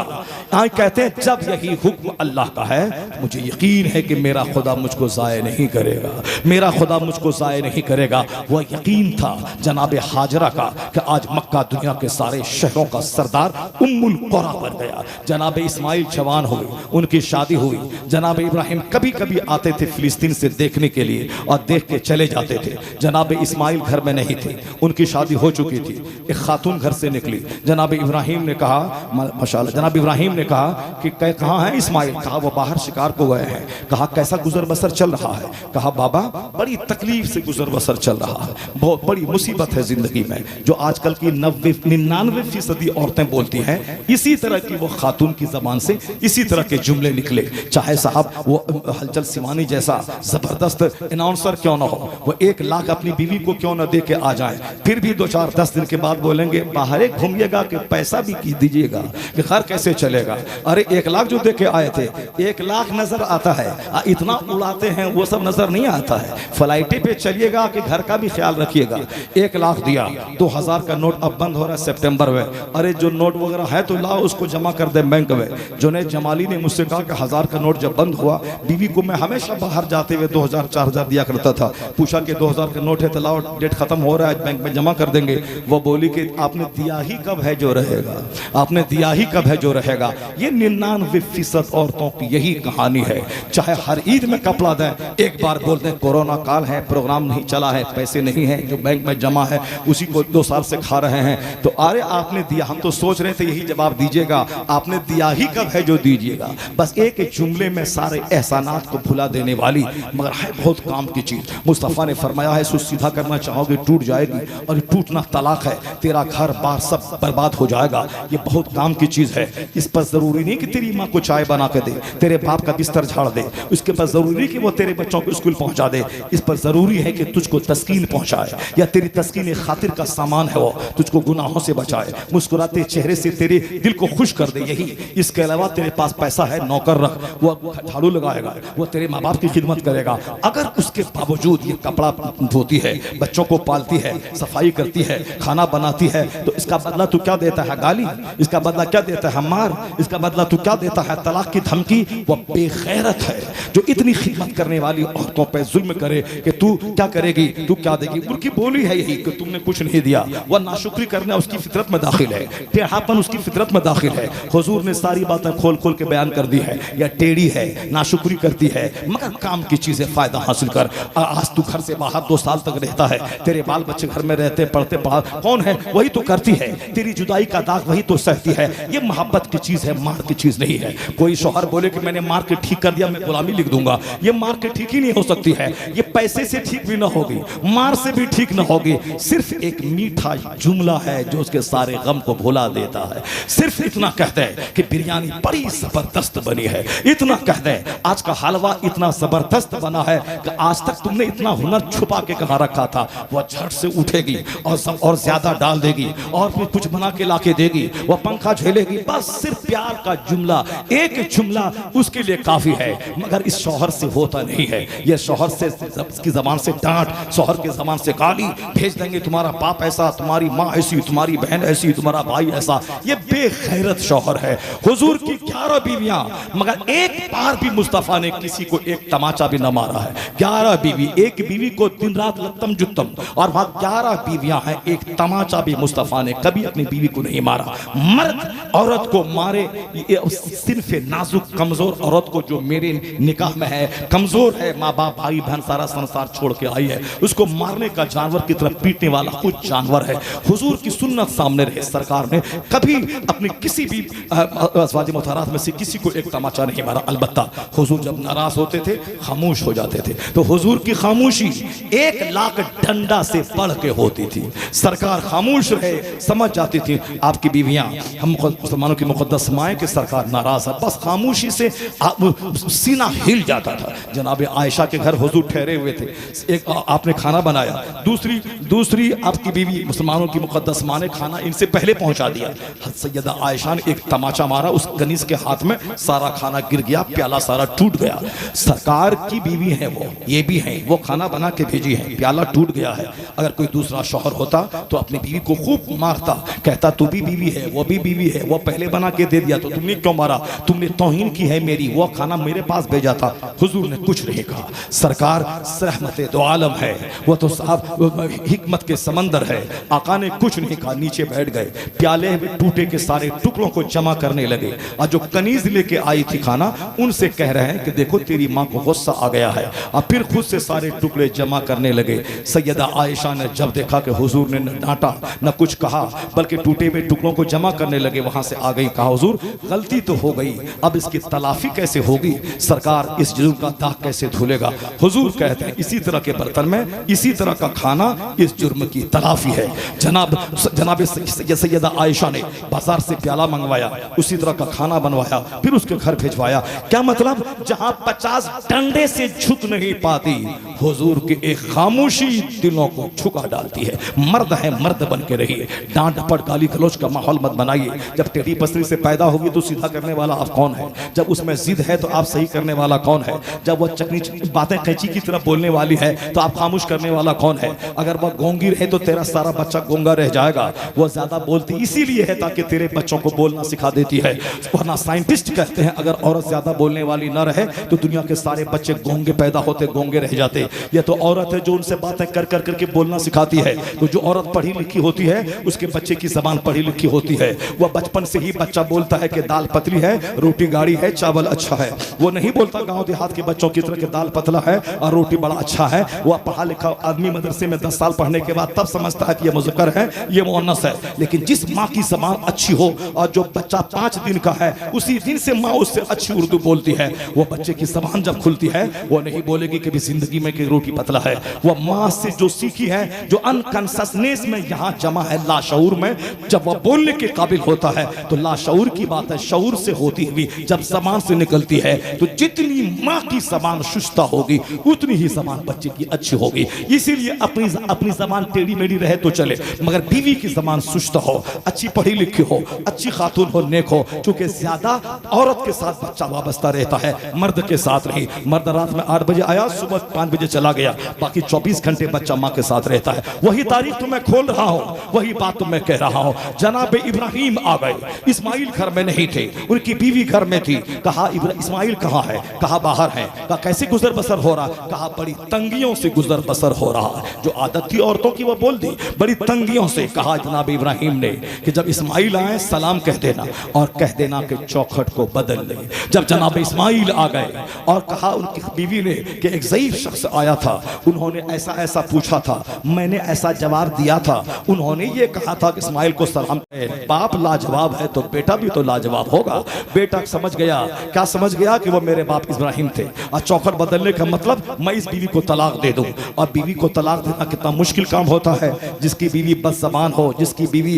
S1: कहते हैं जब यही हुक्म अल्लाह का है मुझे यकीन है कि मेरा खुदा मुझको ज़ाय नहीं करेगा, मेरा खुदा मुझको ज़ाय नहीं करेगा। वह यकीन था जनाब हाजरा का कि आज मक्का दुनिया के सारे शहरों का सरदार उम्मुल कुरा बन गया। जनाब इस्माइल जवान हुए, उनकी शादी हुई। जनाब इब्राहिम कभी कभी आते थे फिलिस्तीन से देखने के लिए और देख के चले जाते थे। जनाब इस्माइल घर में नहीं थे, उनकी शादी हो चुकी थी। एक खातून घर से निकली, जनाब इब्राहिम ने कहा माशाल्लाह, जनाब इब्राहिम ने कहा कि कहाँ है इस्माइल, कहा वो बाहर शिकार को गए हैं। कहा कैसा गुजर बसर चल रहा है, कहा बाबा बड़ी तकलीफ से गुजर बसर चल रहा है, बहुत बड़ी मुसीबत है जिंदगी में। जो आजकल की 99% औरतें बोलती हैं इसी तरह की वो खातून की जबान से इसी तरह के जुमले निकले। चाहे साहब वो हलचल सिवानी जैसा जबरदस्त अनाउंसर क्यों ना हो, वो 1 लाख अपनी बीवी को क्यों ना दे के आ जाए, फिर भी 2-4-10 दिन के बाद बोलेंगे बाहर घूमिएगा कि पैसा भी की दीजिएगा कि घर कैसे चलेगा। अरे 1 लाख जो दे के आए थे, 1 लाख नजर आता है, इतना उड़ाते हैं वो सब नजर नहीं आता है। फ्लाइटे पे चलिएगा कि घर का भी ख्याल रखिएगा। 1 लाख दिया, 2000 का नोट अब बंद हो रहा है सितंबर में। अरे जो नोट वगैरह है तो लाओ उसको जमा कर दे बैंक में। जुनैद जमाली ने मुझसे कहा कि 1000 का नोट जब बंद हुआ, बीवी को मैं हमेशा बाहर जाते हुए 2000-4000 दिया करता था। पूछा कि 2000 का नोट है तो लाओ, डेट खत्म हो रहा है, बैंक में जमा कर देंगे। वो बोली कि आपने दिया ही कब है जो रहेगा, आपने दिया ही कब है जो रहेगा। ये 99% औरतों की यही कहानी है। चाहे हर ईद में कपड़ा दें, एक बार बोलते हैं कोरोना काल है, प्रोग्राम नहीं चला है, पैसे नहीं है, जो बैंक में जमा है उसी को 2 साल से खा रहे हैं। तो अरे आपने दिया, हम तो सोच रहे थे यही जवाब दीजिएगा, आपने दिया ही कब है जो दीजिएगा। बस एक जुमले में सारे एहसानात को भुला देने वाली मगर है बहुत काम की चीज। मुस्तफ़ा ने फरमाया है सीधा करना चाहोगे टूट जाएगी, और टूटना तलाक है, तेरा घर बार सब बर्बाद हो जाएगा। ये बहुत काम की चीज है। इस पर जरूरी नहीं कि तेरी माँ को चाय बना के दे, तेरे बाप का बिस्तर झाड़ दे, उसके पास जरूरी नहीं कि वो तेरे बच्चों को स्कूल पहुंचा दे। इस पर जरूरी है कि तुझको तस्कीन पहुंचाए, या तेरी तस्कीन खातिर का सामान है वो तुझको गुनाहों से बचाए, मुस्कुराते चेहरे से तेरे दिल को खुश कर दे। यही, इसके अलावा तेरे पास पैसा है, नौकर रख, वो झाड़ू लगाएगा, वो तेरे माँ बाप की खिदमत करेगा। अगर उसके बावजूद ये कपड़ा धोती है, बच्चों को पालती है, सफाई करती है, खाना बनाती है, तो इसका बदला तू क्या देता है? गाली। इसका बदला क्या देता है? मार। इसका बदला तू क्या देता है? तलाक की धमकी। वह बेगैरत है जो इतनी खिदमत करने वाली औरतों पर जुल्म करे कि तू क्या करेगी, तू क्या देगी। उनकी बोली है यही कि तुमने कुछ नहीं दिया। वह नाशुक्री करना उसकी फितरत में दाखिल है, टेढ़ापन उसकी फितरत में दाखिल है। हुजूर ने सारी बातें खोल खोल के बयान कर दी है। या टेढ़ी है, नाशुक्री करती है, मगर काम की चीजें फायदा हासिल कर। आज तू घर से बाहर 2 साल तक रहता है, तेरे बाल बच्चे घर में रहते पढ़ते पढ़ा, कौन है? वही तो करती है। तेरी जुदाई का दाग वही तो सहती है। ये मोहब्बत की चीज है, मार की चीज नहीं है। कोई शौहर बोले कि मैंने मार के ठीक कर दिया, मैं गुलामी लिख दूंगा, ये मार के ठीक ही नहीं हो सकती है। ये पैसे से ठीक भी ना होगी, मार से भी ठीक ना होगी। सिर्फ एक मीठा जुमला है जो उसके सारे गम को भुला देता है। सिर्फ इतना कह दे कि बिरयानी बड़ी जबरदस्त बनी है, इतना कह दे आज का हलवा इतना जबरदस्त बना है कि आज तक तुमने इतना हुनर छुपा के कहां रखा था, वह झट से उठेगी और ज्यादा डाल देगी और फिर कुछ बना के लाके देगी, वह पंखा झेलेगी, बस सिर्फ प्यार का जुमला, एक जुमला उसके लिए काफी है। मगर इस शौहर से होता नहीं है। यह शौहर से की जबान से डांट, शौहर की जबान से गाली भेज देंगे, तुम्हारा बाप ऐसा, तुम्हारी माँ ऐसी, तुम्हारी बहन ऐसी, तुम्हारा भाई ऐसा। ये बेगैरत शौहर है। हुजूर की 11 बीवियां, मगर एक बार भी मुस्तफा ने किसी को एक तमाचा भी न मारा है। 11 बीवी, एक बीवी को दिन रात लत्तम जुत्तम, और वहां 11 बीवियां हैं, एक तमाचा भी मुस्तफा ने कभी अपनी बीवी को नहीं मारा। मर्द औरत को मारे, सिर्फ नाजुक कमजोर औरत को जो मेरे निकाह में है, कमजोर है, माँ बाप भाई बहन सारा संसार छोड़ के आई है, उसको मारने का जानवर की तरफ पीटने वाला खुद जानवर है। हुजूर की सुन्नत सामने रहे, सरकार ने कभी अपनी किसी भी अज़वाज मुतहरात में से किसी को एक तमाचा नहीं मारा। अलबत्ता हुजूर जब नाराज होते थे खामोश हो जाते थे, तो हुजूर की खामोशी 1 लाख डंडा से बढ़ के होती थी। सरकार खामोश रहे, समझ जाती थी आपकी बीवियां, हम मुसलमानों की मुकद्दस माएँ के सरकार नाराज है, बस खामोशी से सीना हिल जाता था। जनाब आयशा के घर हुजूर ठहरे हुए थे, एक आपने खाना बनाया, दूसरी आपकी बीवी मुसलमानों की मुकद्दस माँ ने खाना इनसे पहले पहुंचा दिया। सैयदा आयशा ने एक तमाचा मारा, उस कनीज के हाथ में सारा खाना गिर गया, प्याला सारा टूट गया। सरकार की बीवी है वो, ये भी है, वो खाना बना के भेजी है, प्याला टूट गया है। अगर कोई दूसरा शौहर होता तो अपनी बीवी को खूब मारता, कहता तू भी बीवी है, वो भी बीवी है, वो पहले बना के दे दिया तो तुमने क्यों मारा, तुमने तौहीन की है मेरी, वो खाना मेरे पास भेजा था। हुजूर ने कुछ नहीं कहा। सरकार रहमत दो आलम है, वो तो साहब हिकमत के समंदर है। आका ने कुछ नहीं कहा, नीचे बैठ गए, प्याले टूटे के सारे टुकड़ों को जमा करने लगे, और जो कनीज लेके आई थी खाना उनसे कह रहे हैं कि देखो तेरी माँ को गुस्सा आ गया है, और फिर खुद से सारे टुकड़े जमा करने लगे। सैयदा आयशा ने जब देखा कि हुजूर ने न डांटा न कुछ कहा, बल्कि टूटे हुए टुकड़ों को जमा करने लगे, वहां से आ गई, कहा हुजूर गलती तो हो गई, अब इसकी तलाफी कैसे होगी, सरकार इस जुर्म का दाग कैसे धुलेगा। हुजूर कहते हैं इसी तरह के बर्तन में इसी तरह का खाना इस जुर्म की तलाफी है। जनाब सैयदा आयशा ने बाजार से प्याला मंगवाया, उसी तरह का खाना बनवाया, फिर उसके घर भिजवाया। क्या मतलब, जहां 50 डंडे से झुक नहीं पाती, हुजूर की एक खामोशी दिलों को झुका डालती है। मर्द है, मर्द बन के रहिए, डांट डपट गाली गलौज का माहौल मत बनाइए। जब टेढ़ी पसली से पैदा होगी तो सीधा करने वाला आप कौन है, जब उसमें जिद है तो आप सही करने वाला कौन है, जब वह चकनी बातें कैंची की तरफ बोलने वाली है तो आप खामोश करने वाला कौन है। अगर वह गोंगी रहे तो तेरा सारा बच्चा गोंगा रह जाएगा। वह ज्यादा बोलती इसीलिए है ताकि तेरे बच्चों को बोलना सिखा देती है, वरना साइंटिस्ट कहते हैं अगर औरत ज्यादा बोलने वाली न रहे तो दुनिया के सारे बच्चे गोंगे पैदा होते, गोंगे रह जाते। यह तो औरत है जो उनसे बातें कर कर करके बोलना सिखाती है। तो जो औरत पढ़ी लिखी होती है उसके बच्चे की जबान पढ़ी लिखी होती है, वह बचपन से ही बच्चा बोलता है कि दाल पतली है, रोटी गाढ़ी है, चावल अच्छा है। वो नहीं बोलता गांव देहात के बच्चों की तरह कि दाल पतला है और रोटी बड़ा अच्छा है। वह पढ़ा लिखा आदमी मदरसे में 10 साल पढ़ने के बाद तब समझता है कि यह मुज़क्कर है, यह मुअन्नस है। लेकिन जिस माँ की जबान अच्छी हो और जो बच्चा 5 दिन का है उसी दिन से माँ उससे अच्छी उर्दू बोलती है, वो बच्चे की जबान जब खुलती है वो नहीं बोलेगी कि भी जिंदगी में कि रोटी पतला है। वह माँ से जो सीखी है, जो अनकॉन्शसनेस में यहाँ जमा है लाशऊर में, जब वह बोलने के काबिल होता है तो लाशऊर की बात है शऊर से होती हुई जब जबान से निकलती है तो जितनी माँ की जबान शुस्ता होगी उतनी ही जबान बच्चे की अच्छी होगी। इसीलिए अपनी जबान टेढ़ी मेढ़ी रहे तो चले, मगर बीवी की जबान शुस्ता हो, अच्छी पढ़ी लिखी हो, अच्छी खातून हो, नेक हो। चूंकि ज्यादा औरत के साथ बच्चा वाबस्ता रहता है, मर्द के साथ नहीं। मर्द रात में 8 बजे आया, सुबह 5 बजे चला गया, बाकी 24 घंटे बच्चा माँ के साथ रहता है। वही तारीख तो मैं खोल रहा हूँ, वही बात तो मैं कह रहा हूँ। जनाब इब्राहिम आ गए, इस्माइल घर में नहीं थे, उनकी बीवी घर में थी। कहा इस्माइल कहाँ है, कहा बाहर है। कहा कैसे गुजर बसर हो रहा, कहा बड़ी तंगियों से गुजर बसर हो रहा। जो आदत थी औरतों की वो बोल दी, बड़ी तंगियों से। कहा जनाब इब्राहिम ने कि जब इस्माइल आए सलाम कह देना और कह देना कि चौखट को बदल ले। जब जनाब इस्माइल आ गए और कहा उनकी बीवी ने कि एक ज़ईफ शख्स आया था, उन्होंने ऐसा ऐसा पूछा था, मैंने ऐसा जवाब दिया था। उन्होंने ये कहा था कि इस्माइल को सलाम, बाप लाजवाब है तो बेटा भी तो लाजवाब होगा। बेटा समझ गया, क्या समझ गया कि वो मेरे बाप इब्राहिम थे। और चौखट बदलने का मतलब मैं इस बीवी को तलाक दे दूं। और बीवी को तलाक देना कितना मुश्किल काम होता है। जिसकी बीवी बदज़बान हो, जिसकी बीवी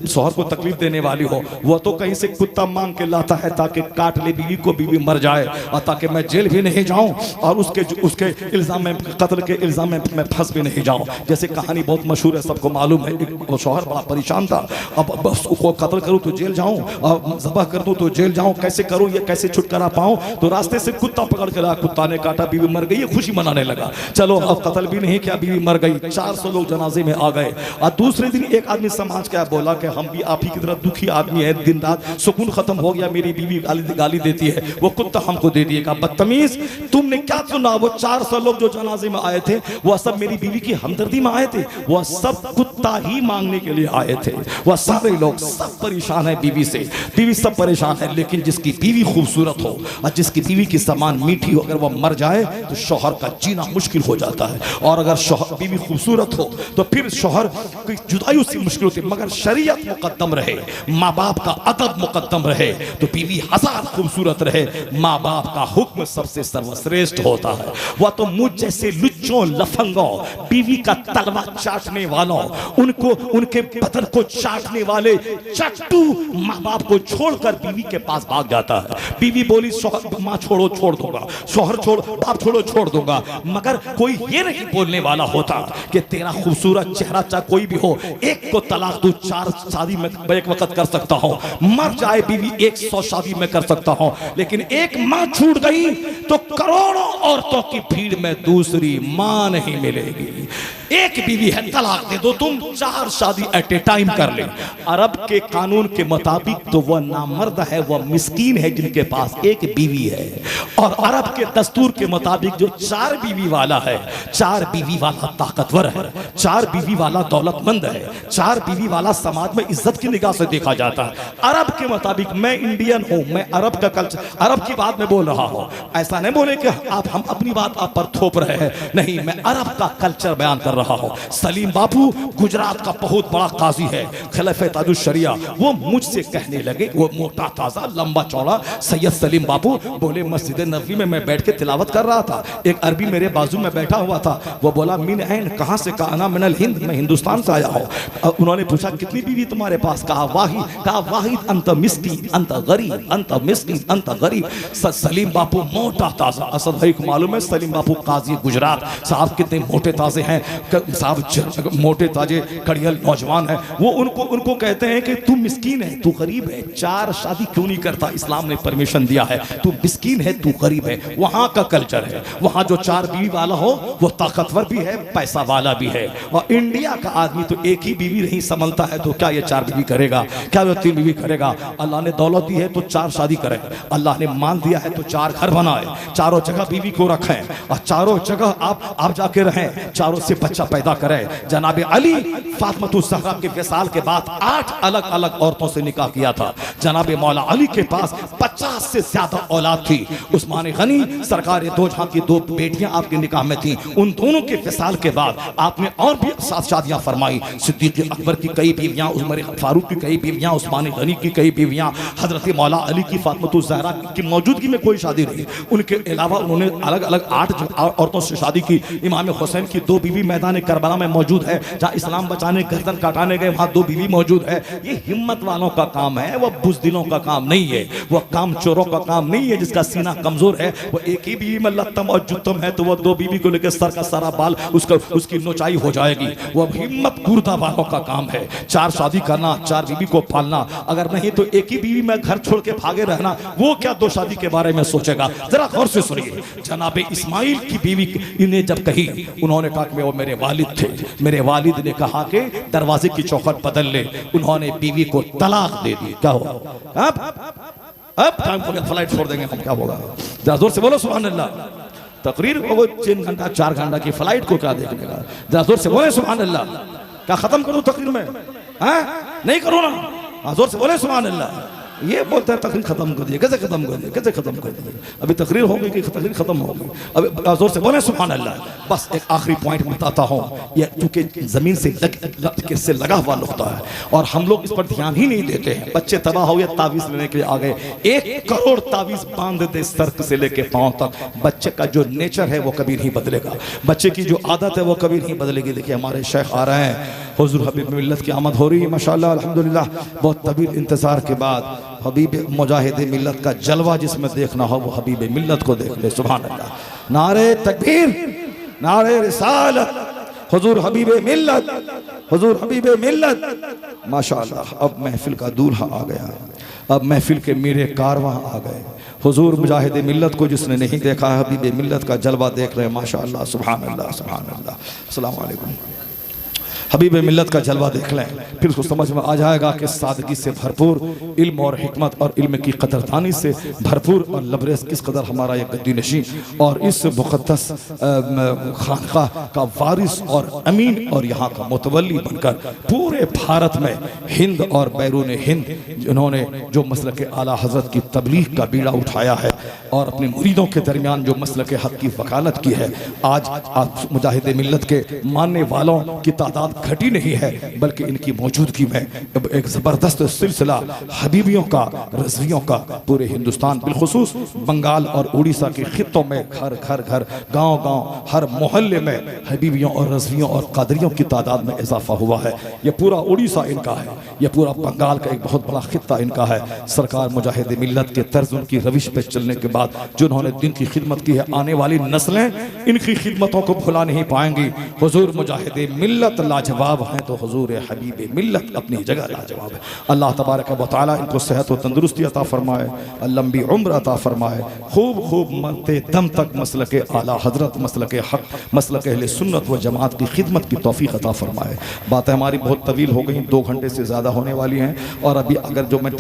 S1: शौहर को तकलीफ देने वाली हो, वो तो कहीं से कुत्ता मांग के लाता है ताकि काट ले बीवी को, बीवी मर जाए, और ताकि मैं जेल भी नहीं जाऊं और उसके इल्जाम में, कत्ल के इल्जाम में मैं फंस भी नहीं जाऊं। जैसे कहानी बहुत मशहूर है, सबको मालूम है। वो शौहर बड़ा परेशान था, अब उसको कत्ल करूं तो जेल जाऊं, और ज़बह कर दूं तो जेल जाऊं, कैसे करूं, ये कैसे छुटकारा पाऊं। तो रास्ते से कुत्ता पकड़ के रहा, कुत्ता ने काटा, बीवी मर गई, खुशी मनाने लगा। चलो अब कत्ल भी नहीं किया, बीवी मर गई। 400 लोग जनाजे में आ गए। और दूसरे दिन एक आदमी समाज का बोला कि हम भी आप ही की तरह दुखी आदमी है, दिन रात सुकून खत्म हो गया, मेरी बीवी गाली देती है, वो कुत्ता हमको दे दिएगा। बदतमीज, तुमने क्या सुना? वो 400 लोग जो जनाजे में आए थे वह सब मेरी बीवी की हमदर्दी में आए थे, वह सब कुत्ता ही मांगने के लिए आए थे। वह सारे लोग सब परेशान है बीवी से, बीवी सब परेशान है। लेकिन जिसकी बीवी खूबसूरत हो और जिसकी बीवी की समान मीठी हो, अगर वह मर जाए तो शौहर का जीना मुश्किल हो जाता है। और अगर शौहर बीवी खूबसूरत हो तो फिर शौहर की जुदाई उससे मुश्किल होती है। मगर शरीयत मुकद्दम रहे, माँ बाप का अदब मुकद्दम रहे, तो बीवी हजार खूबसूरत रहे, माँ बाप का हुक्म सबसे सर्वश्रेष्ठ होता है। वह तो मुझ जैसे लुच्चों, लफंगों, बीवी का तलवा चाटने वालों, उनको उनके बदन को चाटने वाले चट्टू माँ बाप को छोड़कर बीवी के पास भाग जाता है। बीवी बोली शौहर माँ छोड़ो छोड़ दूंगा, शौहर छोड़ बाप छोड़ो छोड़ दूंगा। मगर कोई ये नहीं बोलने वाला होता कि तेरा खूबसूरत चेहरा चाहे कोई भी हो, एक को तलाक तू 4 शादी में एक वक्त कर सकता हो, मर जाए बीवी 100 शादी में कर सकता हूं। लेकिन एक मां छूट गई तो करोड़ों औरतों की भीड़ में दूसरी मां नहीं मिलेगी। एक बीवी है, तलाक दे दो, तुम 4 शादी एट ए टाइम कर ले। अरब के कानून के मुताबिक तो वह नामर्द है, वह मिस्कीन है जिनके पास एक बीवी है। और अरब के दस्तूर के मुताबिक जो 4 बीवी वाला है, 4 बीवी वाला ताकतवर है, 4 बीवी वाला दौलतमंद है, 4 बीवी वाला समाज में इज्जत की निगाह से देखा जाता है। अरब के मुताबिक, मैं इंडियन हूं, मैं अरब का कल्चर, अरब की बात में बोल रहा हूं, ऐसा नहीं बोले कि आप हम अपनी बात आप पर थोप रहे हैं, नहीं, मैं अरब का कल्चर बयान कर रहा हूं। सलीम बापू गुजरात का बहुत बड़ा काजी है, खलीफा ताजुल शरिया, वो मुझसे कहने लगे, वो मोटा ताजा लंबा चौड़ा सैयद सलीम बापू बोले, मस्जिद नबवी में मैं बैठ के तिलावत कर रहा था, एक अरबी मेरे बाजू में बैठा हुआ था, वो बोला मिन ऐन, कहां से? कहा अना मिनल हिंद, मैं हिंदुस्तान से आया हूं। उन्होंने पूछा कितनी बीवी तुम्हारे पास? कहा वाहिद, अंत मिस्कीन अंत गरीब, अंत मिस्कीन अंत गरीब। सलीम बापू मोटा ताजा, असद भाई को मालूम है सलीम बापू काजी गुजरात साहब कितने मोटे ताजे हैं साहब, मोटे ताजे कड़ियल नौजवान है। वो उनको कहते हैं कि तू मिस्कीन है, तू गरीब है, 4 शादी क्यों नहीं करता? इस्लाम ने परमिशन दिया है, तू मिस्कीन है, तू गरीब है। वहां का कल्चर है, वहां जो 4 बीवी वाला हो वो ताकतवर भी है, पैसा वाला भी है। और इंडिया का आदमी तो एक ही बीवी नहीं संभलता है, तो क्या ये 4 बीवी करेगा? क्या वो 3 बीवी करेगा? अल्लाह ने दौलत दी है तो 4 शादी करे, अल्लाह ने माल दिया है तो 4 घर बनाए, चारों जगह बीवी को रखें और चारों जगह आप जाके रहें, चारों से बच्चा पैदा करें। जनाब अली फातिमा ज़हरा के विसाल के बाद 8 अलग अलग औरतों से निकाह किया था। जनाब मौला अली के पास 50 से ज्यादा औलाद थी। उस्मान गनी सरकार दो जहां की 2 बेटियां आपके निकाह में थी। उन दोनों के विसाल के बाद आपने और भी 7 शादियां फरमाई। सिद्दीक अकबर की कई बीवियां, उमर फारूक की कई बीवियां, उस्मान गनी की कई बीवियां, हजरत मौला अली की फातिमा ज़हरा की मौजूदगी में कोई शादी नहीं। उनके अलावा उन्होंने अलग अलग 8 औरतों से शादी की। इमाम हुसैन की 2 बीवी मैदान करबला में मौजूद है, जहां इस्लाम बचाने गर्दन काटाने गए वहां 2 बीवी मौजूद है। ये हिम्मत वालों का काम है, वह बुज़दिलों का काम नहीं है, वह काम चोरों का काम नहीं है। जिसका सीना कमजोर है वो एक ही बीवी में लत्तम और जुत्तम है तो वह 2 बीवी को लेकर सर का सारा बाल उसकी नोचाई हो जाएगी। वह हिम्मत गुर्दा वालों का काम है, 4 शादी करना, 4 बीवी को पालना। अगर नहीं तो एक ही बीवी में घर छोड़ के भागे रहना, वो क्या 2 शादी के बारे में सोचेगा? जरा गौर से सुनिए। जनाब इस्माइल की बीवी इन्हें जब कही, उन्होंने कहा कि वो मेरे वालिद थे, मेरे वालिद ने कहा कि दरवाजे की चौखट बदल ले। उन्होंने बीवी को तलाक दे दी। क्या होगा अब टाइम हो गया, फ्लाइट छोड़ देंगे हम, क्या होगा? जरा जोर से बोलो सुभान अल्लाह। तकरीर को 3 घंटा 4 घंटा की फ्लाइट को क्या देखने का? जरा जोर से बोले सुभान अल्लाह। क्या खत्म करूं तकरीर में? नहीं करो ना, जोर से बोले सुभान अल्लाह। ये बोलता है तकरीर खत्म कर दिए, कैसे खत्म कर दिए, कैसे खत्म कर दिए? अभी तकरीर होगी कि तकरीर खत्म होगी? अभी जोर से बोले सुभान अल्लाह। बस एक आखिरी पॉइंट बताता हूँ, ये क्योंकि जमीन से लगा हुआ नुकता है और हम लोग इस पर ध्यान ही नहीं देते हैं। बच्चे तबाह हो गए, तावीज लेने के लिए आ गए, 1 करोड़ तावीज बांध दे सर से लेके पांव तक। बच्चे का जो नेचर है वो कभी नहीं बदलेगा, बच्चे की जो आदत है वो कभी नहीं बदलेगी। देखिए हमारे शेख आ रहे हैं, हुजूर हबीब मिल्लत की आमद हो रही है माशाअल्लाह अल्हम्दुलिल्लाह। बहुत तवील इंतजार के बाद हबीब मुजाहिद मिल्लत का जलवा जिसमें देखना हो वो हबीब मिल्लत को देख ले। सुभान अल्लाह। नारे तकबीर, नारे रिसालत, हुजूर हबीबे मिल्लत, हुजूर हबीबे मिल्लत। माशाअल्लाह, अब महफिल का दूल्हा आ गया, अब महफिल के मीरे कारवां आ गए। हुजूर मुजाहिद मिल्लत को जिसने नहीं देखा है, हबीबे मिल्लत का जलवा देख रहे हैं। माशाअल्लाह, सुभान अल्लाह, सुभान अल्लाह। अस्सलाम वालेकुम। हबीब मिल्लत का जलवा देख लें, फिर उसको समझ में आ जाएगा कि सादगी से भरपूर, इल्म और हिकमत और इल्म की कदरदानी से भरपूर और लबरेज किस कदर हमारा ये गद्दी नशीं और इस मुक़द्दस खानक़ाह का वारिस और अमीन और यहाँ का मुतवल्ली बनकर पूरे भारत में हिंद और बैरून हिंद जिन्होंने जो मसलक आला हज़रत की तबलीग का बीड़ा उठाया है और अपने मुरीदों के दरमियान जो मसलक हक़ की वकालत की है, आज मुजाहिद मिल्लत के मानने वालों की तादाद घटी नहीं है, बल्कि इनकी मौजूदगी में एक ज़बरदस्त सिलसिला हबीबियों का, रज़वियों का पूरे हिंदुस्तान बिलखुसूस बंगाल और उड़ीसा के खित्तों में घर घर घर, गांव गांव, हर मोहल्ले में हबीबियों और रज़वियों और कादरियों की तादाद में इजाफा हुआ है। ये पूरा उड़ीसा इनका है, ये पूरा बंगाल का एक बहुत बड़ा खित्ता इनका है। सरकार मुजाहिद मिल्लत के तर्ज उनकी रविश पे चलने के बाद जिन्होंने दिन की खिदमत की है, आने वाली नस्लें इनकी खिदमतों को भुला नहीं पाएंगी। हुजूर मुजाहिद मिल्लत लाजवाब हैं तो हुजूर हबीब मिल्लत अपनी जगह लाजवाब है। अल्लाह तबारक व तआला इनको सेहत व तंदुरुस्ती अता फरमाए, लंबी उम्र अता फरमाए, खूब खूब मरते दम तक मसलक आला हजरत, मसलक हक, मसलक अहले सुन्नत व जमात की खिदमत की तौफीक अता फरमाए। बातें हमारी बहुत तवील हो गई, 2 घंटे से ज़्यादा होने वाली हैं और अभी अगर जो मैं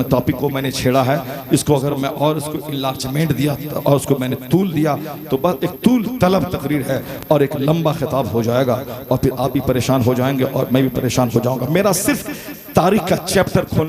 S1: टॉपिक को मैंने छेड़ा है, इसको अगर मैं और इसको इलार्जमेंट दिया और उसको मैंने तूल दिया तो बस एक तूल तलब तकरीर है और एक लंबा खिताब हो जाएगा और फिर आप भी परेशान हो जाएंगे और मैं भी परेशान हो जाऊंगा। मेरा सिर्फ तारीख का चैप्टर खोलने